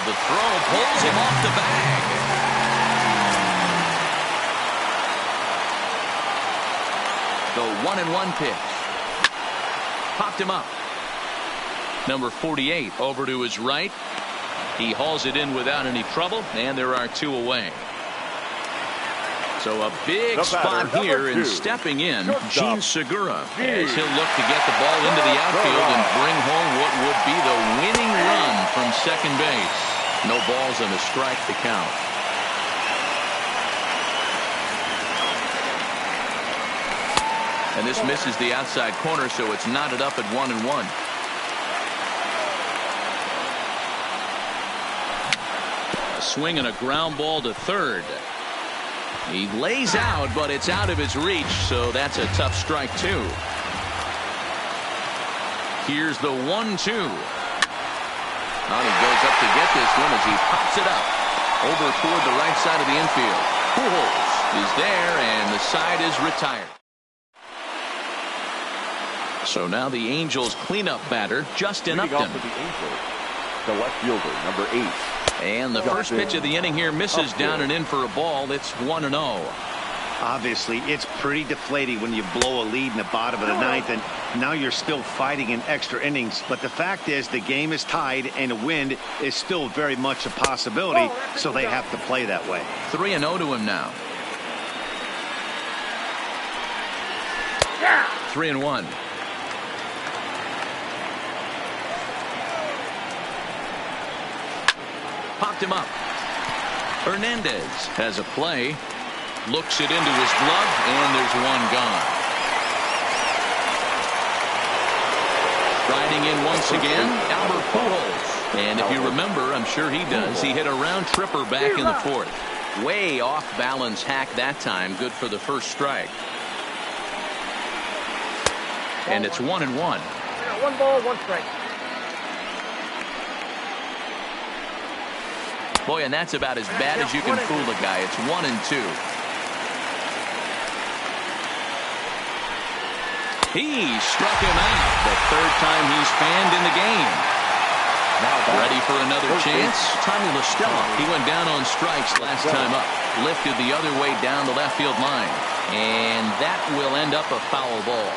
The throw pulls him off the bag. The 1-1 pitch. Popped him up. Number 48 over to his right. He hauls it in without any trouble, and there are 2 away. So a big spot here, and stepping in, Gene Segura, as he'll look to get the ball into the outfield and bring home what would be the winning run from second base. No balls and a strike to count. And this misses the outside corner, so it's knotted up at 1-1. A swing and a ground ball to third. He lays out, but it's out of his reach, so that's a tough strike, too. Here's the 1-2. And he goes up to get this one as he pops it up over toward the right side of the infield. Pujols is there, and the side is retired. So now the Angels cleanup batter, Justin Upton. The left fielder, number 8. And the first pitch of the inning here misses down and in for a ball. It's 1-0. Obviously, it's pretty deflating when you blow a lead in the bottom of the ninth, and now you're still fighting in extra innings. But the fact is, the game is tied, and a win is still very much a possibility, so they have to play that way. 3-0 to him now. 3-1. Popped him up. Hernandez has a play. Looks it into his glove, and there's one gone. Riding in once again, Albert Pujols. And if you remember, I'm sure he does, he hit a round tripper back in the 4th. Way off balance hack that time. Good for the first strike. And it's 1-1. 1 ball, 1 strike. Boy, and that's about as bad as you can fool a guy. It's 1-2. He struck him out the 3rd time he's fanned in the game. Now ready for another chance. Tommy La Stella. He went down on strikes last time up. Lifted the other way down the left field line. And that will end up a foul ball.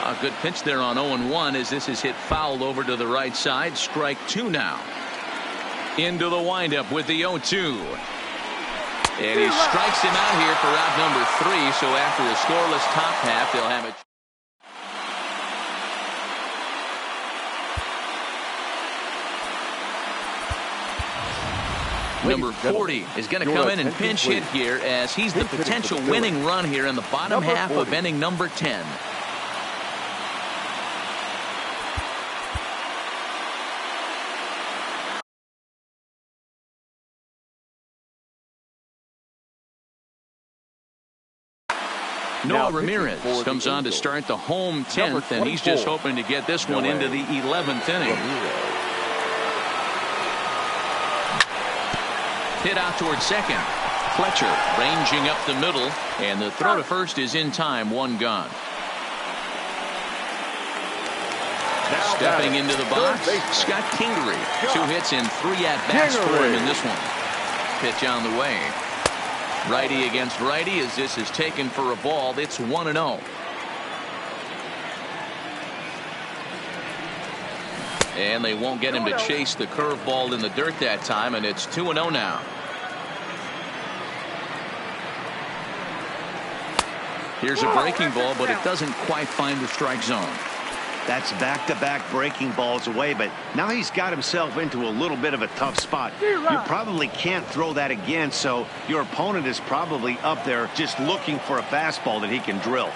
A good pitch there on 0-1 as this is hit foul over to the right side. Strike 2 now. Into the windup with the 0-2. And he strikes him out here for out number 3. So after a scoreless top half, they'll have it. Number 40 is going to come in and pinch hit here as he's the potential winning run here in the bottom half of inning number 10. Noah Ramirez comes on to start the home 10th, and he's just hoping to get this one into the 11th inning. Hit out towards second. Fletcher ranging up the middle, and the throw to first is in time. 1 gone. Stepping into the box, Scott Kingery. 2 hits and 3 at-bats for him in this one. Pitch on the way. Righty against righty as this is taken for a ball. It's 1-0. And they won't get him to chase the curveball in the dirt that time, and it's 2-0 now. Here's a breaking ball, but it doesn't quite find the strike zone. That's back-to-back breaking balls away, but now he's got himself into a little bit of a tough spot. You probably can't throw that again, so your opponent is probably up there just looking for a fastball that he can drill.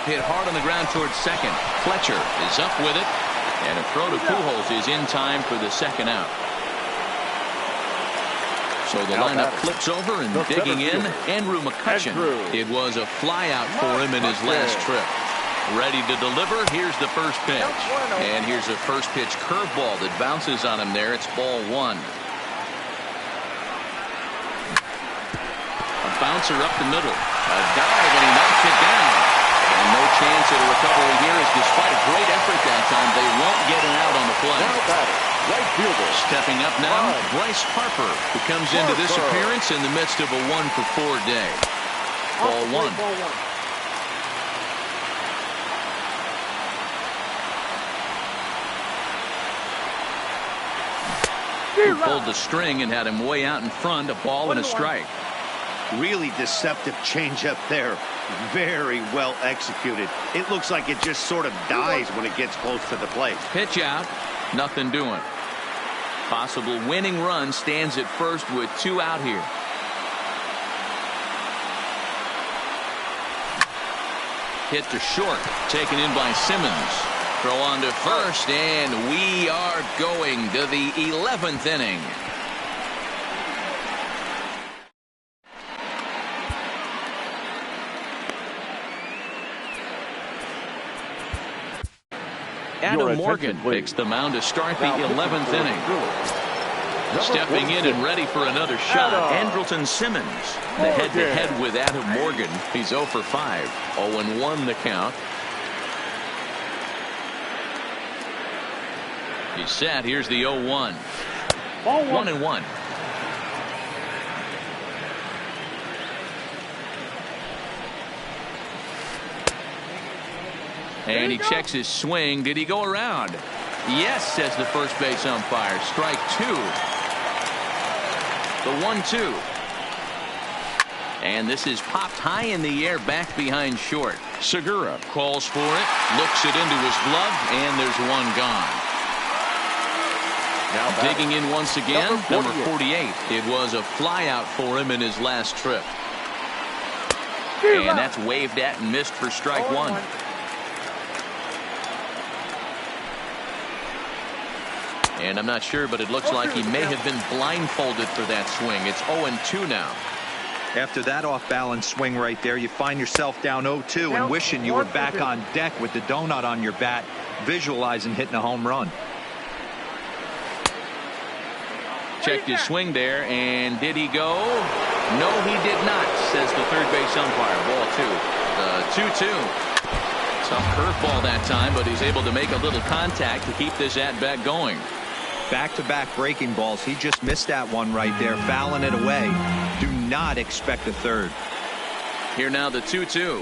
Hit hard on the ground towards second. Fletcher is up with it, and a throw to Pujols is in time for the second out. So the lineup flips over, and digging in, Andrew McCutchen. It was a flyout for him in his last trip. Ready to deliver. Here's the first pitch. And here's a first pitch curveball that bounces on him there. It's ball 1. A bouncer up the middle. A dive, and he knocks it down. And no chance at a recovery here, as despite a great effort that time, they won't get an out on the play. Now batting, right fielder. Stepping up now, Bryce Harper, who comes into this appearance in the midst of a 1-for-4 day. Ball one. He pulled the string and had him way out in front, a ball and a strike. Really deceptive changeup there. Very well executed. It looks like it just sort of dies when it gets close to the plate. Pitch out, nothing doing. Possible winning run stands at first with 2 out here. Hit to short, taken in by Simmons. Throw on to first, and we are going to the 11th inning. Adam Morgan makes the mound to start the 11th inning. Stepping in and ready for another shot, Andrelton Simmons. The head-to-head with Adam Morgan. He's 0 for 5. 0-1 the count. He's set. Here's the 0-1. 1-1. And he checks his swing. Did he go around? Yes, says the first base umpire. Strike 2. The 1-2. And this is popped high in the air back behind short. Segura calls for it, looks it into his glove, and there's one gone. Now digging in once again, number 48. It was a flyout for him in his last trip. And that's waved at and missed for strike 1. And I'm not sure, but it looks like he may have been blindfolded for that swing. It's 0-2 now. After that off-balance swing right there, you find yourself down 0-2 and wishing you were back on deck with the donut on your bat, visualizing hitting a home run. Checked his swing there, and did he go? No, he did not, says the third base umpire. Ball 2. 2-2. Tough curveball that time, but he's able to make a little contact to keep this at-bat going. Back-to-back breaking balls. He just missed that one right there, fouling it away. Do not expect a third. Here now the 2-2.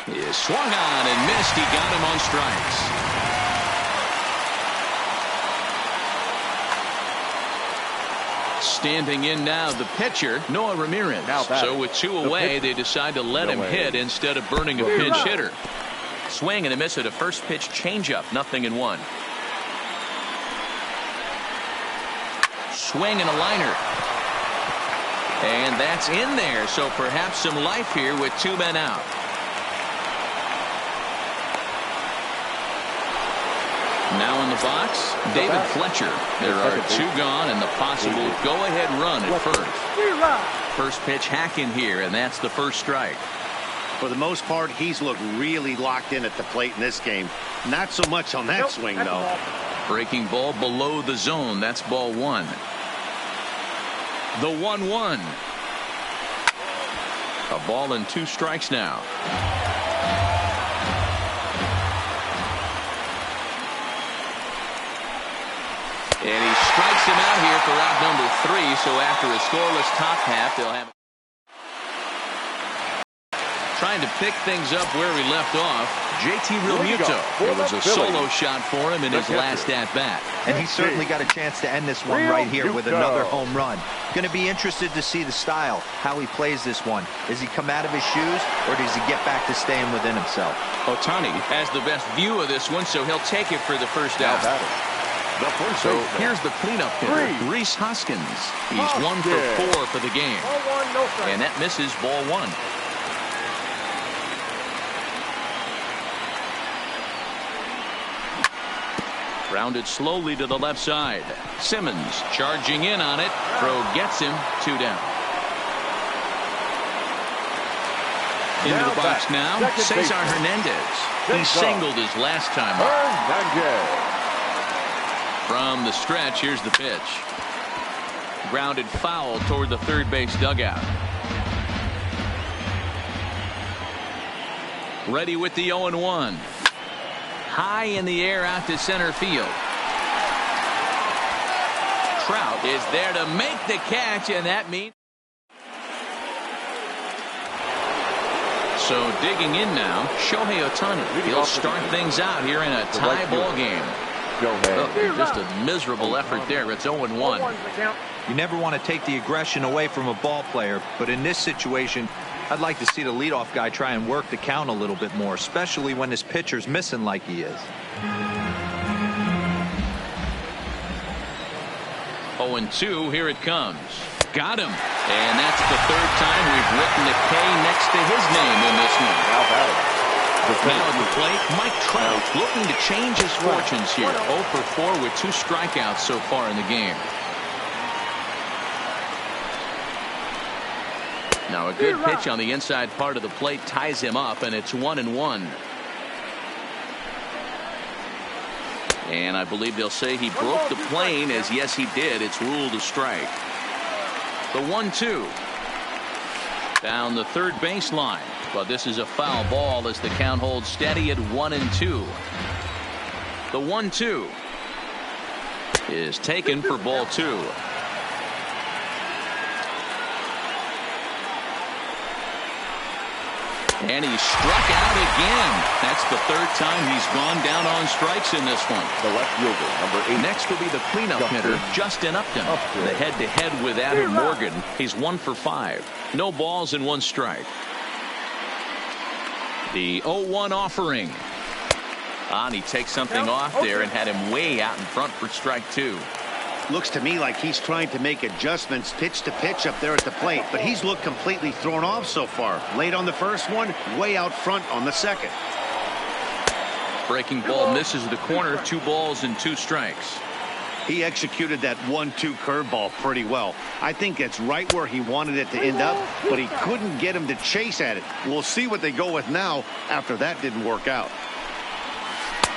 He is swung on and missed. He got him on strikes. Standing in now, the pitcher, Noah Ramirez. So with 2 away, they decide to let him hit instead of burning a pinch hitter. Swing and a miss at a first pitch changeup. 0-1. Swing and a liner. And that's in there. So perhaps some life here with 2 men out. Now in the box, David Fletcher. There are 2 gone and the possible go-ahead run at first. First pitch hack in here, and that's the first strike. For the most part, he's looked really locked in at the plate in this game. Not so much on that swing, though. Breaking ball below the zone. That's ball 1. The 1-1. A ball and 2 strikes now. And he strikes him out here for out number 3. So after a scoreless top half, they'll have trying to pick things up where he left off. JT Realmuto. It was a solo shot for him in his last at-bat. And he certainly got a chance to end this one right here with another home run. Going to be interested to see the style, how he plays this one. Does he come out of his shoes, or does he get back to staying within himself? Ohtani has the best view of this one, so he'll take it for the first out. So here's the cleanup hitter, Rhys Hoskins. He's 1 for 4 for the game. And that misses ball 1. Rounded slowly to the left side. Simmons charging in on it. Throw gets him. 2 down. Into the box now, Cesar Hernandez. He singled his last time up. From the stretch, here's the pitch. Grounded foul toward the third base dugout. Ready with the 0-1. High in the air out to center field. Trout is there to make the catch, and that means. So digging in now, Shohei Ohtani. He'll start things out here in a tie ball game. Oh, just a miserable effort there. It's 0-1. You never want to take the aggression away from a ball player, but in this situation, I'd like to see the leadoff guy try and work the count a little bit more, especially when his pitcher's missing like he is. 0-2, here it comes. Got him. And that's the third time we've written a K next to his name in this one. Now at the plate, Mike Trout looking to change his fortunes here. 0 for 4 with 2 strikeouts so far in the game. Now a good pitch on the inside part of the plate ties him up, and it's 1-1. And I believe they'll say he broke the plane, as yes he did. It's ruled a strike. The 1-2. Down the third baseline. But this is a foul ball as the count holds steady at 1-2. The 1-2 is taken for ball 2. And he struck out again. That's the third time he's gone down on strikes in this one. The left fielder, number 8. Next will be the cleanup hitter, Justin Upton. The head-to-head with Adam Morgan. He's 1 for 5. No balls and 1 strike. The 0-1 offering. And he takes something off there and had him way out in front for strike 2. Looks to me like he's trying to make adjustments pitch to pitch up there at the plate, but he's looked completely thrown off so far. Late on the first one, way out front on the second. Breaking ball misses the corner. 2 balls and 2 strikes. He executed that 1-2 curveball pretty well. I think it's right where he wanted it to end up, but he couldn't get him to chase at it. We'll see what they go with now after that didn't work out.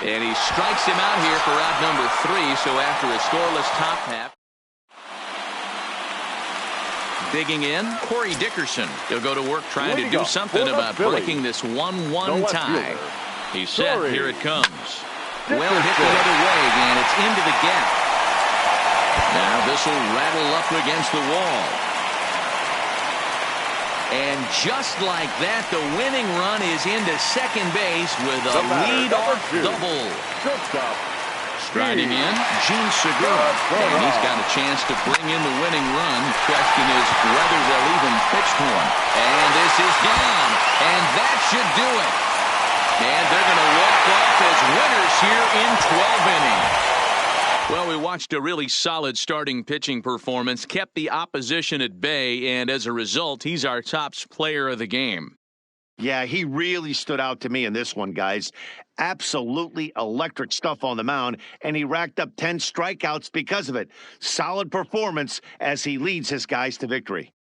And he strikes him out here for out number 3. So after a scoreless top half. Digging in, Corey Dickerson. He'll go to work trying to do something about breaking this 1-1 tie. He's set. Here it comes. Well hit the other way, and it's into the gap. Now this will rattle up against the wall. And just like that, the winning run is into second base with a lead-off double. Striding in, Gene Segura. And he's got a chance to bring in the winning run. The question is whether they'll even pitch to him. And this is down. And that should do it. And they're going to walk off as winners here in 12 innings. Well, we watched a really solid starting pitching performance, kept the opposition at bay, and as a result, he's our top player of the game. Yeah, he really stood out to me in this one, guys. Absolutely electric stuff on the mound, and he racked up 10 strikeouts because of it. Solid performance as he leads his guys to victory.